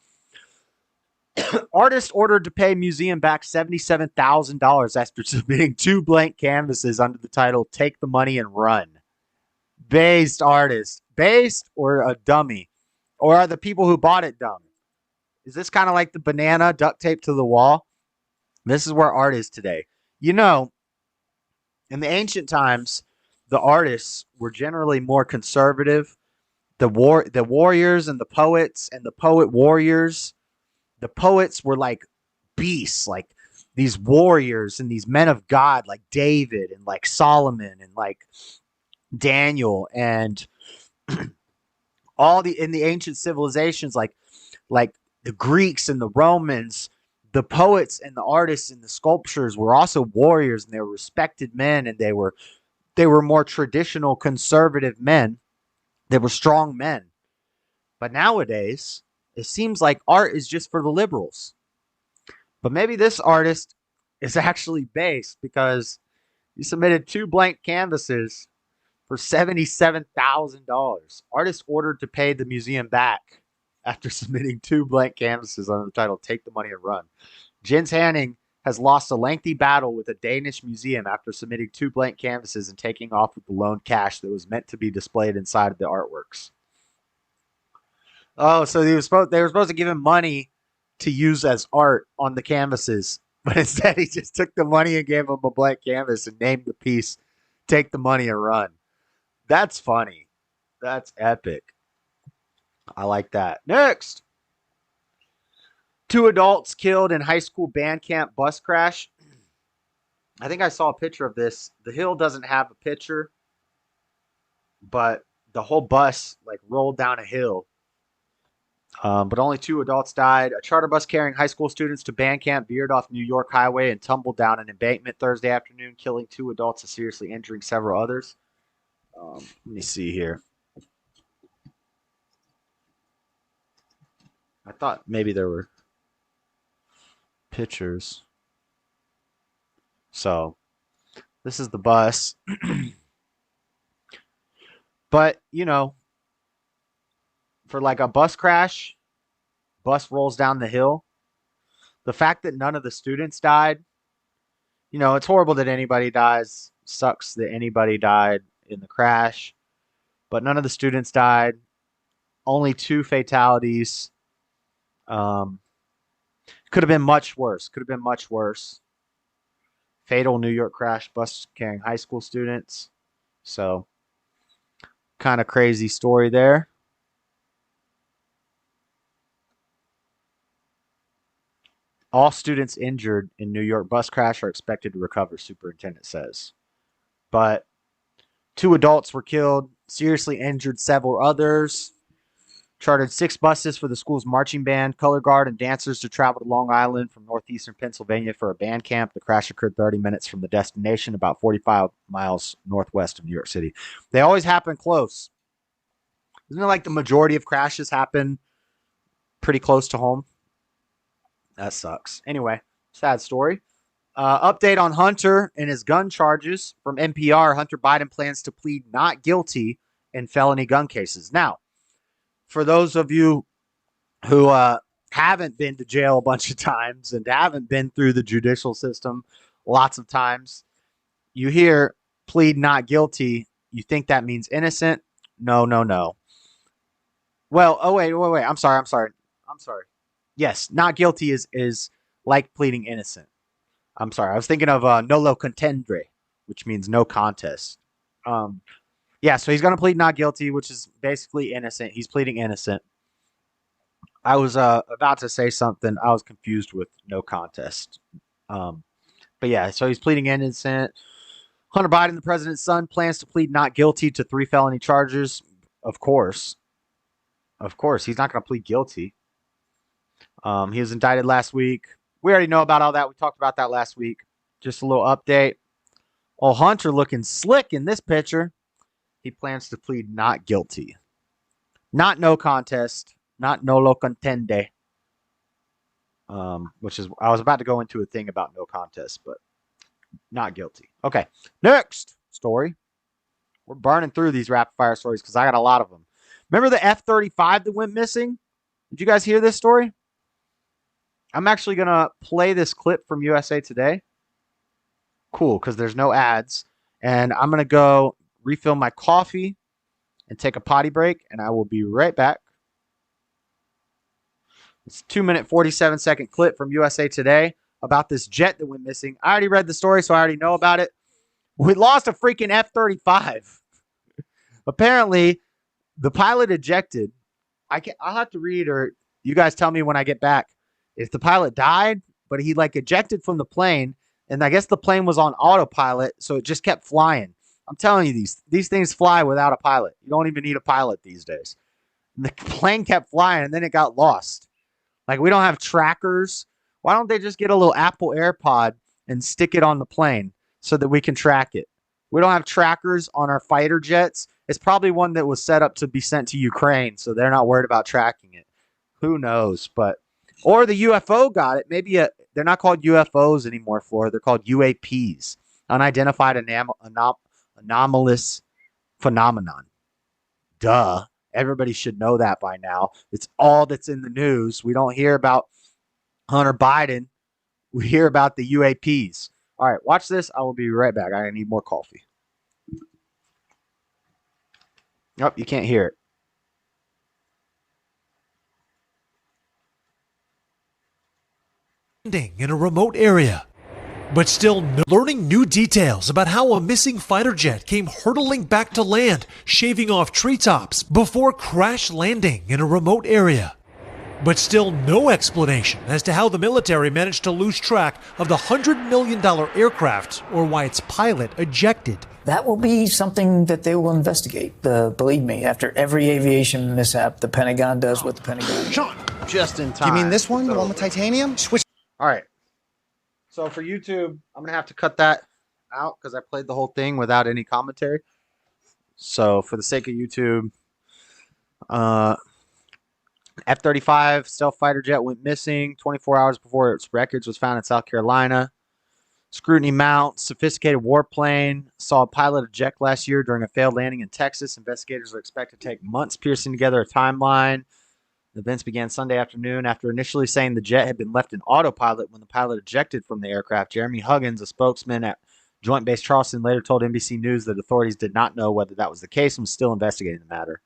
Artist ordered to pay museum back $77,000 after submitting 2 blank canvases under the title "Take the Money and Run." Based artist. Based or a dummy? Or are the people who bought it dumb? Is this kind of like the banana duct tape to the wall? This is where art is today. You know, in the ancient times, the artists were generally more conservative. The warriors and the poets and the poet warriors. The poets were like beasts, like these warriors and these men of God, like David and like Solomon and like Daniel and all in the ancient civilizations, like the Greeks and the Romans. The poets and the artists and the sculptors were also warriors, and they were respected men, and they were more traditional conservative men. They were strong men. But nowadays, it seems like art is just for the liberals. But maybe this artist is actually based because he submitted 2 blank canvases for $77,000. Artist ordered to pay the museum back after submitting 2 blank canvases under the title "Take the Money and Run." Jens Hanning has lost a lengthy battle with a Danish museum after submitting 2 blank canvases and taking off with the loaned cash that was meant to be displayed inside of the artworks. Oh, so they were supposed to give him money to use as art on the canvases, but instead he just took the money and gave him a blank canvas and named the piece "Take the Money and Run." That's funny. That's epic. I like that. Next. 2 adults killed in high school band camp bus crash. I think I saw a picture of this. The Hill doesn't have a picture, but the whole bus like rolled down a hill. But only 2 adults died. A charter bus carrying high school students to band camp veered off New York Highway and tumbled down an embankment Thursday afternoon, killing 2 adults and seriously injuring several others. Let me see here. I thought maybe there were pictures. So this is the bus. But, you know, for like a bus crash, bus rolls down the hill. The fact that none of the students died, you know, it's horrible that anybody dies. Sucks that anybody died in the crash. But none of the students died. Only 2 fatalities. Could have been much worse. Could have been much worse. Fatal New York crash, bus carrying high school students. So, kind of crazy story there. All students injured in New York bus crash are expected to recover, superintendent says. But 2 adults were killed, seriously injured several others. Chartered 6 buses for the school's marching band, color guard, and dancers to travel to Long Island from northeastern Pennsylvania for a band camp. The crash occurred 30 minutes from the destination, about 45 miles northwest of New York City. They always happen close. Isn't it like the majority of crashes happen pretty close to home? That sucks. Anyway, sad story. Update on Hunter and his gun charges from NPR. Hunter Biden plans to plead not guilty in felony gun cases. Now, for those of you who haven't been to jail a bunch of times and haven't been through the judicial system lots of times, you hear plead not guilty. You think that means innocent? No. Well, wait. I'm sorry. Yes, not guilty is like pleading innocent. I'm sorry. I was thinking of nolo contendere, which means no contest. Yeah, so he's going to plead not guilty, which is basically innocent. He's pleading innocent. I was about to say something. I was confused with no contest. But yeah, so he's pleading innocent. Hunter Biden, the president's son, plans to plead not guilty to 3 felony charges. Of course. He's not going to plead guilty. He was indicted last week. We already know about all that. We talked about that last week. Just a little update. Oh, Hunter looking slick in this picture. He plans to plead not guilty. Not no contest. Not nolo contende. Which is, I was about to go into a thing about no contest, but not guilty. Okay, next story. We're burning through these rapid fire stories because I got a lot of them. Remember the F-35 that went missing? Did you guys hear this story? I'm actually going to play this clip from USA Today. Cool, because there's no ads. And I'm going to go refill my coffee and take a potty break, and I will be right back. It's a 2-minute, 47-second clip from USA Today about this jet that went missing. I already read the story, so I already know about it. We lost a freaking F-35. Apparently, the pilot ejected. I'll have to read, or you guys tell me when I get back. If the pilot died, but he like ejected from the plane, and I guess the plane was on autopilot, so it just kept flying. I'm telling you, these things fly without a pilot. You don't even need a pilot these days. And the plane kept flying, and then it got lost. Like, we don't have trackers. Why don't they just get a little Apple AirPod and stick it on the plane so that we can track it? We don't have trackers on our fighter jets. It's probably one that was set up to be sent to Ukraine, so they're not worried about tracking it. Who knows? Or the UFO got it. Maybe they're not called UFOs anymore, Flora. They're called UAPs, unidentified anomalous phenomenon. Duh. Everybody should know that by now. It's all that's in the news. We don't hear about Hunter Biden. We hear about the UAPs. All right, watch this. I will be right back. I need more coffee. Nope, you can't hear it. In a remote area. But still learning new details about how a missing fighter jet came hurtling back to land, shaving off treetops before crash landing in a remote area. But still no explanation as to how the military managed to lose track of the $100 million aircraft or why its pilot ejected. That will be something that they will investigate. Believe me, after every aviation mishap, the Pentagon does what the Pentagon Sean, just in time. You mean this one? The one with titanium? Switch. All right. So for YouTube, I'm going to have to cut that out because I played the whole thing without any commentary. So for the sake of YouTube, F-35 stealth fighter jet went missing 24 hours before its wreckage was found in South Carolina. Scrutiny Mount, sophisticated warplane, saw a pilot eject last year during a failed landing in Texas. Investigators are expected to take months piecing together a timeline. The events began Sunday afternoon after initially saying the jet had been left in autopilot when the pilot ejected from the aircraft. Jeremy Huggins, a spokesman at Joint Base Charleston, later told NBC News that authorities did not know whether that was the case and was still investigating the matter.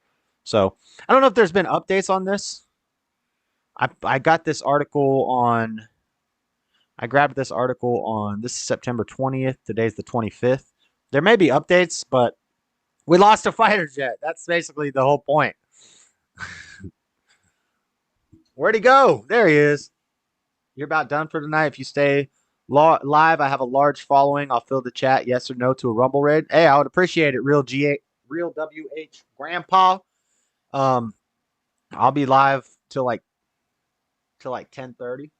So I don't know if there's been updates on this. I got this article on... I grabbed this article on, this is September 20th. Today's the 25th. There may be updates, but we lost a fighter jet. That's basically the whole point. Where'd he go? There he is. You're about done for tonight. If you stay live, I have a large following. I'll fill the chat yes or no to a Rumble raid. Hey, I would appreciate it. Real WH Grandpa. I'll be live till like 10:30.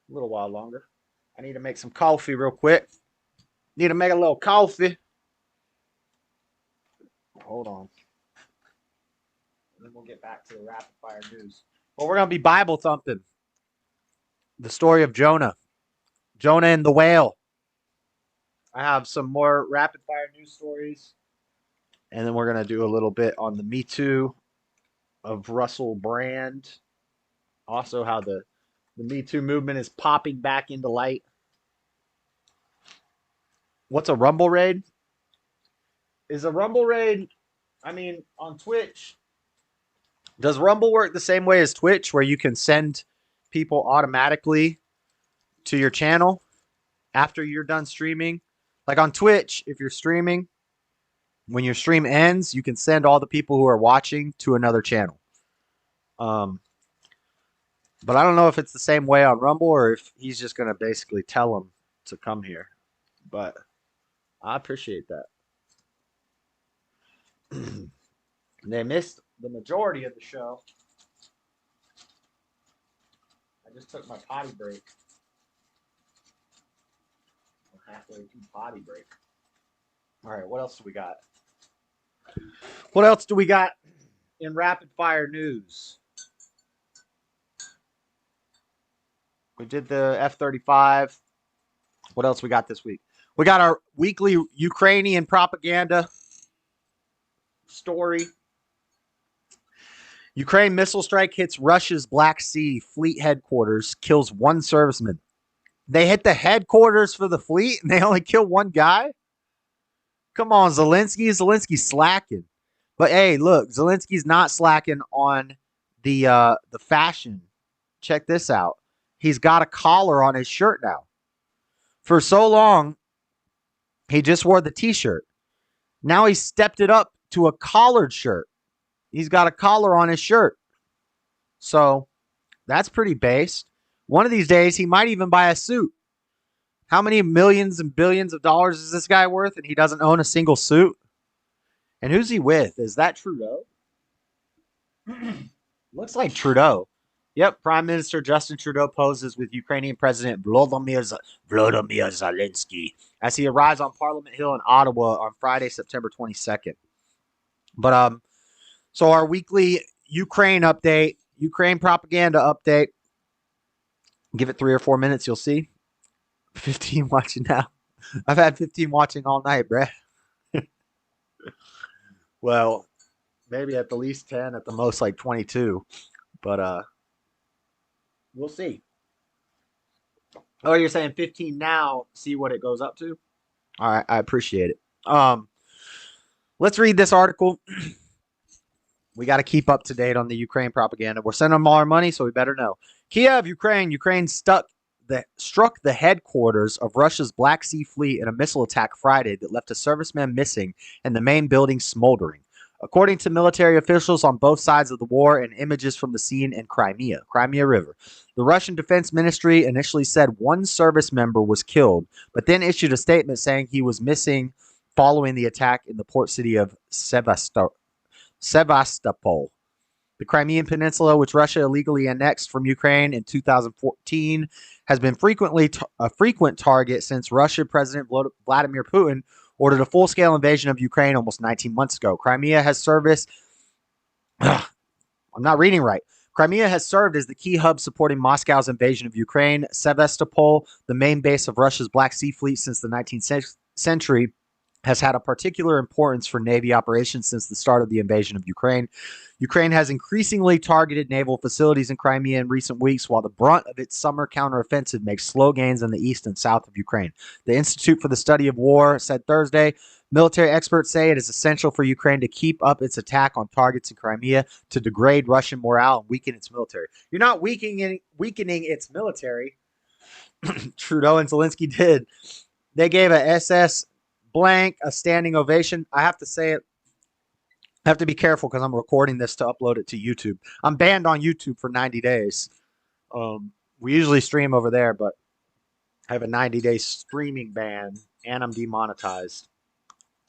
A little while longer. I need to make some coffee real quick. Need to make a little coffee. Hold on. And then we'll get back to the rapid fire news. Well, we're going to be Bible thumping. The story of Jonah. Jonah and the whale. I have some more rapid fire news stories. And then we're going to do a little bit on the metoo of Russell Brand. Also how the metoo movement is popping back into light. What's a Rumble raid? Is a Rumble raid, I mean, on Twitch, does Rumble work the same way as Twitch, where you can send people automatically to your channel after you're done streaming? Like on Twitch, if you're streaming, when your stream ends, you can send all the people who are watching to another channel. But I don't know if it's the same way on Rumble or if he's just going to basically tell them to come here. But I appreciate that. They missed the majority of the show. I just took my potty break. I'm halfway through potty break. All right, what else do we got? What else do we got in rapid fire news? We did the F-35. What else we got this week? We got our weekly Ukrainian propaganda story. Ukraine missile strike hits Russia's Black Sea Fleet headquarters, kills one serviceman. They hit the headquarters for the fleet and they only kill one guy? Come on, Zelensky. Zelensky's slacking. But hey, look, Zelensky's not slacking on the fashion. Check this out. He's got a collar on his shirt now. For so long, he just wore the t-shirt. Now he stepped it up to a collared shirt. He's got a collar on his shirt. So that's pretty based. One of these days, he might even buy a suit. How many millions and billions of dollars is this guy worth and he doesn't own a single suit? And who's he with? Is that Trudeau? Looks like Trudeau. Yep, Prime Minister Justin Trudeau poses with Ukrainian President Volodymyr Zelensky as he arrives on Parliament Hill in Ottawa on Friday, September 22nd. But so our weekly Ukraine update, Ukraine propaganda update. Give it 3 or 4 minutes, you'll see. 15 watching now. I've had 15 watching all night, bruh. Well, maybe at the least 10, at the most like 22. But we'll see. Oh, you're saying 15 now, see what it goes up to? All right, I appreciate it. Let's read this article. We got to keep up to date on the Ukraine propaganda. We're sending them all our money, so we better know. Kiev, Ukraine. Ukraine stuck the headquarters of Russia's Black Sea Fleet in a missile attack Friday that left a serviceman missing and the main building smoldering. According to military officials on both sides of the war and images from the scene in Crimea River, the Russian Defense Ministry initially said one service member was killed, but then issued a statement saying he was missing following the attack in the port city of Sevastopol. The Crimean Peninsula, which Russia illegally annexed from Ukraine in 2014, has been a frequent target since Russian President Vladimir Putin ordered a full-scale invasion of Ukraine almost 19 months ago. Crimea has served as the key hub supporting Moscow's invasion of Ukraine. Sevastopol, the main base of Russia's Black Sea Fleet since the 19th century, has had a particular importance for Navy operations since the start of the invasion of Ukraine. Ukraine has increasingly targeted naval facilities in Crimea in recent weeks, while the brunt of its summer counteroffensive makes slow gains in the east and south of Ukraine. The Institute for the Study of War said Thursday, military experts say it is essential for Ukraine to keep up its attack on targets in Crimea to degrade Russian morale and weaken its military. You're not weakening its military. Trudeau and Zelensky did. They gave a SS blank a standing ovation. I have to say it. I have to be careful because I'm recording this to upload it to YouTube. I'm banned on YouTube for 90 days. We usually stream over there, but I have a 90-day streaming ban and I'm demonetized.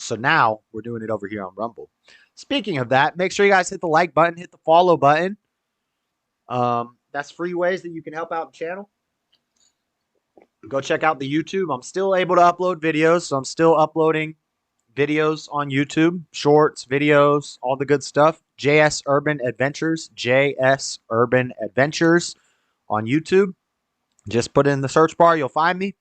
So now we're doing it over here on Rumble. Speaking of that, make sure you guys hit the like button, hit the follow button. That's free ways that you can help out the channel. Go check out the YouTube. I'm still able to upload videos, so I'm still uploading videos on YouTube, shorts, videos, all the good stuff. jsurbanadventures, jsurbanadventures on YouTube. Just put it in the search bar, you'll find me.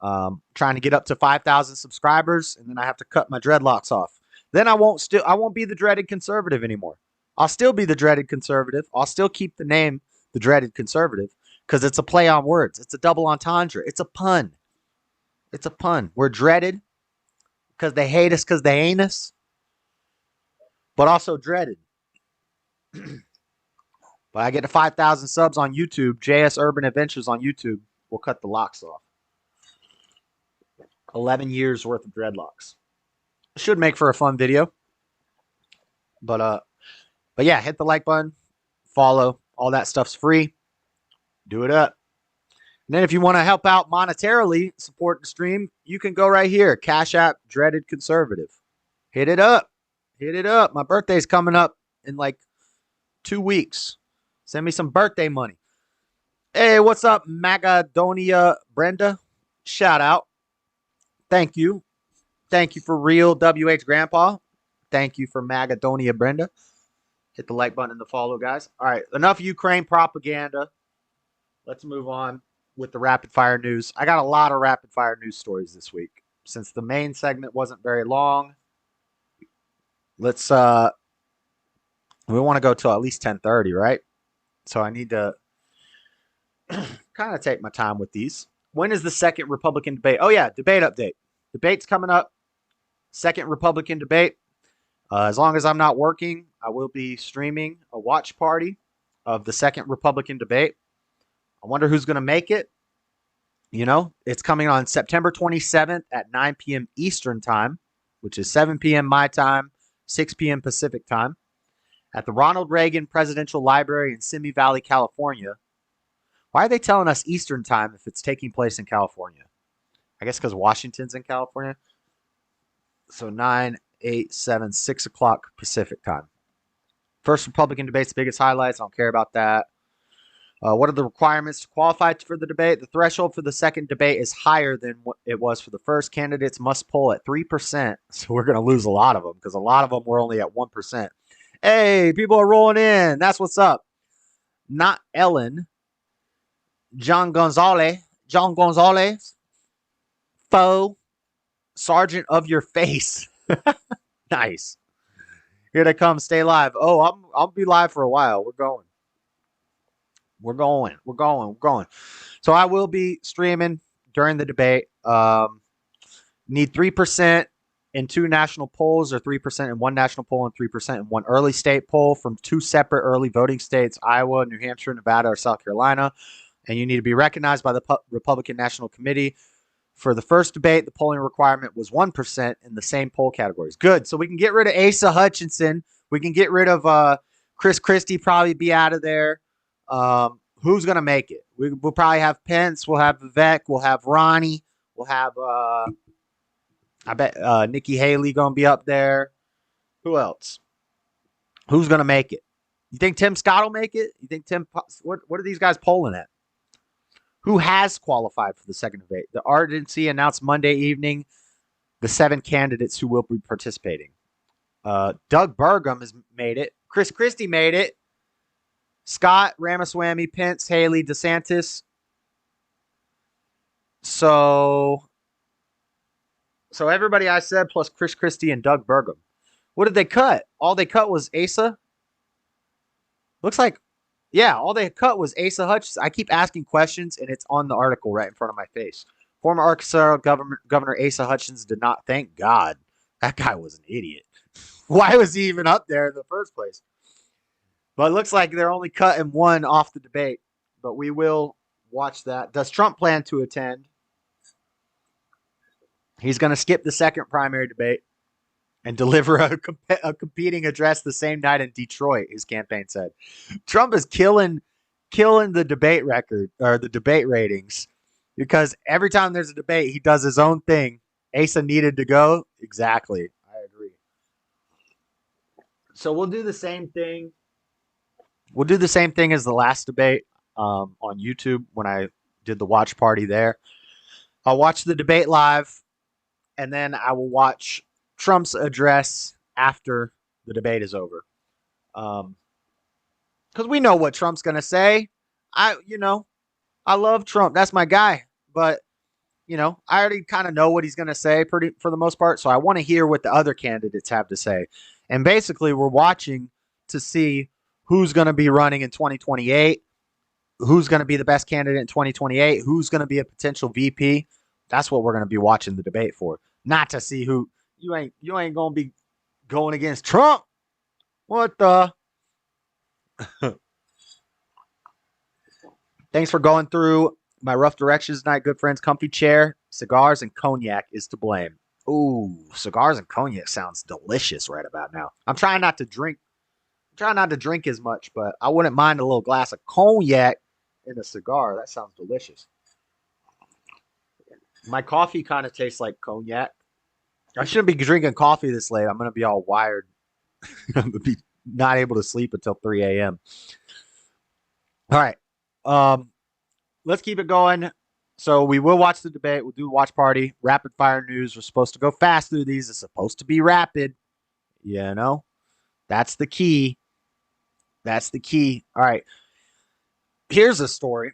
Trying to get up to 5,000 subscribers, and then I have to cut my dreadlocks off. Then I won't be the Dreaded Conservative anymore. I'll still be the Dreaded Conservative. I'll still keep the name the Dreaded Conservative because it's a play on words. It's a double entendre. It's a pun. It's a pun. We're dreaded because they hate us because they ain't us, but also dreaded. But I get to 5,000 subs on YouTube, JS Urban Adventures on YouTube. We'll cut the locks off. 11 years worth of dreadlocks. Should make for a fun video. But yeah, hit the like button, follow, all that stuff's free. Do it up. And then if you want to help out monetarily, support the stream, you can go right here. Cashapp Dreaded Conservative. Hit it up. Hit it up. My birthday's coming up in like 2 weeks. Send me some birthday money. Hey, what's up, Magadonia Brenda? Shout out. Thank you. Thank you for real WH Grandpa. Thank you for Magadonia Brenda. Hit the like button and the follow, guys. All right, enough Ukraine propaganda. Let's move on with the rapid fire news. I got a lot of rapid fire news stories this week. Since the main segment wasn't very long, let's we want to go till at least 10:30, right? So I need to kind of take my time with these. When is the second Republican debate? Oh yeah, debate update. Debate's coming up. Second Republican debate. As long as I'm not working, I will be streaming a watch party of the second Republican debate. I wonder who's going to make it. You know, it's coming on September 27th at 9 p.m. Eastern time, which is 7 p.m. my time, 6 p.m. Pacific time, at the Ronald Reagan Presidential Library in Simi Valley, California. Why are they telling us Eastern time if it's taking place in California? I guess because Washington's in California. So 9, 8, 7, 6 o'clock Pacific time. First Republican debate's biggest highlights. I don't care about that. What are the requirements to qualify for the debate? The threshold for the second debate is higher than what it was for the first. Candidates must poll at 3%. So we're going to lose a lot of them because a lot of them were only at 1%. Hey, people are rolling in. That's what's up. Not Ellen. John Gonzalez. Foe. Sergeant of your face. Nice. Here they come. Stay live. Oh, I'll be live for a while. We're going. So I will be streaming during the debate. Need 3% in 2 national polls, or 3% in 1 national poll and 3% in 1 early state poll from 2 separate early voting states, Iowa, New Hampshire, Nevada, or South Carolina. and you need to be recognized by the Republican National Committee. For the first debate, the polling requirement was 1% in the same poll categories. Good. So we can get rid of Asa Hutchinson. We can get rid of Chris Christie, probably be out of there. Who's going to make it? We'll probably have Pence. We'll have Vivek. We'll have Ronnie. We'll have, I bet, Nikki Haley going to be up there. Who else? Who's going to make it? You think Tim Scott will make it? You think what are these guys polling at? Who has qualified for the second debate? The RNC announced Monday evening the 7 candidates who will be participating. Doug Burgum has made it. Chris Christie made it. Scott, Ramaswamy, Pence, Haley, DeSantis. So everybody I said plus Chris Christie and Doug Burgum. What did they cut? All they cut was Asa? Looks like, yeah, all they cut was Asa Hutchinson. I keep asking questions, and it's on the article right in front of my face. Former Arkansas Governor Asa Hutchinson did not. Thank God. That guy was an idiot. Why was he even up there in the first place? But it looks like they're only cutting one off the debate. But we will watch that. Does Trump plan to attend? He's going to skip the second primary debate and deliver a competing address the same night in Detroit, his campaign said. Trump is killing the debate record, or the debate ratings, because every time there's a debate, he does his own thing. Asa needed to go. Exactly. I agree. So we'll do the same thing. We'll do the same thing as the last debate on YouTube when I did the watch party there. I'll watch the debate live, and then I will watch Trump's address after the debate is over. Because we know what Trump's going to say. I love Trump. That's my guy. But, I already kind of know what he's going to say for the most part. So I want to hear what the other candidates have to say. And basically, we're watching to see who's going to be running in 2028, who's going to be the best candidate in 2028, who's going to be a potential VP. That's what we're going to be watching the debate for. Not to see who you ain't going to be going against Trump. What the? Thanks for going through my rough directions tonight, good friends. Comfy chair, cigars, and cognac is to blame. Ooh, cigars and cognac sounds delicious right about now. I'm trying not to drink as much, but I wouldn't mind a little glass of cognac and a cigar. That sounds delicious. My coffee kind of tastes like cognac. I shouldn't be drinking coffee this late. I'm going to be all wired. I'm going to be not able to sleep until 3 a.m. All right. Let's keep it going. So we will watch the debate. We'll do a watch party. Rapid fire news. We're supposed to go fast through these. It's supposed to be rapid. That's the key. That's the key. All right. Here's a story.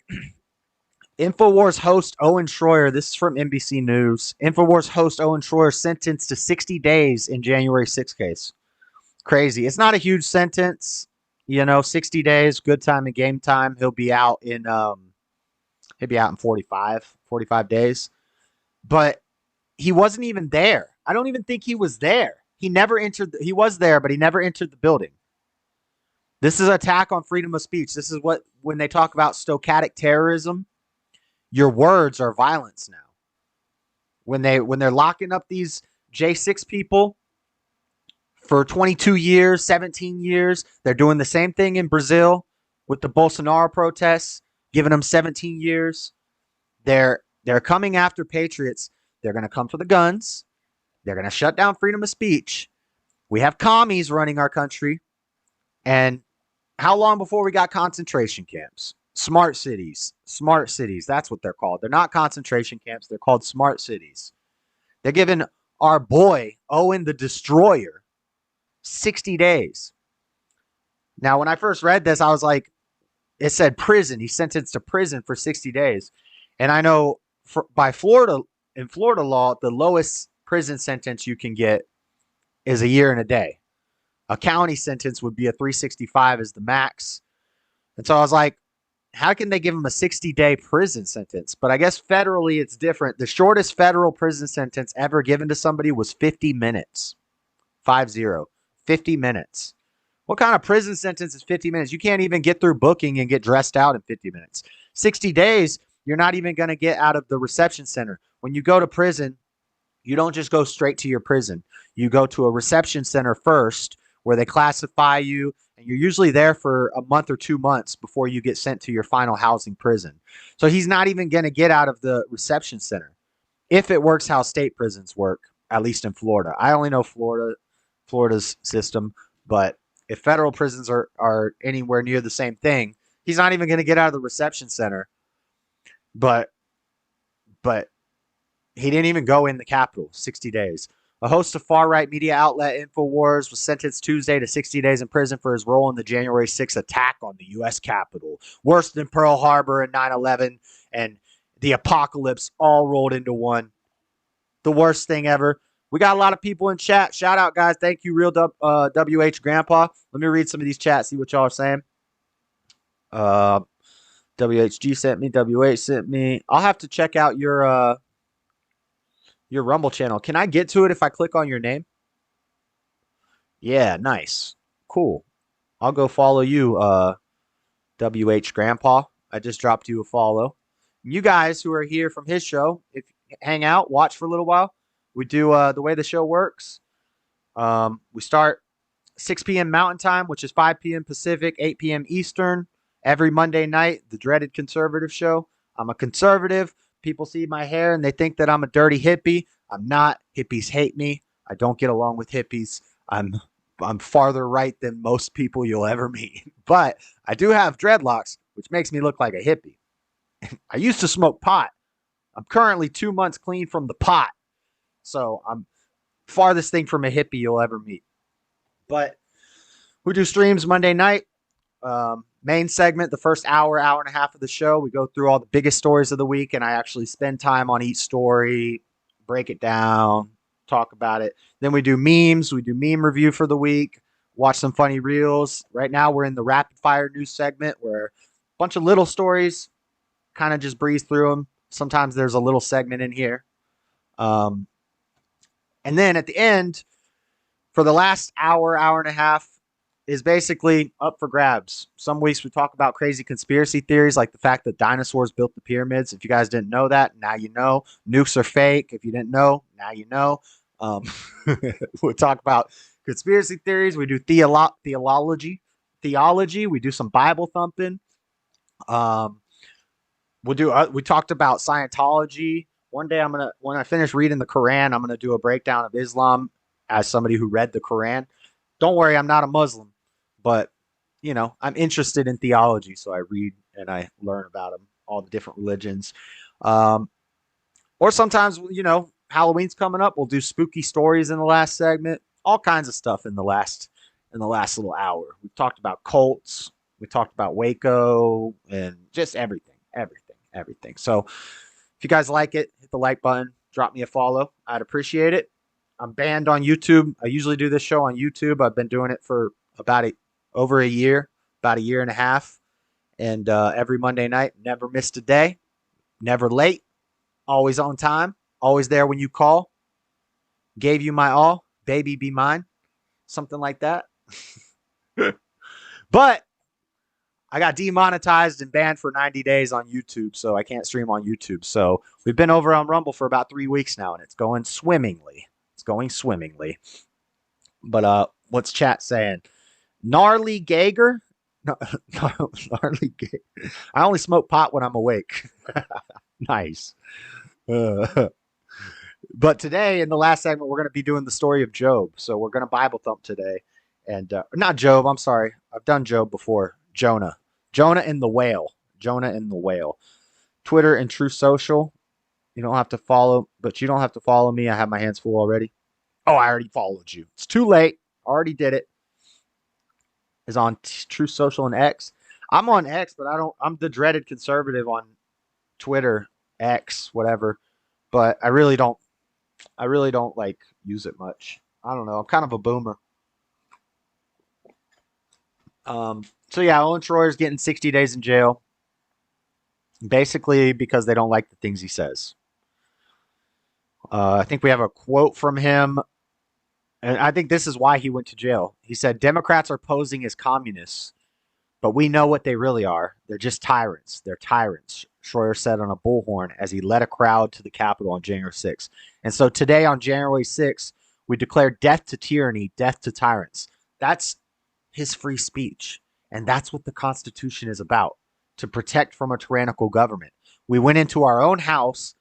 InfoWars host Owen Schroyer, this is from NBC News. InfoWars host Owen Schroyer sentenced to 60 days in January 6th case. Crazy. It's not a huge sentence. 60 days, good time and game time. He'll be out in 45 days. But he wasn't even there. I don't even think he was there. He was there, but he never entered the building. This is an attack on freedom of speech. This is when they talk about stochastic terrorism, your words are violence now. When they're locking up these J6 people for 22 years, 17 years, they're doing the same thing in Brazil with the Bolsonaro protests, giving them 17 years. They're coming after patriots. They're going to come for the guns. They're going to shut down freedom of speech. We have commies running our country. And how long before we got concentration camps? Smart cities. Smart cities. That's what they're called. They're not concentration camps. They're called smart cities. They're giving our boy, Owen the Destroyer, 60 days. Now, when I first read this, I was like, it said prison. He's sentenced to prison for 60 days. And I know in Florida law, the lowest prison sentence you can get is a year and a day. A county sentence would be a 365 as the max. And so I was like, how can they give him a 60-day prison sentence? But I guess federally it's different. The shortest federal prison sentence ever given to somebody was 50 minutes. 50 minutes. What kind of prison sentence is 50 minutes? You can't even get through booking and get dressed out in 50 minutes. 60 days, you're not even going to get out of the reception center. When you go to prison, you don't just go straight to your prison. You go to a reception center first where they classify you, and you're usually there for a month or 2 months before you get sent to your final housing prison. So he's not even going to get out of the reception center if it works how state prisons work, at least in Florida. I only know Florida's system, but if federal prisons are anywhere near the same thing, he's not even going to get out of the reception center. But he didn't even go in the Capitol. 60 days. A host of far-right media outlet InfoWars was sentenced Tuesday to 60 days in prison for his role in the January 6th attack on the U.S. Capitol. Worse than Pearl Harbor and 9/11 and the apocalypse all rolled into one. The worst thing ever. We got a lot of people in chat. Shout out, guys. Thank you, Real WH Grandpa. Let me read some of these chats, see what y'all are saying. WHG sent me. WH sent me. I'll have to check out your Rumble channel. Can I get to it if I click on your name? Yeah, nice. Cool. I'll go follow you, WH Grandpa. I just dropped you a follow. You guys who are here from his show, if you hang out, watch for a little while. We do the way the show works. We start 6 p.m. Mountain Time, which is 5 p.m. Pacific, 8 p.m. Eastern, every Monday night, the Dreaded Conservative show. I'm a conservative. People see my hair and they think that I'm a dirty hippie. I'm not. Hippies hate me. I don't get along with hippies. I'm farther right than most people you'll ever meet. But I do have dreadlocks, which makes me look like a hippie. I used to smoke pot. I'm currently 2 months clean from the pot. So I'm farthest thing from a hippie you'll ever meet. But we do streams Monday night. Main segment, the first hour and a half of the show, we go through all the biggest stories of the week, and I actually spend time on each story, break it down, talk about it. Then we do memes. We do meme review for the week, watch some funny reels. Right now we're in the rapid fire news segment where a bunch of little stories, kind of just breeze through them. Sometimes there's a little segment in here. And then at the end, for the last hour and a half, is basically up for grabs. Some weeks we talk about crazy conspiracy theories, like the fact that dinosaurs built the pyramids. If you guys didn't know that, now you know. Nukes are fake. If you didn't know, now you know. We'll talk about conspiracy theories. We do theology. We do some Bible thumping. We talked about Scientology. One day when I finish reading the Quran, I'm gonna do a breakdown of Islam as somebody who read the Quran. Don't worry, I'm not a Muslim, but I'm interested in theology, so I read and I learn about them, all the different religions. Or sometimes, Halloween's coming up, we'll do spooky stories in the last segment, all kinds of stuff in the last little hour. We've talked about cults, we talked about Waco, and just everything. So if you guys like it, hit the like button, drop me a follow. I'd appreciate it. I'm banned on YouTube. I usually do this show on YouTube. I've been doing it for over a year, about a year and a half. And every Monday night, never missed a day, never late, always on time, always there when you call. Gave you my all, baby be mine. Something like that. But I got demonetized and banned for 90 days on YouTube, so I can't stream on YouTube. So we've been over on Rumble for about 3 weeks now, and it's going swimmingly. But what's chat saying? Gnarly Gager? No, gnarly Gager. I only smoke pot when I'm awake. Nice. But today, in the last segment, we're going to be doing the story of Job. So we're going to Bible thump today. And not Job, I'm sorry. I've done Job before. Jonah and the whale. Twitter and True Social. You don't have to follow me. I have my hands full already. Oh, I already followed you. It's too late. Already did it. Is on True Social and X. I'm on X, but I'm the Dreaded Conservative on Twitter, X, whatever. But I really don't like use it much. I don't know. I'm kind of a boomer. So yeah, Owen Schroyer's getting 60 days in jail. Basically because they don't like the things he says. I think we have a quote from him And I think this is why he went to jail. He said, Democrats are posing as communists, but we know what they really are. They're just tyrants. They're tyrants, Schroyer said on a bullhorn as he led a crowd to the Capitol on January 6th. And so today on January 6th, we declare death to tyranny, death to tyrants. That's his free speech. And that's what the Constitution is about, to protect from a tyrannical government. We went into our own house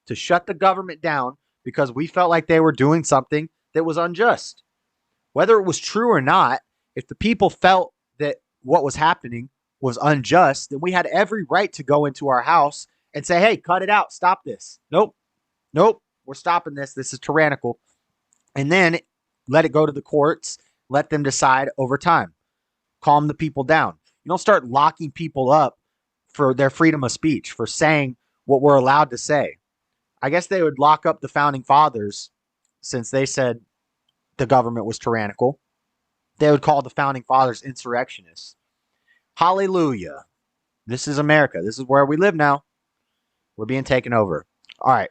to shut the government down because we felt like they were doing something that was unjust. Whether it was true or not, if the people felt that what was happening was unjust, then we had every right to go into our house and say, hey, cut it out. Stop this. Nope. We're stopping this. This is tyrannical. And then let it go to the courts. Let them decide over time. Calm the people down. You don't start locking people up for their freedom of speech, for saying what we're allowed to say. I guess they would lock up the founding fathers since they said the government was tyrannical. They would call the founding fathers insurrectionists. Hallelujah. This is America. This is where we live now. We're being taken over. All right.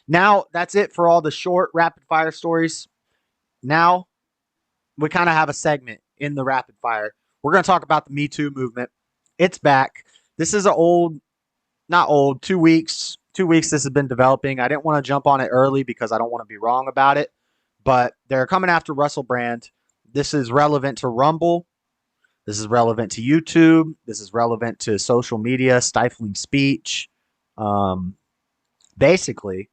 Now that's it for all the short rapid fire stories. Now we kind of have a segment in the rapid fire. We're going to talk about the Me Too movement. It's back. This is not old, 2 weeks. 2 weeks this has been developing. I didn't want to jump on it early because I don't want to be wrong about it. But they're coming after Russell Brand. This is relevant to Rumble. This is relevant to YouTube. This is relevant to social media, stifling speech. Basically,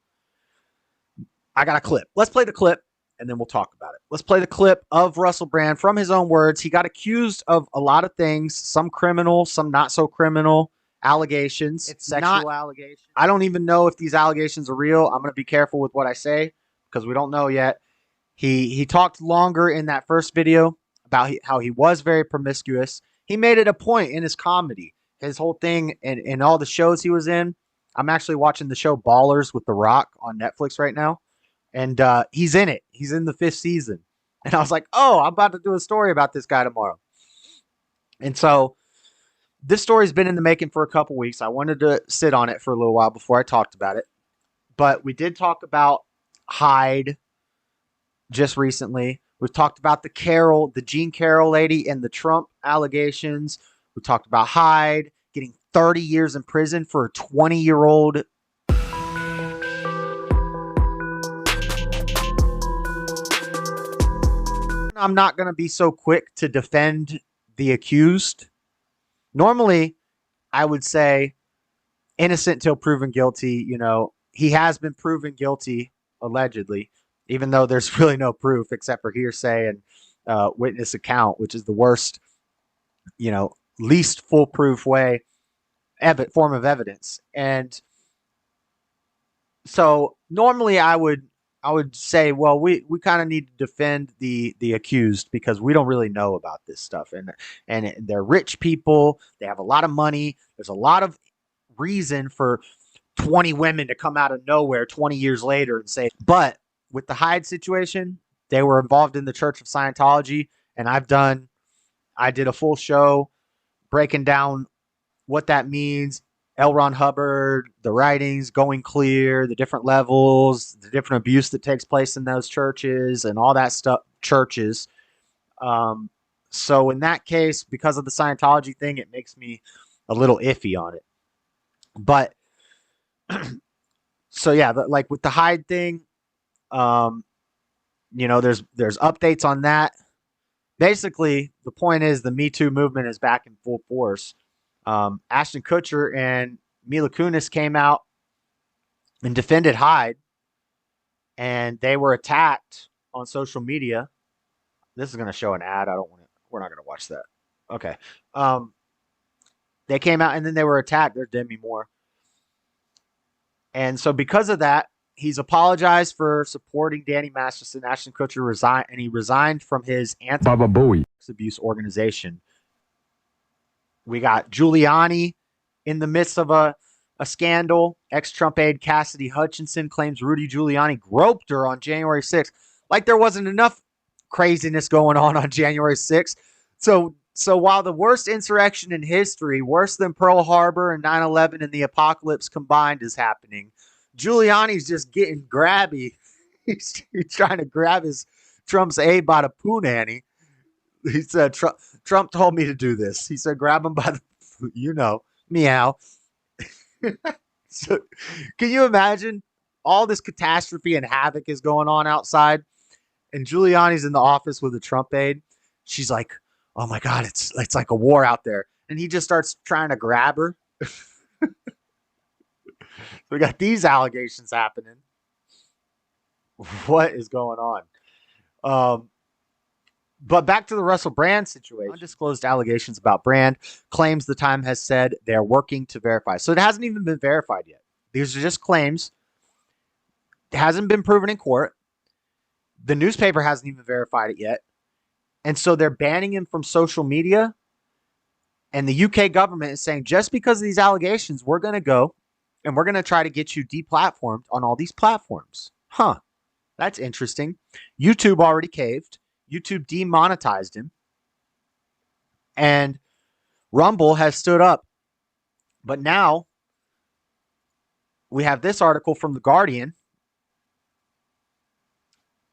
I got a clip. Let's play the clip, and then we'll talk about it. Let's play the clip of Russell Brand from his own words. He got accused of a lot of things, some criminal, some not so criminal allegations. It's sexual allegations. I don't even know if these allegations are real. I'm going to be careful with what I say because we don't know yet. He talked longer in that first video about how he was very promiscuous. He made it a point in his comedy, his whole thing, and all the shows he was in. I'm actually watching the show Ballers with The Rock on Netflix right now. And he's in it. He's in the 5th season. And I was like, oh, I'm about to do a story about this guy tomorrow. And so this story's been in the making for a couple weeks. I wanted to sit on it for a little while before I talked about it. But we did talk about Hyde just recently. We've talked about the Jean Carroll lady and the Trump allegations. We talked about Hyde getting 30 years in prison for a 20-year-old. I'm not going to be so quick to defend the accused. Normally, I would say innocent till proven guilty. You know, he has been proven guilty, allegedly, even though there's really no proof except for hearsay and witness account, which is the worst, least foolproof form of evidence. And so normally I would say, well, we kind of need to defend the accused because we don't really know about this stuff. And they're rich people. They have a lot of money. There's a lot of reason for 20 women to come out of nowhere 20 years later and say, but with the Hyde situation, they were involved in the Church of Scientology. And I did a full show breaking down what that means. L. Ron Hubbard, the writings, going clear, the different levels, the different abuse that takes place in those churches and all that stuff, churches. So in that case, because of the Scientology thing, it makes me a little iffy on it. But so yeah, like with the Hyde thing, there's updates on that. Basically, the point is the Me Too movement is back in full force. Ashton Kutcher and Mila Kunis came out and defended Hyde, and they were attacked on social media. This is going to show an ad. We're not going to watch that. Okay. They came out and then they were attacked. There's Demi Moore. And so because of that, he's apologized for supporting Danny Masterson. Ashton Kutcher resigned, and he resigned from his anti-abuse organization. We got Giuliani in the midst of a scandal. Ex-Trump aide Cassidy Hutchinson claims Rudy Giuliani groped her on January 6th. Like there wasn't enough craziness going on January 6th. So while the worst insurrection in history, worse than Pearl Harbor and 9/11 and the apocalypse combined is happening, Giuliani's just getting grabby he's trying to grab Trump's aide by the poo nanny. He said, Trump told me to do this. He said, grab him by the, meow. So, can you imagine all this catastrophe and havoc is going on outside? And Giuliani's in the office with a Trump aide. She's like, oh my God, it's like a war out there. And he just starts trying to grab her. We got these allegations happening. What is going on? But back to the Russell Brand situation. Undisclosed allegations about Brand, claims the Time has said they're working to verify. So it hasn't even been verified yet. These are just claims. It hasn't been proven in court. The newspaper hasn't even verified it yet. And so they're banning him from social media. And the UK government is saying, just because of these allegations, we're going to go and we're going to try to get you deplatformed on all these platforms. Huh. That's interesting. YouTube already caved. YouTube demonetized him. And Rumble has stood up. But now we have this article from The Guardian.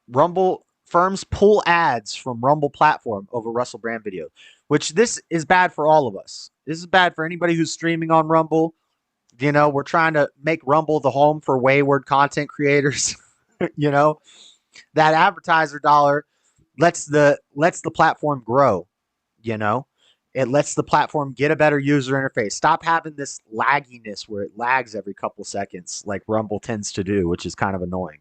Rumble firms pull ads from Rumble platform over Russell Brand video, which this is bad for all of us. This is bad for anybody who's streaming on Rumble. We're trying to make Rumble the home for wayward content creators. That advertiser dollar lets the platform grow. It lets the platform get a better user interface. Stop having this lagginess where it lags every couple seconds like Rumble tends to do, which is kind of annoying.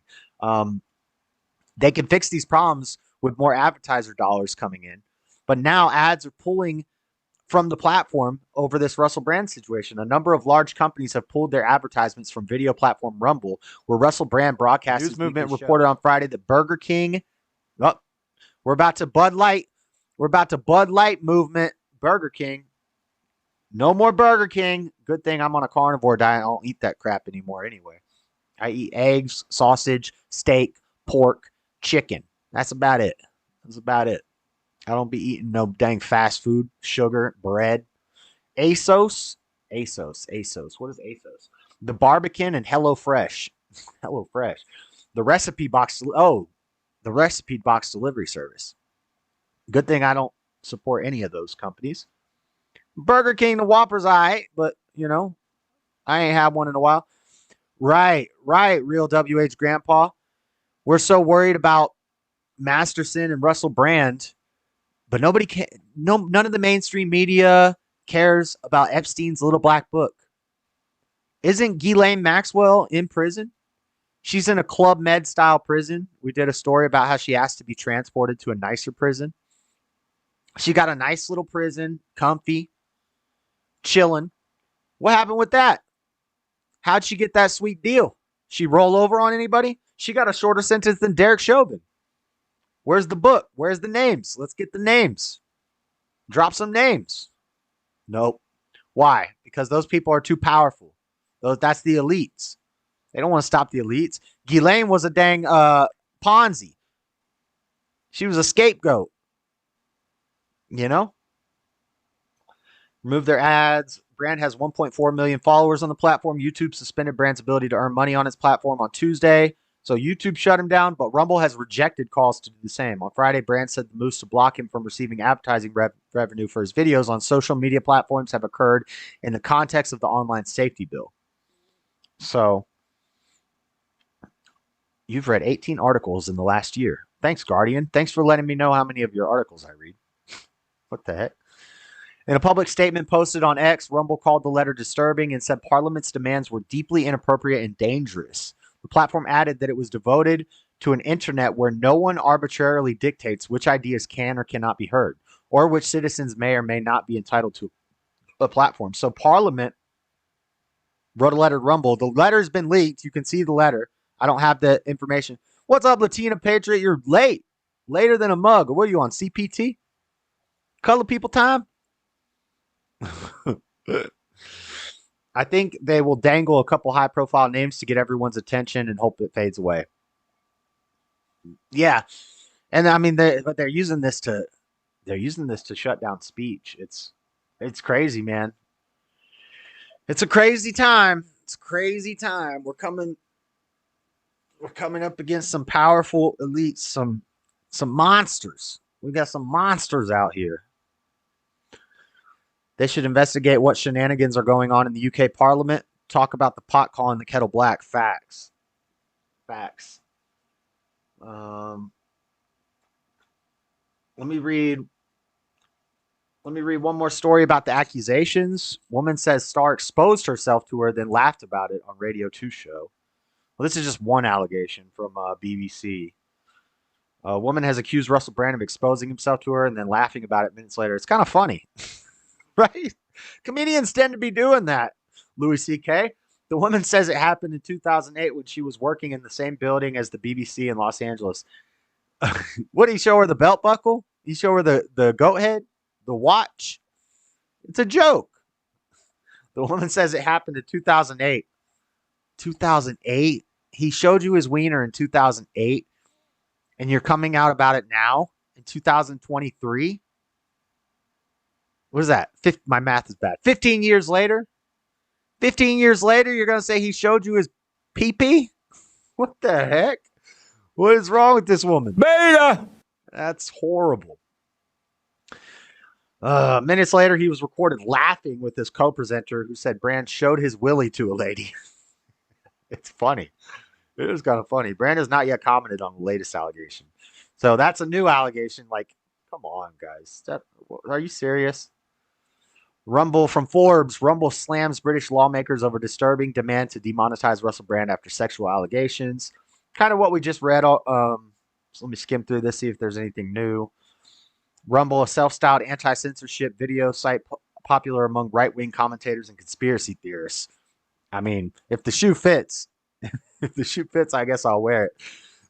They can fix these problems with more advertiser dollars coming in. But now ads are pulling from the platform over this Russell Brand situation. A number of large companies have pulled their advertisements from video platform Rumble, where Russell Brand broadcasts. News Movement reported on Friday that Burger King, we're about to Bud Light movement. Burger King, no more Burger King. Good thing I'm on a carnivore diet. I don't eat that crap anymore anyway. I eat eggs, sausage, steak, pork, chicken. That's about it. I don't be eating no dang fast food, sugar, bread. ASOS. What is ASOS? The Barbican and HelloFresh. The Recipe Box delivery service. Good thing I don't support any of those companies. Burger King, the Whopper's all right, but, I ain't had one in a while. Right, real WH Grandpa. We're so worried about Masterson and Russell Brand, but none of the mainstream media cares about Epstein's little black book. Isn't Ghislaine Maxwell in prison? She's in a Club Med style prison. We did a story about how she asked to be transported to a nicer prison. She got a nice little prison, comfy, chilling. What happened with that? How'd she get that sweet deal? She roll over on anybody? She got a shorter sentence than Derek Chauvin. Where's the book? Where's the names? Let's get the names. Drop some names. Nope. Why? Because those people are too powerful. That's the elites. They don't want to stop the elites. Ghislaine was a dang Ponzi. She was a scapegoat. Remove their ads. Brand has 1.4 million followers on the platform. YouTube suspended Brand's ability to earn money on its platform on Tuesday. So YouTube shut him down, but Rumble has rejected calls to do the same. On Friday, Brand said the moves to block him from receiving advertising revenue for his videos on social media platforms have occurred in the context of the online safety bill. So you've read 18 articles in the last year. Thanks, Guardian. Thanks for letting me know how many of your articles I read. What the heck? In a public statement posted on X, Rumble called the letter disturbing and said Parliament's demands were deeply inappropriate and dangerous. The platform added that it was devoted to an internet where no one arbitrarily dictates which ideas can or cannot be heard, or which citizens may or may not be entitled to a platform. So Parliament wrote a letter to Rumble. The letter's been leaked. You can see the letter. I don't have the information. What's up, Latina Patriot? You're late. Later than a mug. What are you on, CPT? Color people time? I think they will dangle a couple high-profile names to get everyone's attention and hope it fades away. Yeah, and I mean, they're using this to shut down speech. It's crazy, man. It's a crazy time. It's a crazy time. We're we're coming up against some powerful elites, some monsters. We got some monsters out here. They should investigate what shenanigans are going on in the UK Parliament. Talk about the pot calling the kettle black. Facts. Let me read one more story about the accusations. Woman says Starr exposed herself to her, then laughed about it on Radio 2 show. Well, this is just one allegation from BBC. A woman has accused Russell Brand of exposing himself to her and then laughing about it minutes later. It's kind of funny, right? Comedians tend to be doing that. Louis C.K. The woman says it happened in 2008 when she was working in the same building as the BBC in Los Angeles. What did he show her? The belt buckle? He show her the goat head? The watch? It's a joke. The woman says it happened in 2008. 2008? He showed you his wiener in 2008, and you're coming out about it now in 2023? What is that? My math is bad. 15 years later? 15 years later, you're going to say he showed you his pee-pee? What the heck? What is wrong with this woman? Beta! That's horrible. Minutes later, he was recorded laughing with his co-presenter who said Brand showed his willy to a lady. It's funny. It is kind of funny. Brand has not yet commented on the latest allegation. So that's a new allegation. Like, come on, guys. Are you serious? Rumble from Forbes. Rumble slams British lawmakers over disturbing demand to demonetize Russell Brand after sexual allegations. Kind of what we just read. So let me skim through this, see if there's anything new. Rumble, a self-styled anti-censorship video site popular among right-wing commentators and conspiracy theorists. I mean, if the shoe fits, I guess I'll wear it.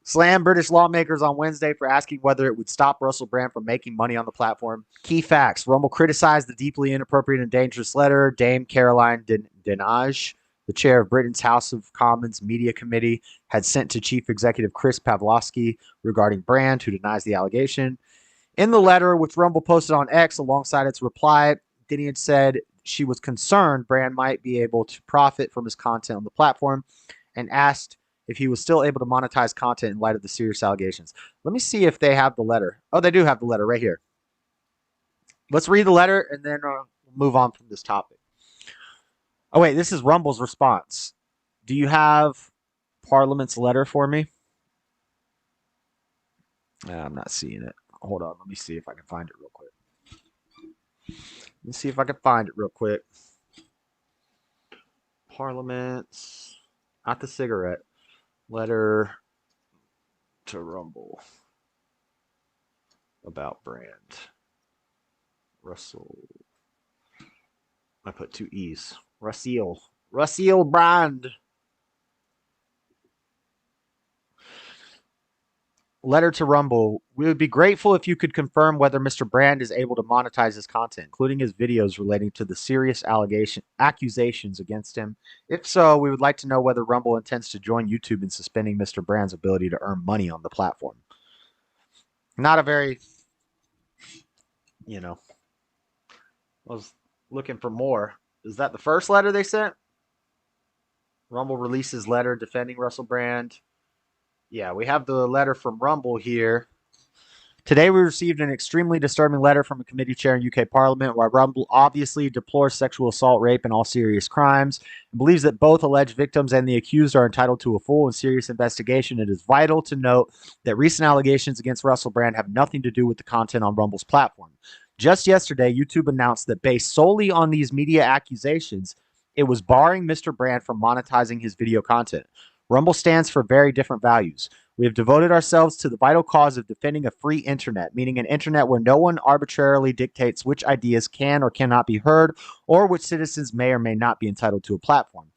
Slam British lawmakers on Wednesday for asking whether it would stop Russell Brand from making money on the platform. Key facts. Rumble criticized the deeply inappropriate and dangerous letter Dame Caroline Dinenage, the chair of Britain's House of Commons Media Committee, had sent to Chief Executive Chris Pavlovski regarding Brand, who denies the allegation. In the letter, which Rumble posted on X alongside its reply, Dinenage said she was concerned Brand might be able to profit from his content on the platform and asked if he was still able to monetize content in light of the serious allegations. Let me see if they have the letter. Oh, they do have the letter right here. Let's read the letter and then we'll move on from this topic. Oh, wait, this is Rumble's response. Do you have Parliament's letter for me? I'm not seeing it. Hold on. Let me see if I can find it real quick. Parliament's, not the cigarette. Letter to Rumble about Brand. Russell. I put 2 E's. Russell Brand. Letter to Rumble. We would be grateful if you could confirm whether Mr. Brand is able to monetize his content, including his videos relating to the serious accusations against him. If so, we would like to know whether Rumble intends to join YouTube in suspending Mr. Brand's ability to earn money on the platform. Not a very, I was looking for more. Is that the first letter they sent? Rumble releases letter defending Russell Brand. Yeah, we have the letter from Rumble here. Today we received an extremely disturbing letter from a committee chair in UK Parliament where Rumble obviously deplores sexual assault, rape, and all serious crimes, and believes that both alleged victims and the accused are entitled to a full and serious investigation. It is vital to note that recent allegations against Russell Brand have nothing to do with the content on Rumble's platform. Just yesterday, YouTube announced that based solely on these media accusations, it was barring Mr. Brand from monetizing his video content. Rumble stands for very different values. We have devoted ourselves to the vital cause of defending a free internet, meaning an internet where no one arbitrarily dictates which ideas can or cannot be heard, or which citizens may or may not be entitled to a platform.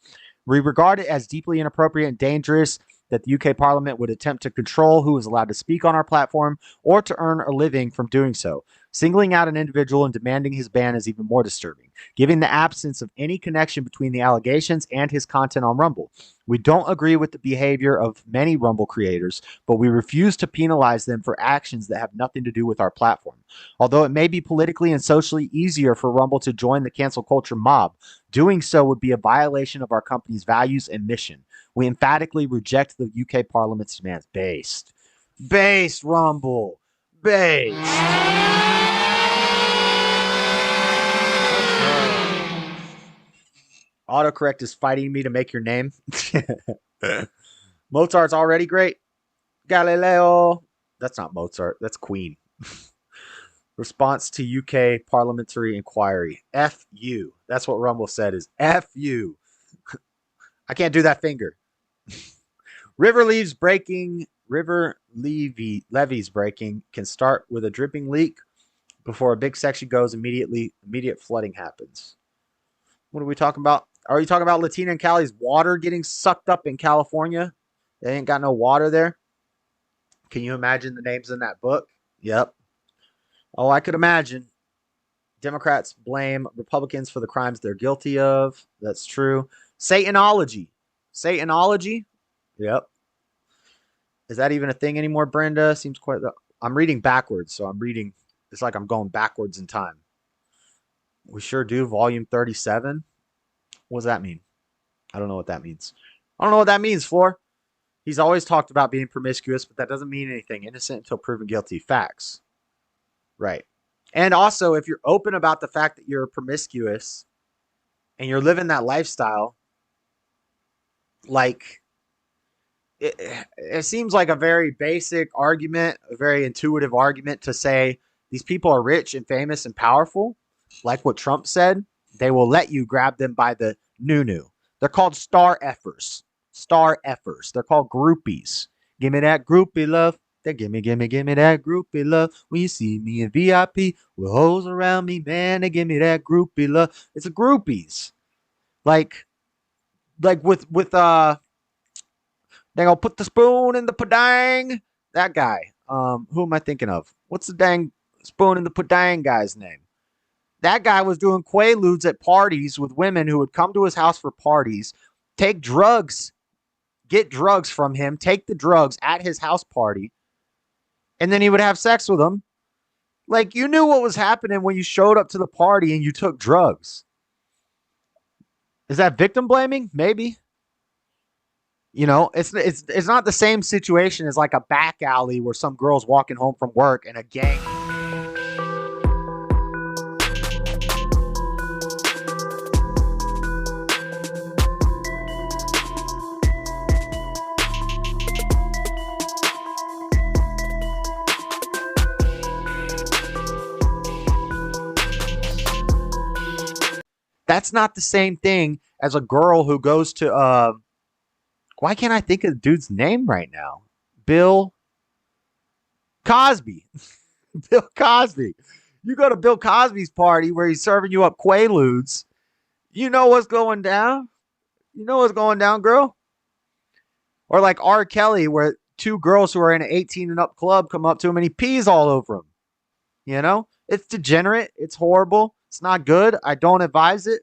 We regard it as deeply inappropriate and dangerous that the UK Parliament would attempt to control who is allowed to speak on our platform or to earn a living from doing so. Singling out an individual and demanding his ban is even more disturbing, given the absence of any connection between the allegations and his content on Rumble. We don't agree with the behavior of many Rumble creators, but we refuse to penalize them for actions that have nothing to do with our platform. Although it may be politically and socially easier for Rumble to join the cancel culture mob, doing so would be a violation of our company's values and mission. We emphatically reject the UK Parliament's demands. Based, Rumble. Based. Autocorrect is fighting me to make your name. Mozart's already great. Galileo. That's not Mozart. That's Queen. Response to UK parliamentary inquiry. F you. That's what Rumble said is F you. I can't do that finger. River levees breaking can start with a dripping leak before a big section goes immediate flooding happens. What are we talking about? Are you talking about Latina and Cali's water getting sucked up in California? They ain't got no water there. Can you imagine the names in that book? Yep. Oh, I could imagine. Democrats blame Republicans for the crimes they're guilty of. That's true. Satanology. Yep. Is that even a thing anymore, Brenda? Seems quite... I'm reading backwards, so I'm reading... It's like I'm going backwards in time. We sure do. Volume 37. What does that mean? I don't know what that means. I don't know what that means, Floor. He's always talked about being promiscuous, but that doesn't mean anything. Innocent until proven guilty. Facts. Right. And also, if you're open about the fact that you're promiscuous and you're living that lifestyle, like, it seems like a very basic argument, a very intuitive argument to say these people are rich and famous and powerful. Like what Trump said, they will let you grab them by the nunu. They're called star effers. They're called groupies. Give me that groupie love. They give me that groupie love. When you see me in VIP with hoes around me, man, they give me that groupie love. It's a groupies. Like with they gonna put the spoon in the padang. That guy. Who am I thinking of? What's the dang spoon in the padang guy's name? That guy was doing quaaludes at parties with women who would come to his house for parties, take drugs, get drugs from him, take the drugs at his house party, and then he would have sex with them. Like, you knew what was happening when you showed up to the party and you took drugs. Is that victim blaming? Maybe. You know, it's not the same situation as like a back alley where some girl's walking home from work and a gang... That's not the same thing as a girl who goes to, why can't I think of the dude's name right now? Bill Cosby. Bill Cosby. You go to Bill Cosby's party where he's serving you up quaaludes. You know what's going down. You know what's going down, girl. Or like R. Kelly, where two girls who are in an 18 and up club come up to him and he pees all over them. You know, it's degenerate. It's horrible. It's not good. I don't advise it.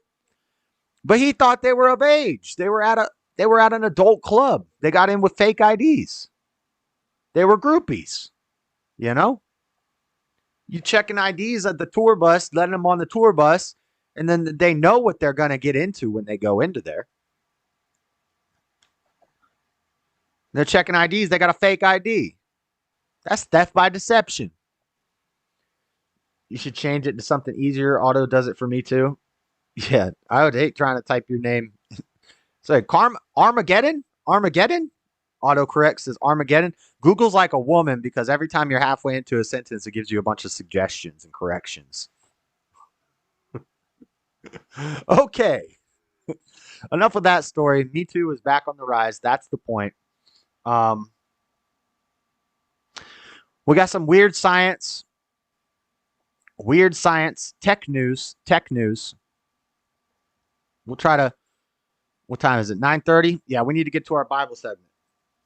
But he thought they were of age. They were at an adult club. They got in with fake IDs. They were groupies. You know? You checking IDs at the tour bus, letting them on the tour bus, and then they know what they're going to get into when they go into there. They're checking IDs. They got a fake ID. That's theft by deception. You should change it to something easier. Auto does it for me too. Yeah, I would hate trying to type your name. So Armageddon? Autocorrect says Armageddon. Google's like a woman because every time you're halfway into a sentence, it gives you a bunch of suggestions and corrections. Okay. Enough of that story. Me Too is back on the rise. That's the point. We got some weird science, tech news. We'll try to, what time is it? 9:30? Yeah, we need to get to our Bible segment.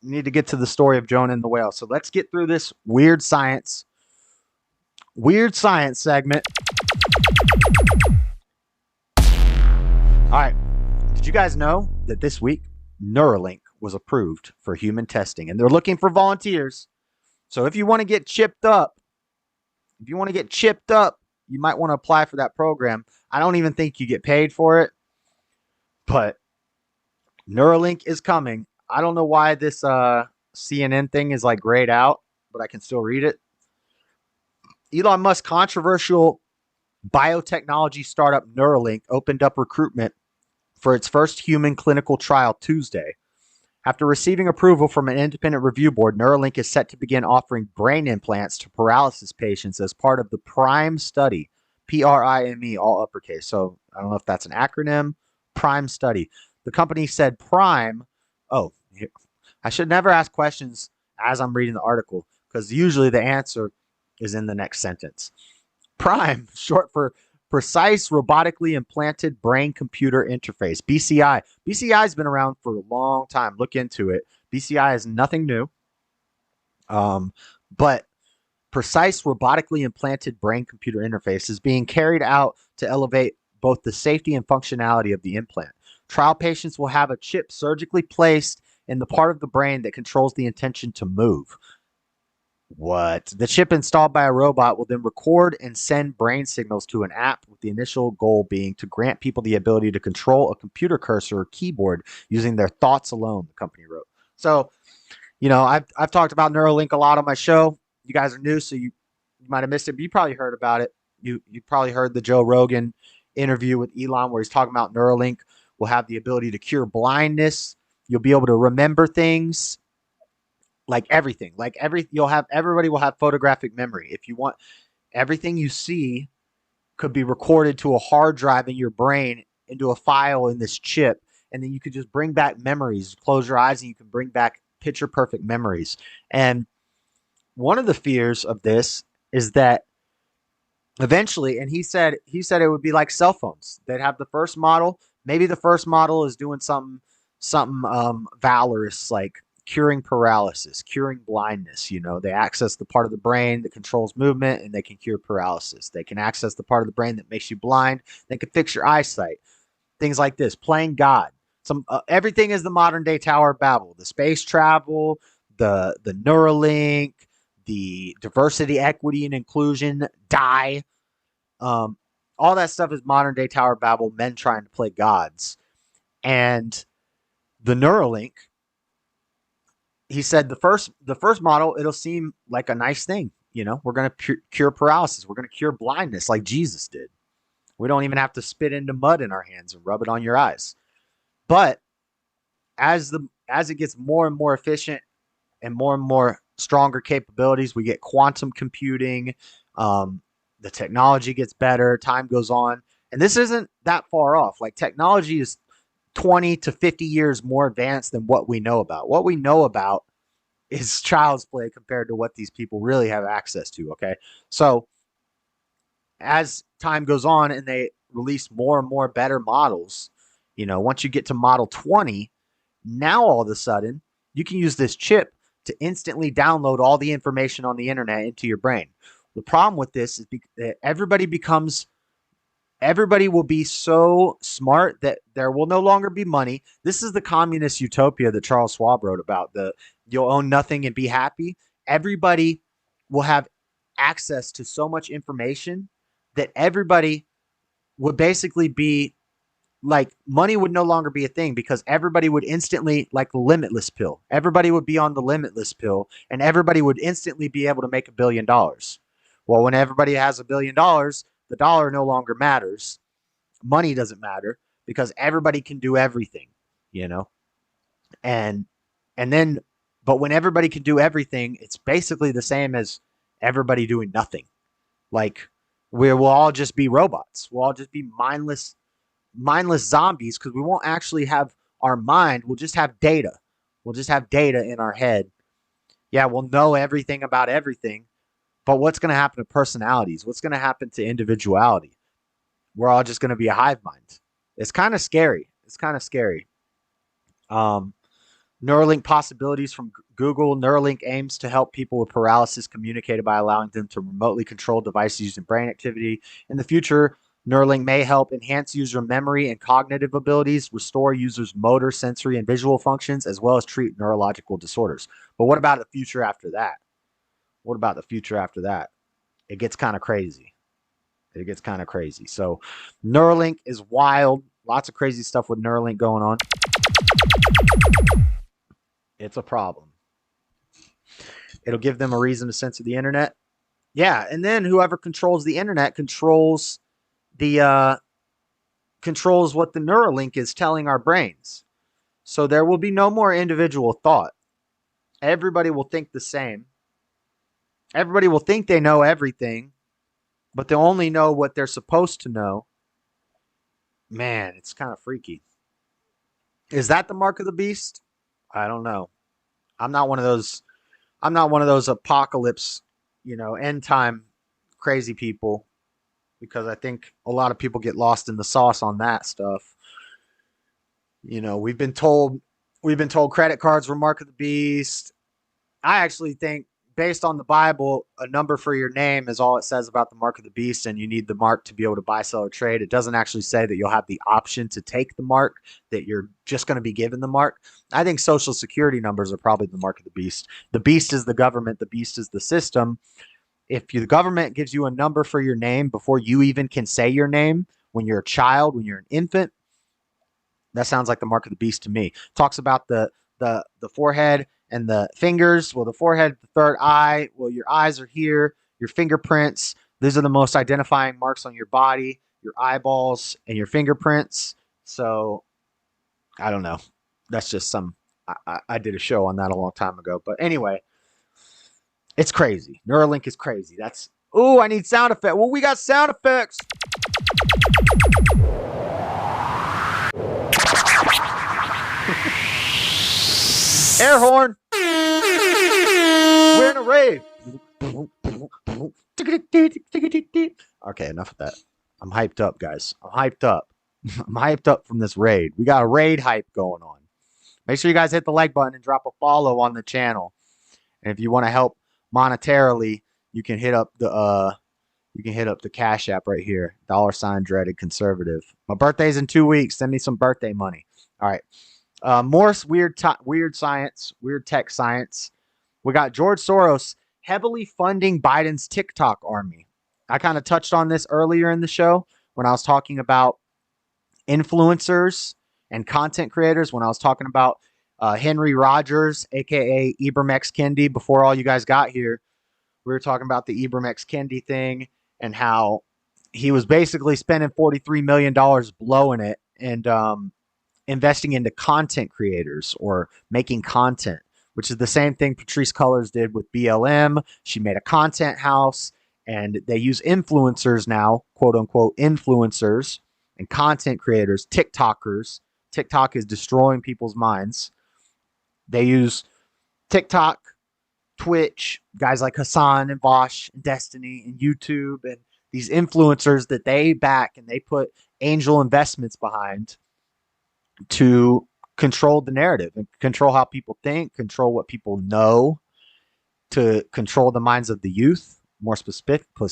We need to get to the story of Jonah and the whale. So let's get through this weird science. weird science segment. All right. Did you guys know that this week Neuralink was approved for human testing, and they're looking for volunteers? So if you want to get chipped up, you might want to apply for that program. I don't even think you get paid for it, but Neuralink is coming. I don't know why this CNN thing is like grayed out, but I can still read it. Elon Musk's controversial biotechnology startup Neuralink opened up recruitment for its first human clinical trial Tuesday. After receiving approval from an independent review board, Neuralink is set to begin offering brain implants to paralysis patients as part of the PRIME study. PRIME, all uppercase. So I don't know if that's an acronym. PRIME study. The company said PRIME. Oh, I should never ask questions as I'm reading the article, because usually the answer is in the next sentence. PRIME, short for Precise Robotically Implanted Brain Computer Interface, BCI. BCI has been around for a long time. Look into it. BCI is nothing new. But Precise Robotically Implanted Brain Computer Interface is being carried out to elevate both the safety and functionality of the implant. Trial patients will have a chip surgically placed in the part of the brain that controls the intention to move. What? The chip installed by a robot will then record and send brain signals to an app, with the initial goal being to grant people the ability to control a computer cursor or keyboard using their thoughts alone, the company wrote. So, you know, I've talked about Neuralink a lot on my show. You guys are new, so you might have missed it, but you probably heard about it. You probably heard the Joe Rogan interview with Elon where he's talking about Neuralink will have the ability to cure blindness. You'll be able to remember things. Like everything, everybody will have photographic memory. If you want, everything you see could be recorded to a hard drive in your brain into a file in this chip. And then you could just bring back memories. Close your eyes and you can bring back picture perfect memories. And one of the fears of this is that eventually, and he said it would be like cell phones. They'd have the first model. Maybe the first model is doing something valorous, like curing paralysis, curing blindness. You know, they access the part of the brain that controls movement and they can cure paralysis. They can access the part of the brain that makes you blind. They can fix your eyesight. Things like this, playing God. Everything is the modern day Tower of Babel. The space travel, the Neuralink, the diversity, equity, and inclusion, die. All that stuff is modern day Tower of Babel, men trying to play gods. And the Neuralink, he said the first model, it'll seem like a nice thing. You know, we're going to cure paralysis. We're going to cure blindness like Jesus did. We don't even have to spit into mud in our hands and rub it on your eyes. But as it gets more and more efficient and more stronger capabilities, we get quantum computing. The technology gets better. Time goes on. And this isn't that far off. Like, technology is 20 to 50 years more advanced than what we know about. What we know about is child's play compared to what these people really have access to, okay? So as time goes on and they release more and more better models, you know, once you get to model 20, now all of a sudden you can use this chip to instantly download all the information on the internet into your brain. The problem with this is that everybody will be so smart that there will no longer be money. This is the communist utopia that Charles Schwab wrote about. You'll own nothing and be happy. Everybody will have access to so much information that everybody would basically be like, money would no longer be a thing, because everybody would instantly, like the limitless pill. Everybody would be on the limitless pill and everybody would instantly be able to make $1 billion. Well, when everybody has $1 billion, the dollar no longer matters. Money doesn't matter because everybody can do everything, you know? And then, but when everybody can do everything, it's basically the same as everybody doing nothing. Like, we'll all just be robots. We'll all just be mindless zombies, because we won't actually have our mind. We'll just have data. We'll just have data in our head. Yeah, we'll know everything about everything. But what's going to happen to personalities? What's going to happen to individuality? We're all just going to be a hive mind. It's kind of scary. Neuralink possibilities from Google. Neuralink aims to help people with paralysis communicate by allowing them to remotely control devices using brain activity. In the future, Neuralink may help enhance user memory and cognitive abilities, restore users' motor, sensory, and visual functions, as well as treat neurological disorders. But what about the future after that? What about the future after that? It gets kind of crazy. It gets kind of crazy. So Neuralink is wild. Lots of crazy stuff with Neuralink going on. It's a problem. It'll give them a reason to censor the internet. Yeah, and then whoever controls the internet controls what the Neuralink is telling our brains. So there will be no more individual thought. Everybody will think the same. Everybody will think they know everything, but they only know what they're supposed to know. Man, it's kind of freaky. Is that the mark of the beast? I don't know. I'm not one of those apocalypse, end time crazy people, because I think a lot of people get lost in the sauce on that stuff. We've been told credit cards were mark of the beast. I actually think, based on the Bible, a number for your name is all it says about the mark of the beast, and you need the mark to be able to buy, sell, or trade. It doesn't actually say that you'll have the option to take the mark, that you're just going to be given the mark. I think social security numbers are probably the mark of the beast. The beast is the government. The beast is the system. If the government gives you a number for your name before you even can say your name, when you're a child, when you're an infant, that sounds like the mark of the beast to me. Talks about the forehead and the fingers. Well, the forehead, the third eye. Well, your eyes are here. Your fingerprints. These are the most identifying marks on your body. Your eyeballs and your fingerprints. So, I don't know. That's just I did a show on that a long time ago. But anyway, it's crazy. Neuralink is crazy. I need sound effects. Well, we got sound effects. Air horn. We're in a rave. Okay, enough of that. I'm hyped up, guys. I'm hyped up. I'm hyped up from this raid. We got a raid hype going on. Make sure you guys hit the like button and drop a follow on the channel. And if you want to help monetarily, you can hit up the Cash App right here. $Dreadedconservative. My birthday's in 2 weeks. Send me some birthday money. All right. More weird science, weird tech science. We got George Soros heavily funding Biden's TikTok army. I kind of touched on this earlier in the show when I was talking about influencers and content creators, when I was talking about Henry Rogers, aka Ibram X Kendi. Before all you guys got here, we were talking about the Ibram X Kendi thing and how he was basically spending $43 million blowing it and investing into content creators or making content, which is the same thing Patrisse Cullors did with BLM. She made a content house, and they use influencers now, quote unquote influencers and content creators, TikTokers. TikTok is destroying people's minds. They use TikTok, Twitch, guys like Hassan and Vosh and Destiny and YouTube and these influencers that they back and they put angel investments behind to control the narrative and control how people think, control what people know, to control the minds of the youth, more specifically.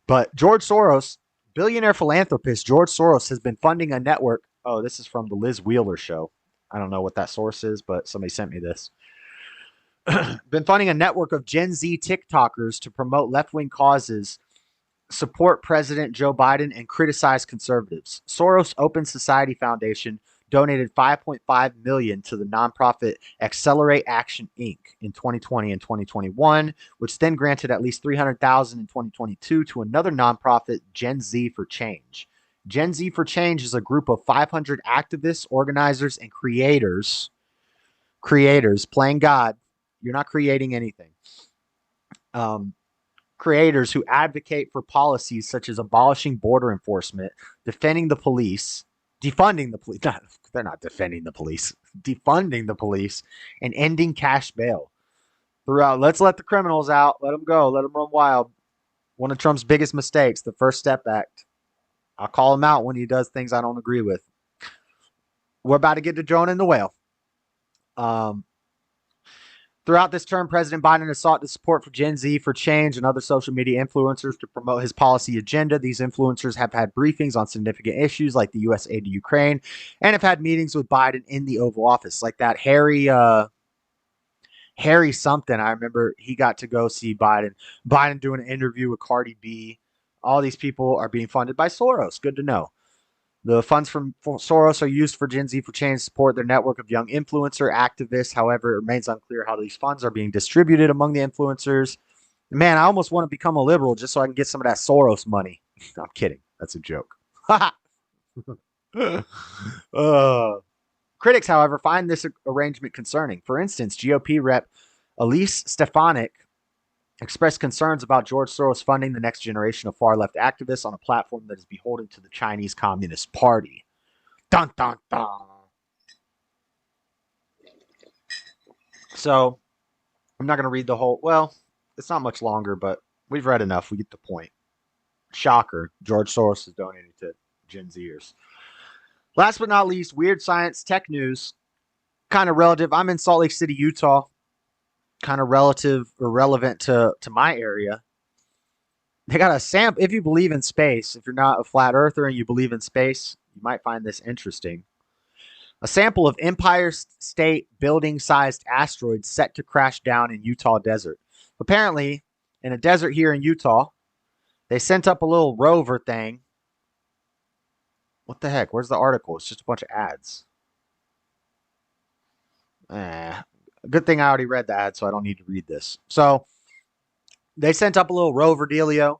But George Soros, billionaire philanthropist George Soros, has been funding a network. Oh, this is from the Liz Wheeler show. I don't know what that source is, but somebody sent me this. Been funding a network of Gen Z TikTokers to promote left-wing causes, support President Joe Biden, and criticize conservatives. Soros Open Society Foundation donated $5.5 million to the nonprofit Accelerate Action Inc. in 2020 and 2021, which then granted at least $300,000 in 2022 to another nonprofit, Gen Z for Change. Gen Z for Change is a group of 500 activists, organizers, and creators playing God. You're not creating anything. Creators who advocate for policies such as abolishing border enforcement, defunding the police, they're not defending the police, defunding the police, and ending cash bail. Throughout, let's let the criminals out. Let them go. Let them run wild. One of Trump's biggest mistakes, the First Step Act. I'll call him out when he does things I don't agree with. We're about to get to Jonah and the whale. Throughout this term, President Biden has sought to support for Gen Z for Change and other social media influencers to promote his policy agenda. These influencers have had briefings on significant issues like the U.S. aid to Ukraine and have had meetings with Biden in the Oval Office. Like that Harry something. I remember he got to go see Biden. Biden doing an interview with Cardi B. All these people are being funded by Soros. Good to know. The funds from Soros are used for Gen Z for Change to support their network of young influencer activists. However, it remains unclear how these funds are being distributed among the influencers. Man, I almost want to become a liberal just so I can get some of that Soros money. I'm kidding. That's a joke. Critics, however, find this arrangement concerning. For instance, GOP rep Elise Stefanik expressed concerns about George Soros funding the next generation of far-left activists on a platform that is beholden to the Chinese Communist Party. Dun, dun, dun. So, I'm not going to read the whole... Well, it's not much longer, but we've read enough. We get the point. Shocker. George Soros is donating to Gen Zers. Last but not least, weird science tech news. Kind of relative. I'm in Salt Lake City, Utah. Kind of relative or relevant to my area. They got a sample. If you believe in space, if you're not a flat earther and you believe in space, you might find this interesting. A sample of Empire State Building-sized asteroid set to crash down in Utah desert. Apparently, in a desert here in Utah, they sent up a little rover thing. What the heck? Where's the article? It's just a bunch of ads. Good thing I already read the ad, so I don't need to read this. So, they sent up a little rover dealio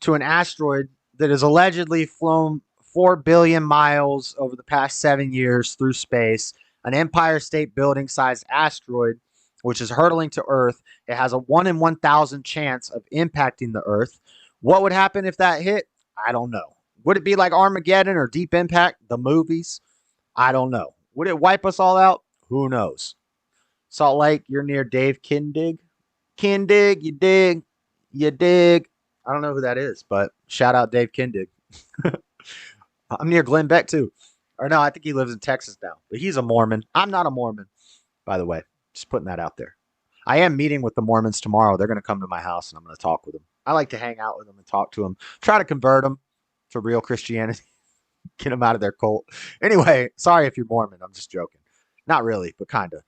to an asteroid that has allegedly flown 4 billion miles over the past 7 years through space. An Empire State Building-sized asteroid, which is hurtling to Earth. It has a 1 in 1,000 chance of impacting the Earth. What would happen if that hit? I don't know. Would it be like Armageddon or Deep Impact, the movies? I don't know. Would it wipe us all out? Who knows? Salt Lake, you're near Dave Kindig. Kindig, you dig. You dig. I don't know who that is, but shout out Dave Kindig. I'm near Glenn Beck, too. Or no, I think he lives in Texas now. But he's a Mormon. I'm not a Mormon, by the way. Just putting that out there. I am meeting with the Mormons tomorrow. They're going to come to my house, and I'm going to talk with them. I like to hang out with them and talk to them. Try to convert them to real Christianity. Get them out of their cult. Anyway, sorry if you're Mormon. I'm just joking. Not really, but kind of.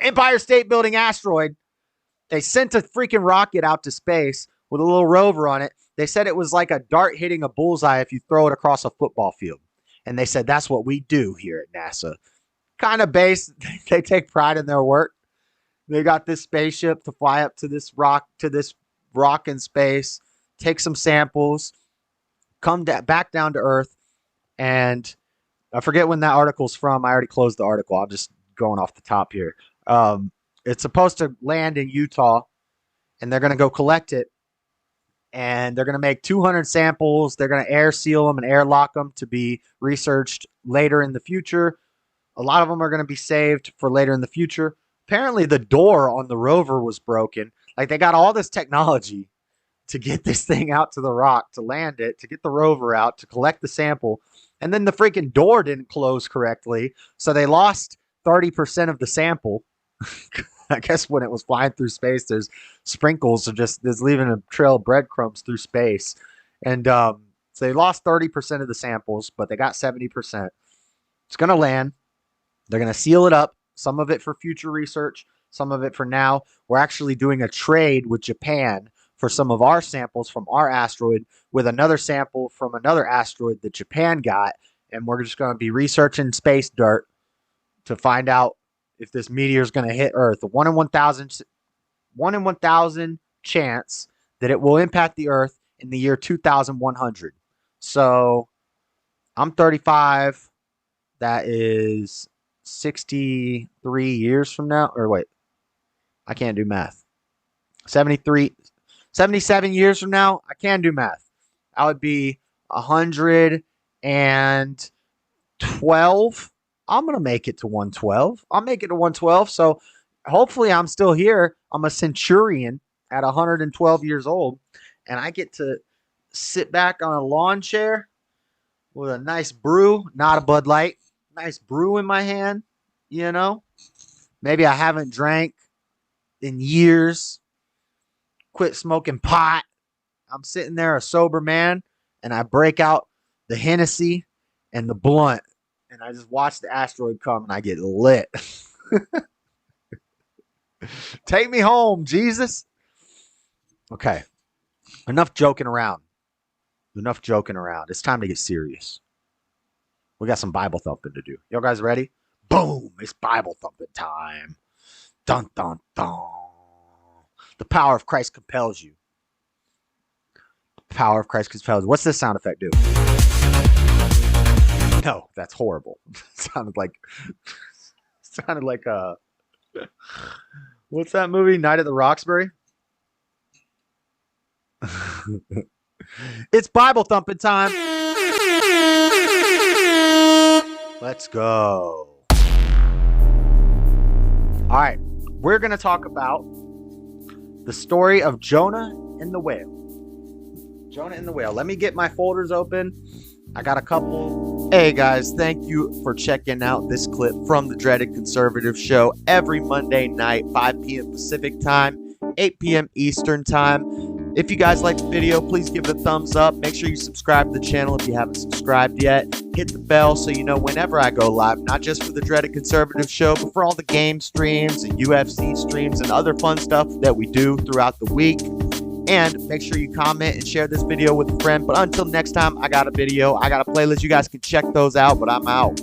Empire State Building asteroid. They sent a freaking rocket out to space with a little rover on it. They said it was like a dart hitting a bullseye if you throw it across a football field. And they said that's what we do here at NASA. Kind of based. They take pride in their work. They got this spaceship to fly up to this rock in space, take some samples, come back down to Earth, and I forget when that article's from. I already closed the article. I'm just going off the top here. It's supposed to land in Utah, and they're going to go collect it, and they're going to make 200 samples. They're going to air seal them and airlock them to be researched later in the future. A lot of them are going to be saved for later in the future. Apparently, the door on the rover was broken. Like, they got all this technology to get this thing out to the rock, to land it, to get the rover out, to collect the sample. And then the freaking door didn't close correctly. So they lost 30% of the sample. I guess when it was flying through space, there's sprinkles of just there's leaving a trail of breadcrumbs through space. And so they lost 30% of the samples, but they got 70%. It's going to land. They're going to seal it up. Some of it for future research, some of it for now. We're actually doing a trade with Japan for some of our samples from our asteroid with another sample from another asteroid that Japan got. And we're just going to be researching space dirt to find out if this meteor is going to hit Earth. A 1 in 1,000 chance that it will impact the Earth in the year 2100. So I'm 35. That is 63 years from now. Or wait, I can't do math. 77 years from now, I can do math. I would be 112. I'm going to make it to 112. I'll make it to 112. So hopefully I'm still here. I'm a centurion at 112 years old. And I get to sit back on a lawn chair with a nice brew, not a Bud Light, nice brew in my hand, you know. Maybe I haven't drank in years, quit smoking pot. I'm sitting there a sober man, and I break out the Hennessy and the blunt, and I just watch the asteroid come, and I get lit. Take me home, Jesus. Okay. Enough joking around. Enough joking around. It's time to get serious. We got some Bible thumping to do. Y'all guys ready? Boom. It's Bible thumping time. Dun, dun, dun. The power of Christ compels you. The power of Christ compels you. What's this sound effect do? No, that's horrible. Sounded like what's that movie? Night at the Roxbury? It's Bible thumping time. Let's go. All right. We're going to talk about the story of Jonah and the whale. Jonah and the whale. Let me get my folders open. I got a couple. Hey guys, thank you for checking out this clip from the Dreaded Conservative show every Monday night, 5 p.m. Pacific time, 8 p.m. Eastern time. If you guys like the video, please give it a thumbs up. Make sure you subscribe to the channel if you haven't subscribed yet. Hit the bell so you know whenever I go live, not just for the Dreaded Conservative show, but for all the game streams and UFC streams and other fun stuff that we do throughout the week. And make sure you comment and share this video with a friend. But until next time, I got a video. I got a playlist. You guys can check those out, but I'm out.